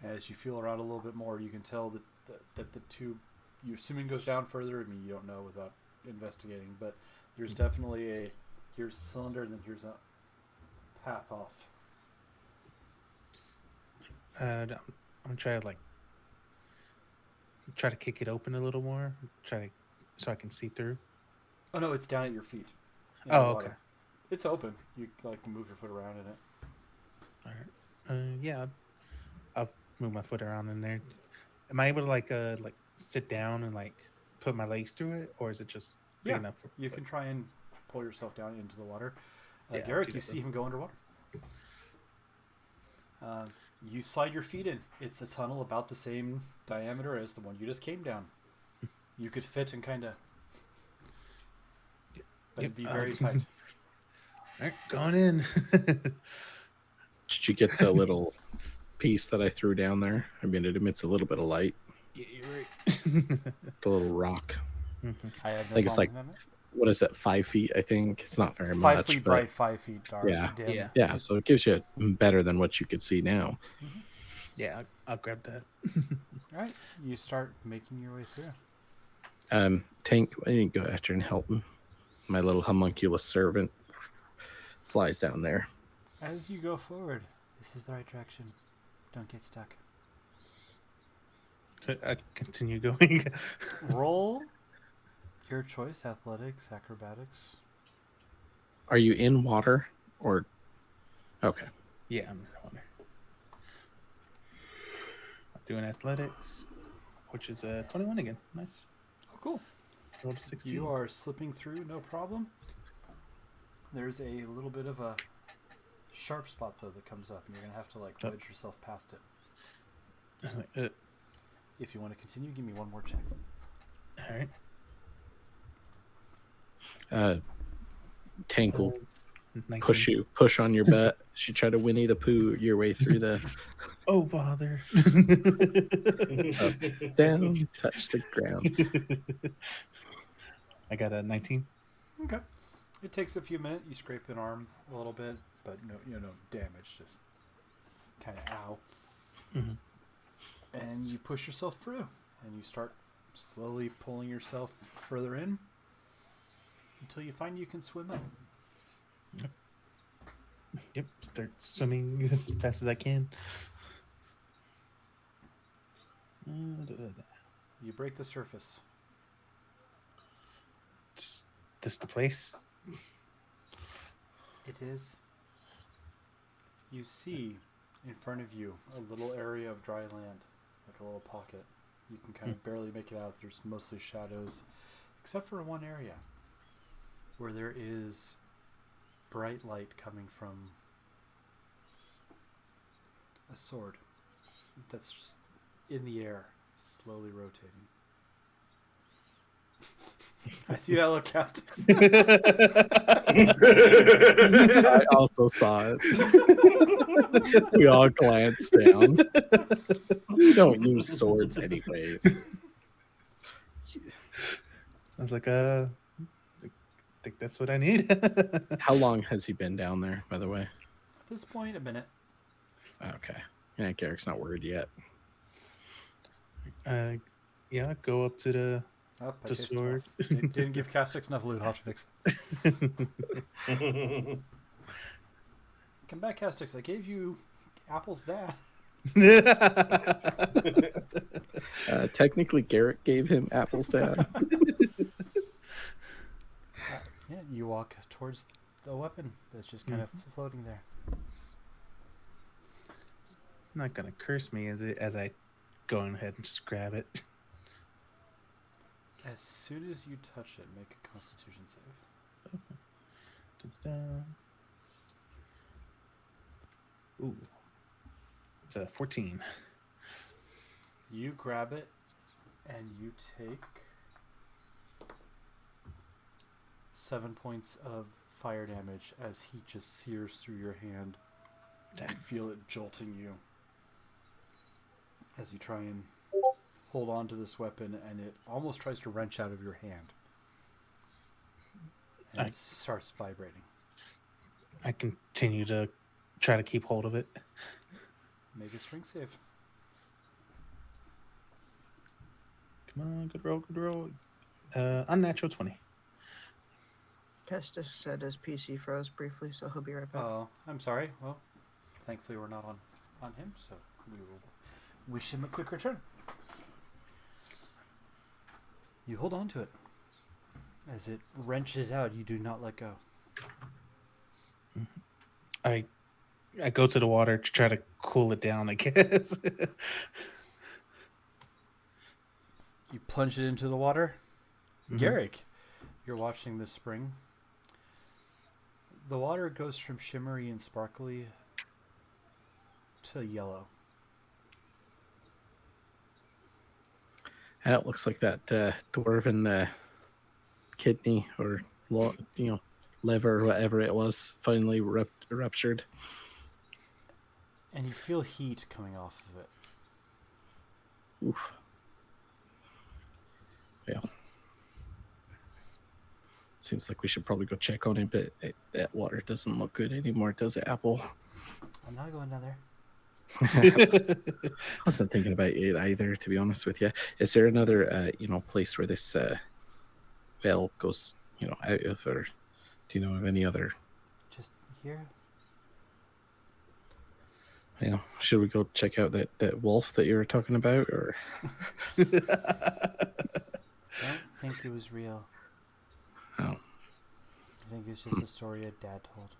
As you feel around a little bit more, you can tell that the tube, you're assuming goes down further. I mean, you don't know without investigating, but there's definitely here's the cylinder and then here's a path off. I'm gonna try to kick it open a little more. So I can see through. Oh no, it's down at your feet. in Oh, the okay. water. It's open. You like can move your foot around in it. All right. Yeah. I'll move my foot around in there. Am I able to like sit down and like put my legs through it, or is it just big enough for You can try and pull yourself down into the water. Yeah, I'll Garrick, do you that see then. him go underwater. You slide your feet in. It's a tunnel about the same diameter as the one you just came down. You could fit and kind of, but it'd be very tight. All right, going in. Did you get the little piece that I threw down there? I mean, it emits a little bit of light. Yeah, you're right. The little rock. I have no I think it's like, problem with what is it, 5 feet? I think it's not very that. much. 5 feet but bright, 5 feet dark. Yeah. Dim. Yeah. yeah, so it gives you better than what you could see now. Yeah, I'll grab that. All right, you start making your way through. Tank, why don't you go after and help him? My little homunculus servant flies down there. As you go forward, this is the right direction. Don't get stuck. I continue going. Roll your choice: athletics, acrobatics. Are you in water or? Okay. Yeah, I'm in water. I'm doing athletics, which is 21 again. Nice. Oh, cool. Rolled a 16. You are slipping through, no problem. There's a little bit of a sharp spot though that comes up, and you're gonna have to like wedge yourself past it. I was like, If you want to continue, give me one more check. all right. Tank will 19. push on your butt. You try to Winnie the Pooh your way through the Oh, bother. up, down, touch the ground. I got a 19. Okay. It takes a few minutes. You scrape an arm a little bit, but no damage. Just kind of ow. And you push yourself through, and you start slowly pulling yourself further in until you find you can swim up. Yep. Start swimming as fast as I can. You break the surface. This the place? It is. You see In front of you, a little area of dry land, like a little pocket. You can kind of barely make it out. There's mostly shadows, except for one area where there is bright light coming from a sword that's just in the air, slowly rotating. I see that look, Castix. I also saw it. We all glanced down. We don't use swords anyways. I was like, I think that's what I need. How long has he been down there, by the way? At this point, a minute. Okay. Yeah, Garrick's not worried yet. Yeah, go up to the Oh, I The tasted sword. enough. Didn't give Castix enough loot. I'll have to fix it. Come back, Castix. I gave you Apple's dad. Technically, Garrick gave him Apple's dad. Yeah, you walk towards the weapon that's just kind of floating there. Not gonna curse me as I go ahead and just grab it. As soon as you touch it, make a Constitution save. Da-da-da. Ooh, it's a 14. You grab it, and you take 7 points of fire damage as heat just sears through your hand. You feel it jolting you as you try and hold on to this weapon, and it almost tries to wrench out of your hand. And it starts vibrating. I continue to try to keep hold of it. Make a strength save. Come on, good roll, good roll. Unnatural 20. Kestis said his PC froze briefly, so he'll be right back. Oh, I'm sorry. Well, thankfully we're not on him, so we will wish him a quick return. You hold on to it. As it wrenches out, you do not let go. I go to the water to try to cool it down, I guess. You plunge it into the water. Mhm. Garrick, you're watching this spring. The water goes from shimmery and sparkly to yellow. It looks like that dwarven kidney or liver or whatever it was finally ruptured. And you feel heat coming off of it. Oof. Yeah. Seems like we should probably go check on it, but that water doesn't look good anymore, does it, Apple? I'm not going down there. I wasn't thinking about it either, to be honest with you. Is there another, place where this well goes, out of, or do you know of any other? Just here. Should we go check out that wolf that you were talking about, or? I don't think it was real. Oh, I think it's just a story a dad told.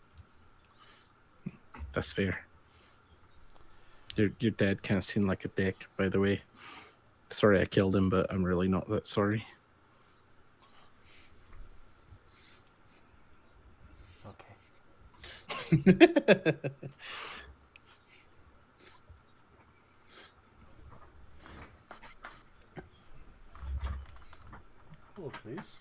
that's fair. Your dad kind of seemed like a dick, by the way. Sorry I killed him, but I'm really not that sorry. Okay. Hello, please.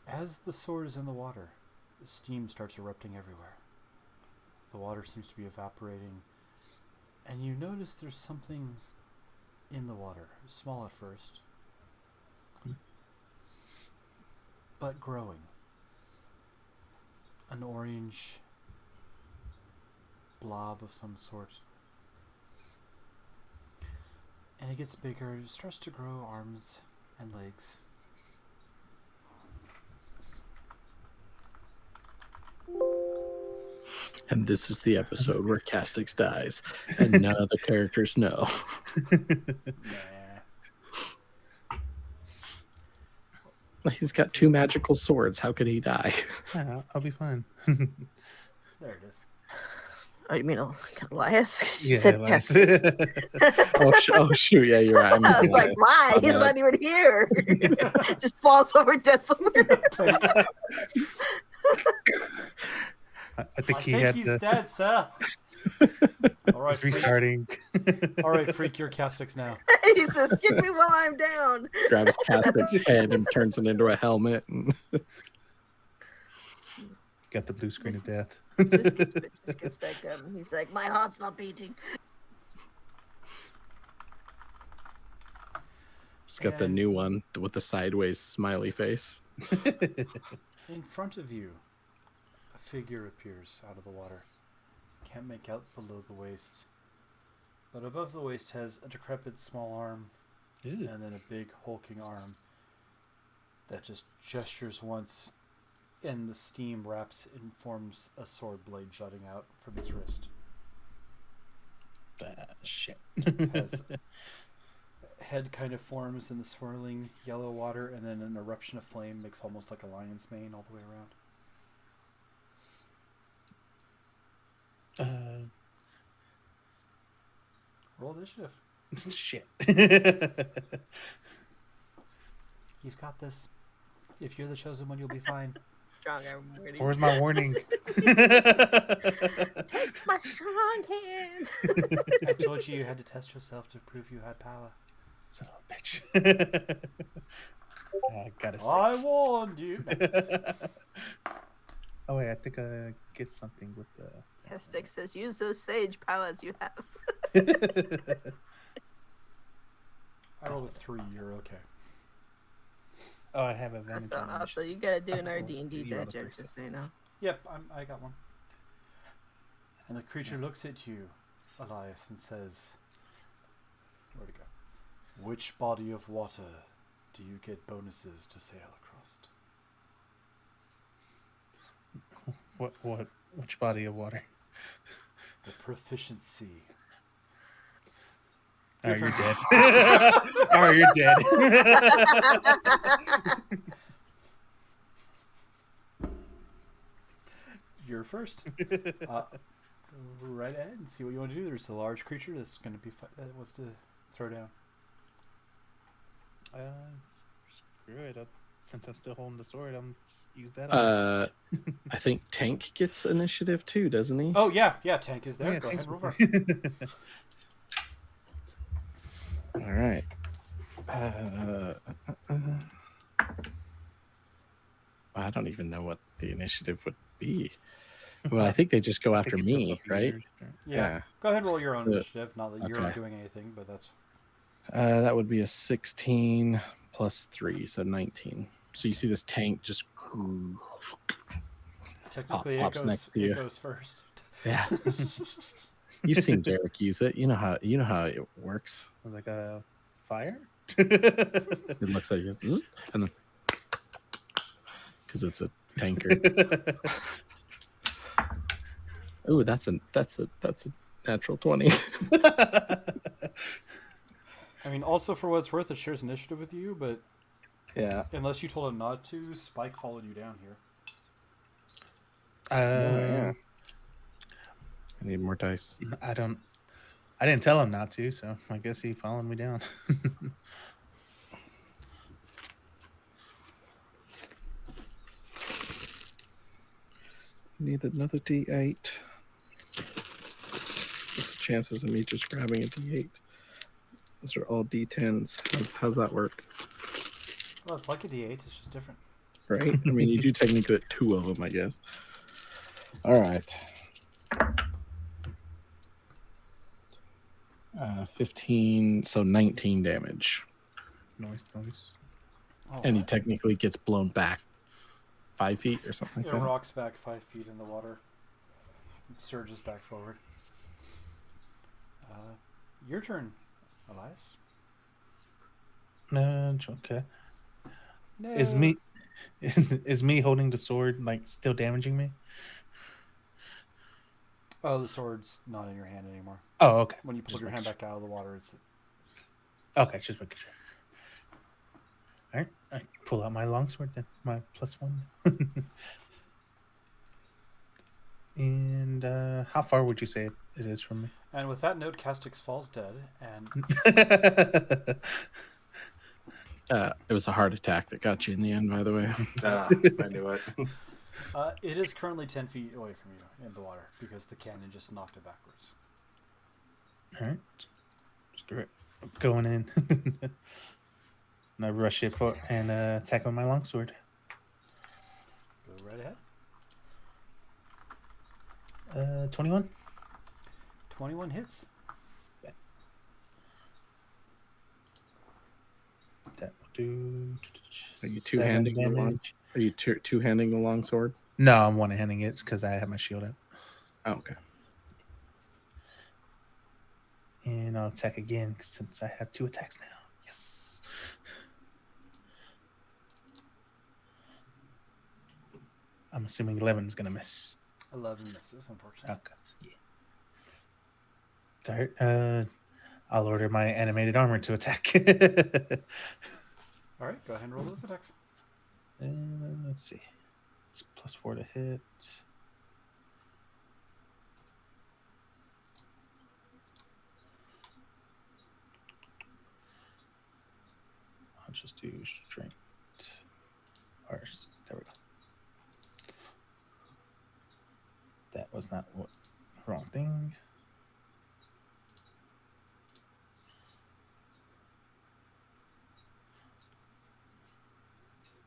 As the sword is in the water, steam starts erupting everywhere. The water seems to be evaporating, and you notice there's something in the water, small at first, but growing. An orange blob of some sort. And it gets bigger, it starts to grow arms and legs. And this is the episode where Castix dies, and none of the characters know. Nah. He's got 2 magical swords. How could he die? Yeah, I'll be fine. There it is. Oh, you mean Elias? 'Cause you Yeah, said like- Castix. Oh shoot! Yeah, you're right. I was like, why? My He's bad. not even here. Just falls over dead somewhere. I think he had he's to. dead, sir. All right, He's freak. restarting. All right, freak your Castix now. He says, "Get me while I'm down." Grabs Castix's head and turns it into a helmet. And Got the blue screen of death. Just gets back up. And he's like, "My heart's not beating." he's got the And- new one with the sideways smiley face. In front of you, a figure appears out of the water. Can't make out below the waist, but above the waist has a decrepit small arm Ew. and then a big hulking arm that just gestures once, and the steam wraps and forms a sword blade jutting out from its wrist. Shit. Has head kind of forms in the swirling yellow water, and then an eruption of flame makes almost like a lion's mane all the way around. Roll initiative. Shit. You've got this. If you're the chosen one, you'll be fine. Strong arm ready. Where's my warning? Take my strong hand. I told you had to test yourself to prove you had power. Son of a bitch. I got a 6. I warned you. Oh wait, I think I get something with the. Castix says, "Use those sage powers you have." I rolled a 3. You're okay. Oh, I have advantage. on Also, initiative. you gotta do an Oh, D&D you rolled a digest, 3, just so you know. Yep, I got one. And the creature looks at you, Elias, and says, "Where'd it go? Which body of water do you get bonuses to sail across?" Which body of water? The proficiency. Oh, Your you're turn. dead. Oh, you're dead. You're first. Right ahead and see what you want to do. There's a large creature that's going to be wants to throw down. Screw it. Since I'm still holding the sword, I'm use that. on I think Tank gets initiative too, doesn't he? Oh yeah, Tank is there. yeah, Go ahead, thanks. roll for All right. I don't even know what the initiative would be. Well, I think they just go after Think it goes me, up to right? yours. Yeah. Go ahead and roll your own Uh, initiative. Not that you're okay. doing anything, but that's That would be a 16 plus 3, so 19. So you see this tank just technically pops next to you. it goes first. yeah. You've seen Derek use it. You know how it works. Was like a fire. It looks like it's and then because it's a tanker. Oh, that's a natural 20. I mean, also for what it's worth, it shares initiative with you, but Yeah. unless you told it not to, Spike followed you down here. Yeah. I need more dice. I didn't tell him not to, so I guess he followed me down. Need another D8. What's the chances of me just grabbing a D8? Those are all D10s. How's that work? Well, it's like a D8, it's just different. Right? I mean, you do technically get 2 of them, I guess. All right. 15, so 19 damage. Noise. Oh, And he technically gets blown back 5 feet or something it like that. rocks back 5 feet in the water. It surges back forward. Your turn, Elias. Okay. No. Is me holding the sword like still damaging me? Oh, the sword's not in your hand anymore. Oh, okay. When you pull Just your hand making back out of the water, it's Okay, just making sure. All right, I pull out my longsword then, my +1. And how far would you say it is from me? And with that note, Castix falls dead, and It was a heart attack that got you in the end, by the way. I knew it. it is currently 10 feet away from you in the water because the cannon just knocked it backwards. All right, screw it. I'm going in. And I rush it for and attack with my longsword. Go right ahead. 21. 21 hits. That will do. Are you 7 two-handing the long? damage. Are you two-handing the long sword? No, I'm one-handing it because I have my shield out. Oh, okay. And I'll attack again since I have 2 attacks now. Yes. I'm assuming 11 is going to miss. 11 misses, unfortunately. Okay. Yeah. Sorry. I'll order my animated armor to attack. All right, go ahead and roll those attacks. Let's see. It's +4 to hit. I'll just do strength. Or, there we go. That was not what wrong thing.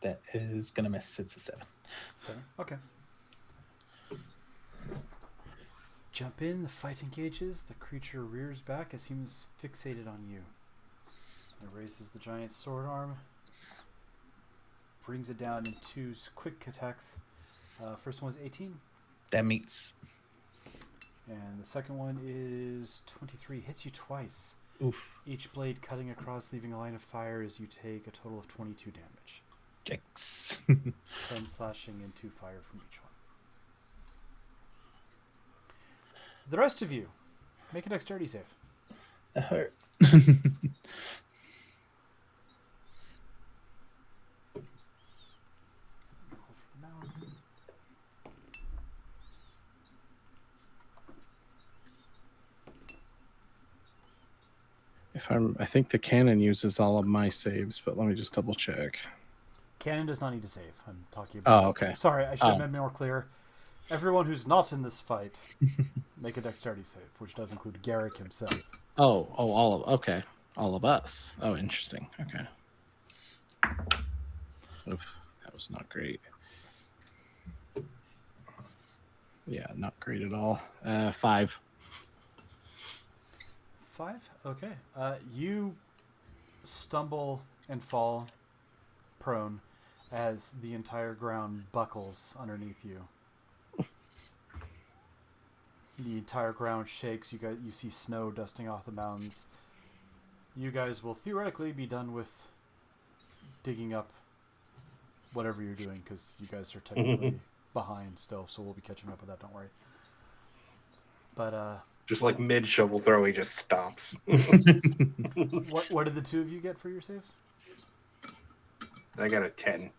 That is gonna miss. It's a 7. 7. Okay. Jump in. The fight engages. The creature rears back. It seems fixated on you. It raises the giant sword arm. Brings it down in 2 quick attacks. First one was 18. That meets. And the second one is 23. Hits you twice. Oof. Each blade cutting across, leaving a line of fire as you take a total of 22 damage. Yikes. 10 slashing and 2 fire from each one. The rest of you, make a dexterity save. That hurt. I think the cannon uses all of my saves, but let me just double check. Cannon does not need to save. I'm talking about. Oh, okay. Sorry, I should have been more clear. Everyone who's not in this fight, make a dexterity save, which does include Garrick himself. Okay, all of us. Oh, interesting. Okay. Oof, that was not great. Yeah, not great at all. 5. 5? Okay. You stumble and fall prone as the entire ground buckles underneath you. The entire ground shakes. You see snow dusting off the mountains. You guys will theoretically be done with digging up whatever you're doing because you guys are technically behind still, so we'll be catching up with that. Don't worry. But Just like mid shovel throw, he just stops. what did the 2 of you get for your saves? I got a 10.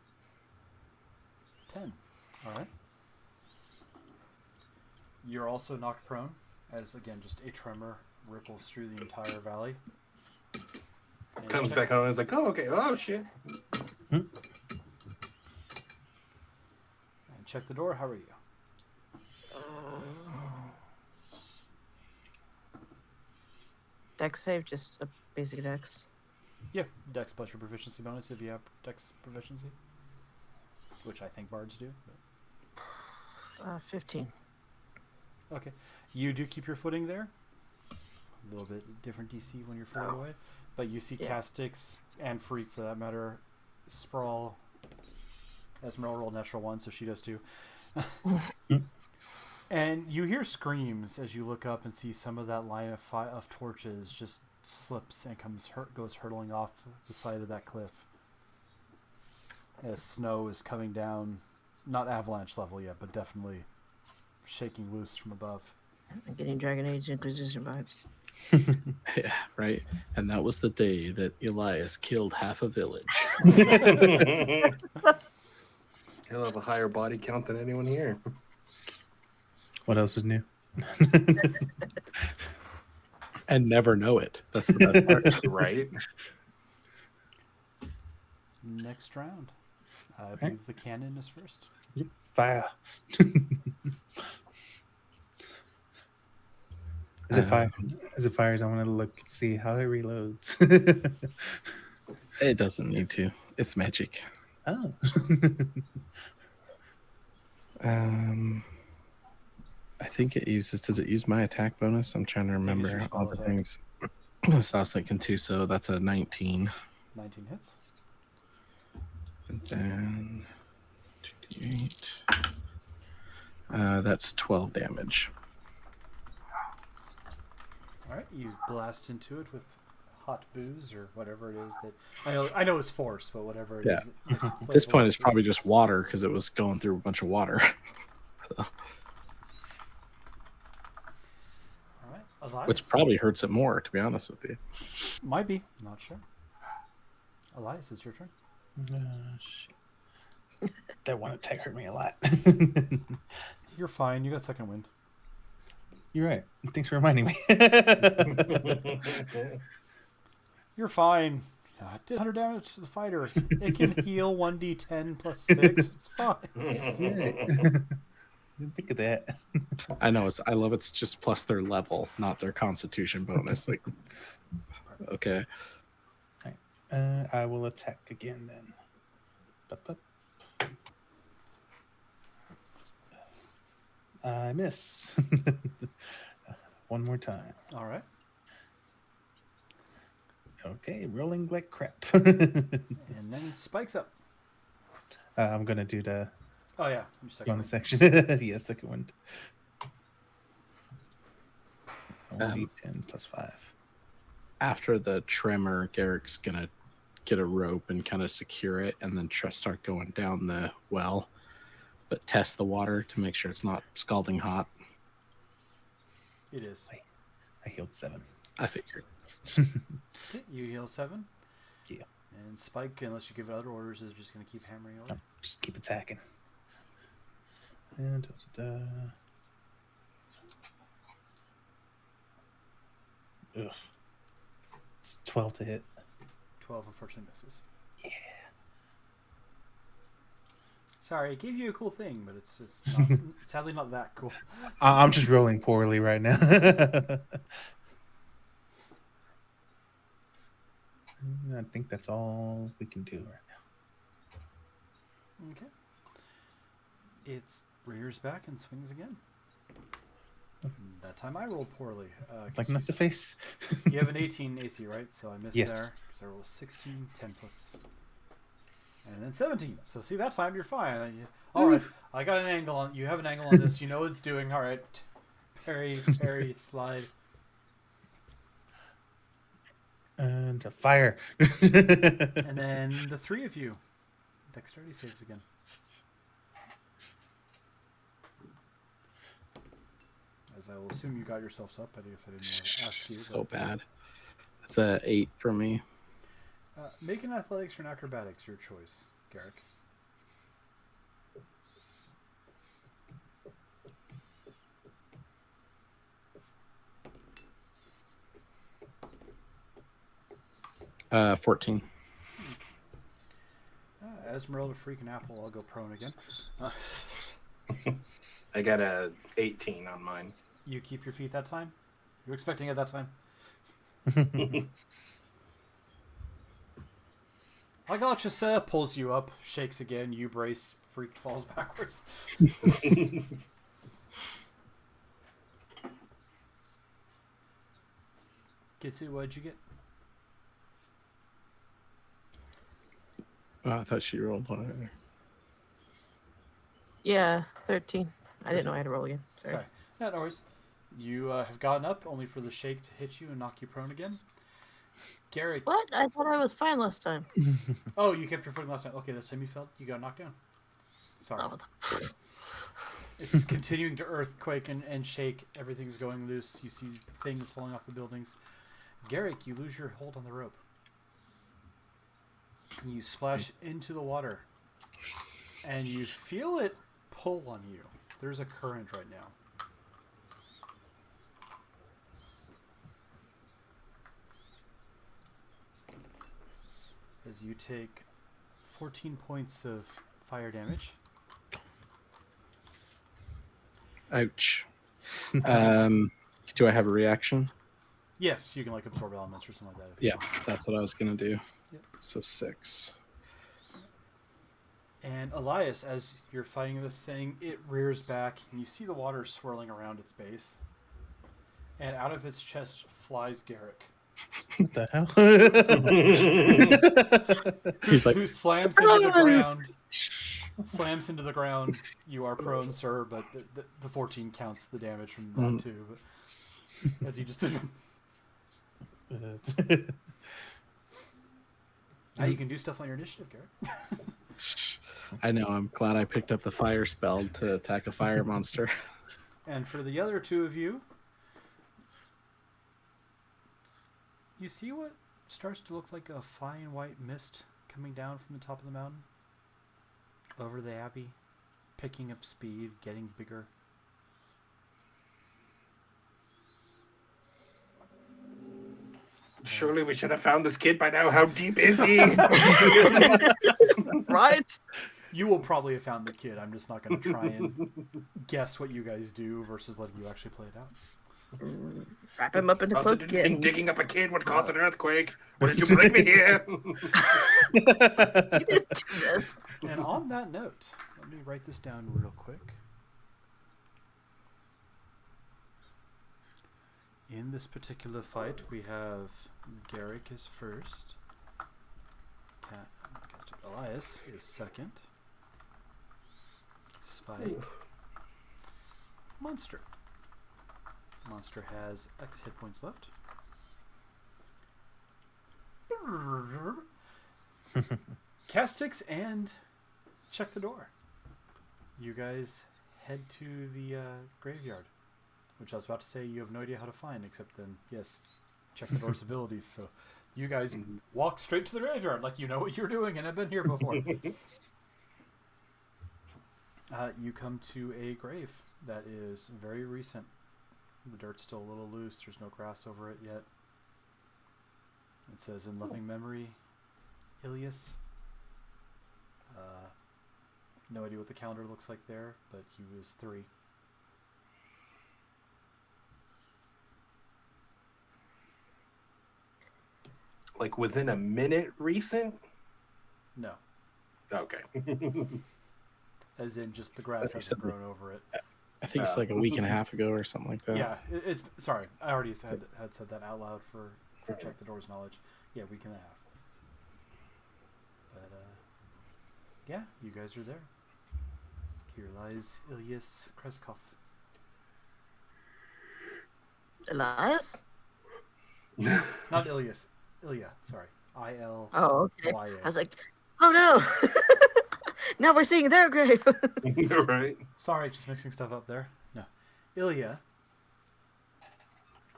10. All right. You're also knocked prone, as again just a tremor ripples through the entire valley. And Comes back home and is like, oh, okay. Oh, shit. And check the door. How are you? Dex save, just a basic dex. Yeah, Dex plus your proficiency bonus if you have Dex proficiency, which I think bards do. But... 15. Okay, you do keep your footing there. A little bit different DC when you're further away, but you see Castix and Freak, for that matter, sprawl. Esmeralda rolled natural 1, so she does too. And you hear screams as you look up and see some of that line of torches just slips and goes hurtling off the side of that cliff. As snow is coming down, not avalanche level yet, but definitely shaking loose from above. I'm getting Dragon Age Inquisition vibes. Yeah, right. And that was the day that Elias killed half a village. He'll have a higher body count than anyone here. What else is new? And never know it. That's the best part. Right? Next round. I believe the cannon is first. Yep. Fire. As it fires, I want to look see how it reloads. It doesn't need to. It's magic. Oh. I think it uses. Does it use my attack bonus? I'm trying to remember your all spell the attack. things. So I was thinking too. So that's a 19. 19 hits. And then 2d8. That's 12 damage. All right, you blast into it with hot booze or whatever it is that I know it's force, but whatever it is. At this point, it's probably just water because it was going through a bunch of water. So, all right. Elias. which probably hurts it more, to be honest with you. Might be, not sure. Elias, it's your turn. Shit. That one attack hurt me a lot. You're fine. You got second wind. You're right. Thanks for reminding me. You're fine. It did 100 damage to the fighter. It can heal 1d10 plus 6. It's fine. Didn't think of that. I know. I love it's just plus their level, not their constitution bonus. Like, okay. I will attack again then. Bup. I miss. One more time. All right. Okay, rolling like crap. And then spikes up. I'm gonna do the Oh, yeah. Your second bonus wind. section. Yeah, second one. 1d10 plus 5. After the tremor, Garrick's gonna get a rope and kind of secure it, and then start going down the well, but test the water to make sure it's not scalding hot. It is. I healed 7. I figured. Okay, you heal 7. Yeah. And Spike, unless you give it other orders, is just going to keep hammering away. Just keep attacking. And ugh. It's 12 to hit. 12 unfortunately misses. Yeah. Sorry, I gave you a cool thing, but it's not, sadly not that cool. I'm just rolling poorly right now. I think that's all we can do right now. Okay. It rears back and swings again. That time I rolled poorly. It's like not the face. You have an 18 AC, right? So I missed Yes. there. Because I rolled 16, 10 plus... And then 17. So see, that time you're fine. All right, I got an angle on... You have an angle on this. You know what it's doing. All right. Parry, slide. And a fire. And then the three of you. Dexterity saves again. As I will assume you got yourselves up. I guess I didn't ask you. So bad. It's a 8 for me. Make an athletics or an acrobatics, your choice, Garrick. Uh, 14. Esmeralda freaking apple. I'll go prone again. I got a 18 on mine. You keep your feet that time? You're expecting it that time? I got you, sir. Pulls you up, shakes again. You brace, freaked, falls backwards. Kitsu, what'd you get? Oh, I thought she rolled one. Yeah, 13. I didn't know I had to roll again. Sorry. Sorry. No worries. You have gotten up, only for the shake to hit you and knock you prone again. Garrick. What? I thought I was fine last time. Oh, you kept your footing last time. Okay, this time you felt you got knocked down. Sorry. Oh, It's continuing to earthquake and shake. Everything's going loose. You see things falling off the buildings. Garrick, you lose your hold on the rope. You splash into the water. And you feel it pull on you. There's a current right now. As you take 14 points of fire damage. Ouch. Do I have a reaction? Yes, you can like absorb elements or something like that. If you Yeah, want. that's what I was gonna do. Yep. So 6. And Elias, as you're fighting this thing, it rears back, and you see the water swirling around its base. And out of its chest flies Garrick, What the hell? He's like, who slams into the ground. Slams into the ground. You are prone, sir, but the 14 counts the damage from that too. But as you just did. Now you can do stuff on your initiative, Garrick. I know. I'm glad I picked up the fire spell to attack a fire monster. And for the other two of you, you see what starts to look like a fine white mist coming down from the top of the mountain over the abbey, picking up speed, getting bigger. Surely we should have found this kid by now. How deep is he? Right? You will probably have found the kid. I'm just not going to try and guess what you guys do versus letting you actually play it out. Wrap him up in a Also, cloak didn't think again. digging up a kid would cause an earthquake. What did you bring me here? You didn't do this. And on that note, let me write this down real quick. In this particular fight, we have Garrick is first. Elias is second. Spike. Monster. Monster has X hit points left. Castix and check the door. You guys head to the graveyard, which I was about to say you have no idea how to find, except then, yes, check the door's abilities. So you guys walk straight to the graveyard like you know what you're doing and have been here before. You come to a grave that is very recent. The dirt's still a little loose. There's no grass over it yet. It says, in loving memory, Ilias. No idea what the calendar looks like there, but he was 3. Like within a minute recent? No. Okay. As in just the grass hasn't grown over it. I think it's like a week and a half ago or something like that. Yeah, it's sorry. I already had said that out loud for check the door's knowledge. Yeah, week and a half. But yeah, you guys are there. Here lies Ilyas Kreskov. Elias? Not Ilyas. Ilya, sorry. I-L. Oh, okay. Y-A. I was like, oh no! Now we're seeing their grave. Right. Sorry, just mixing stuff up there. No. Ilya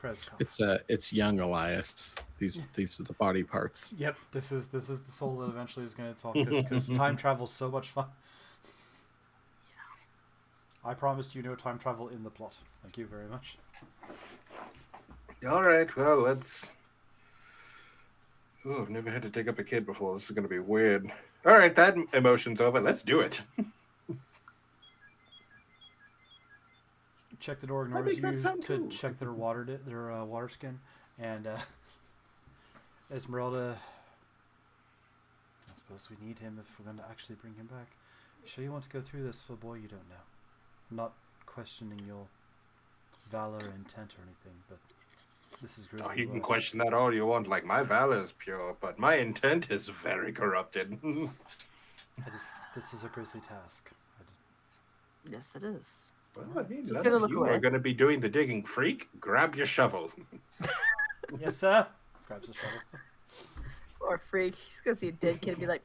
Kreskov. It's young Elias. These are the body parts. Yep, this is the soul that eventually is going to talk because time travel's so much fun. I promised you no time travel in the plot. Thank you very much. All right. Well, let's. Oh, I've never had to dig up a kid before. This is going to be weird. All right, that emotion's over. Let's do it. Check the door I ignores make that you sound to too. check their water skin, and Esmeralda. I suppose we need him if we're going to actually bring him back. Sure, you want to go through this for a boy you don't know. I'm not questioning your valor, intent, or anything, but this is grizzly. Oh, you can work. question that all you want. Like, my valor is pure, but my intent is very corrupted. This is a grisly task. Yes, it is. Well, I mean, Keep none it a of look you away. are going to be doing the digging. Freak, grab your shovel. Yes, sir. Grabs the shovel. Or freak. He's gonna see a dead kid and be like,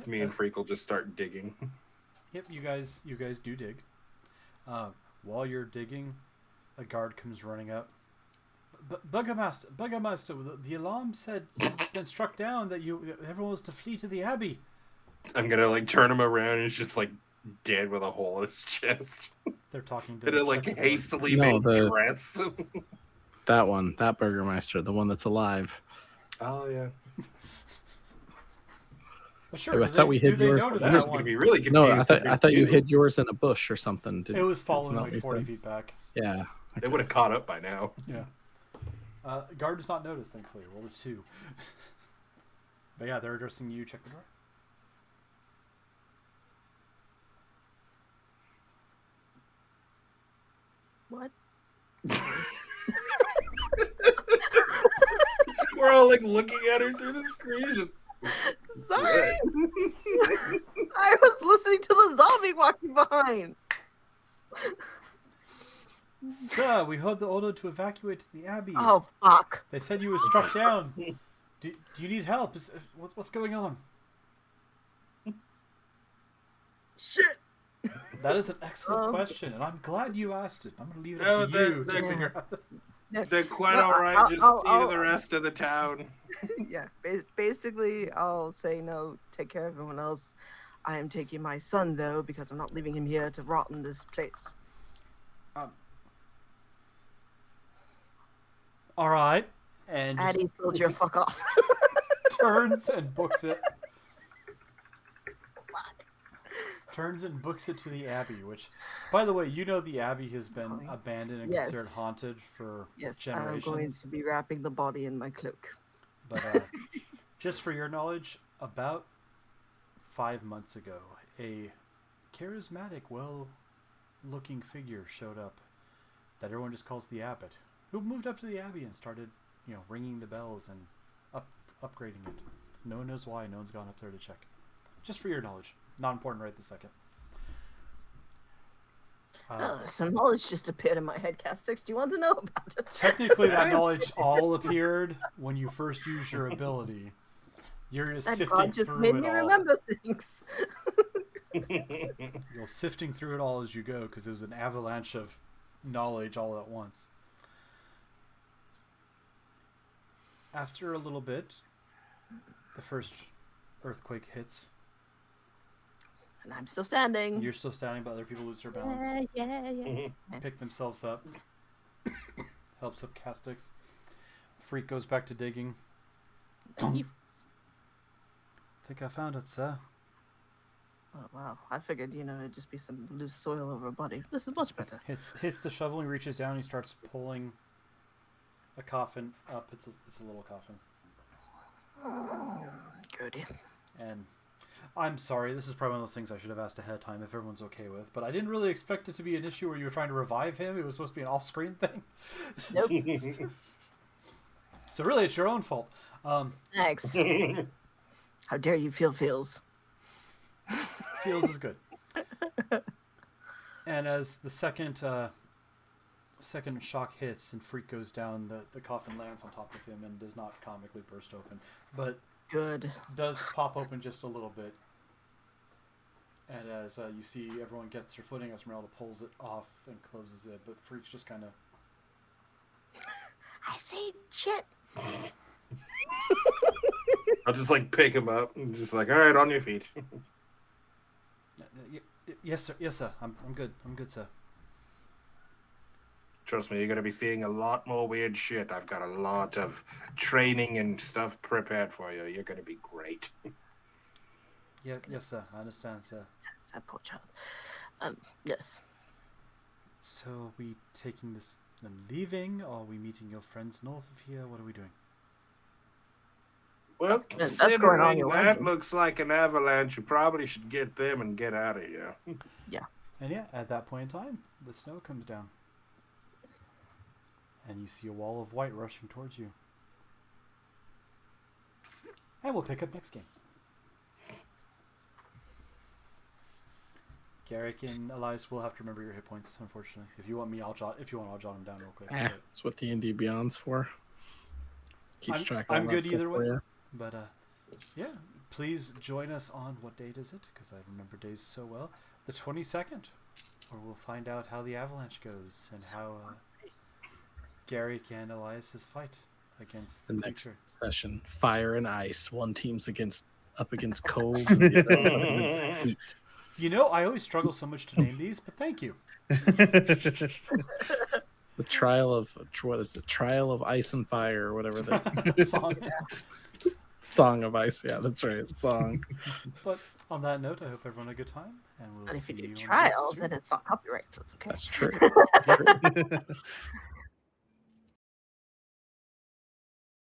Me and Freak will just start digging. Yep, you guys do dig. While you're digging, a guard comes running up. Buggermaster, the alarm said you've been struck down, that everyone was to flee to the abbey. I'm gonna like turn him around and he's just like dead with a hole in his chest. They're talking to And it check like the door. hastily No, made the- dress. that Burgermeister, the one that's alive. Oh yeah. Well, sure. I thought we hid do yours. they notice That that was gonna one? be really confused. No, I thought you hid. hid yours in a bush or something. It was isn't following that what like you 40 said? feet back. Yeah. They would have caught up by now. Yeah. Guard does not notice, thankfully. Roll a 2. But yeah, they're addressing you. Check the door. What? We're all like looking at her through the screen. Just, Sorry. I was listening to the zombie walking behind. Sir, we heard the order to evacuate to the abbey. Oh, fuck. They said you were struck down. Do you need help? What's going on? Shit. That is an excellent question, and I'm glad you asked it. I'm going to leave it No, up to you that- to figure out. they're quite No, all right. I'll- Just I'll- see I'll- the rest of the town. Yeah, basically, I'll say no, take care of everyone else. I am taking my son, though, because I'm not leaving him here to rot in this place. All right. And just Addie, told you fuck off. turns and books it. Turns and books it to the abbey, which, by the way, you know the abbey has been abandoned and Yes. considered haunted for Yes, I'm generations. going to be wrapping the body in my cloak. But just for your knowledge, about 5 months ago, a charismatic, well-looking figure showed up that everyone just calls the abbot, who moved up to the abbey and started, ringing the bells and upgrading it. No one knows why. No one's gone up there to check. Just for your knowledge. Not important right this second. Some knowledge just appeared in my head, Castix. Do you want to know about it? Technically, that knowledge all appeared when you first used your ability. You're just That sifting God just through made it me all. remember things. You're sifting through it all as you go, because it was an avalanche of knowledge all at once. After a little bit, the first earthquake hits. And I'm still standing. You're still standing, but other people lose their balance. Yeah. Pick themselves up. Helps up Castix. Freak goes back to digging. Think I found it, sir. Oh, wow. I figured, it'd just be some loose soil over a body. This is much better. Hits the shovel, he reaches down, he starts pulling a coffin up. It's a little coffin. Good. And I'm sorry, this is probably one of those things I should have asked ahead of time if everyone's okay with, but I didn't really expect it to be an issue where you were trying to revive him. It was supposed to be an off-screen thing. Nope. So really, it's your own fault. Thanks. How dare you feel feels. Feels is good. And as the second shock hits and Freak goes down, the coffin lands on top of him and does not comically burst open, but Good. does pop open just a little bit. And as you see, everyone gets their footing, Esmeralda pulls it off and closes it, but Freak's just kind of... I see shit. I'll just like pick him up and just like, all right, on your feet. Yes, sir. Yes, sir. I'm good. I'm good, sir. Trust me, you're gonna be seeing a lot more weird shit. I've got a lot of training and stuff prepared for you. You're gonna be great. Yeah, yes, sir. I understand, sir. That poor child. Yes. So are we taking this and leaving, or are we meeting your friends north of here? What are we doing? Well, That's going on considering your that landing. looks like an avalanche, you probably should get them and get out of here. And yeah, at that point in time, the snow comes down. And you see a wall of white rushing towards you. And we'll pick up next game. Garrick and Elias will have to remember your hit points, unfortunately. If you want me, I'll jot them down real quick. But That's what D&D Beyond's for. Keeps track of all I'm that good stuff either for way. you. But yeah, please join us on, what date is it? Because I remember days so well. The 22nd, where we'll find out how the avalanche goes and how Garrick and Elias's fight against the next creature. session, fire and ice. One team's up against cold, and the other one up against heat. You know, I always struggle so much to name these, but thank you. The trial of what is it? Trial of ice and fire, or whatever the Song. song of ice. Yeah, that's right. Song. But on that note, I hope everyone had a good time, and we'll But if see you you do on the trial, next then it's not copyright, so it's okay. That's true.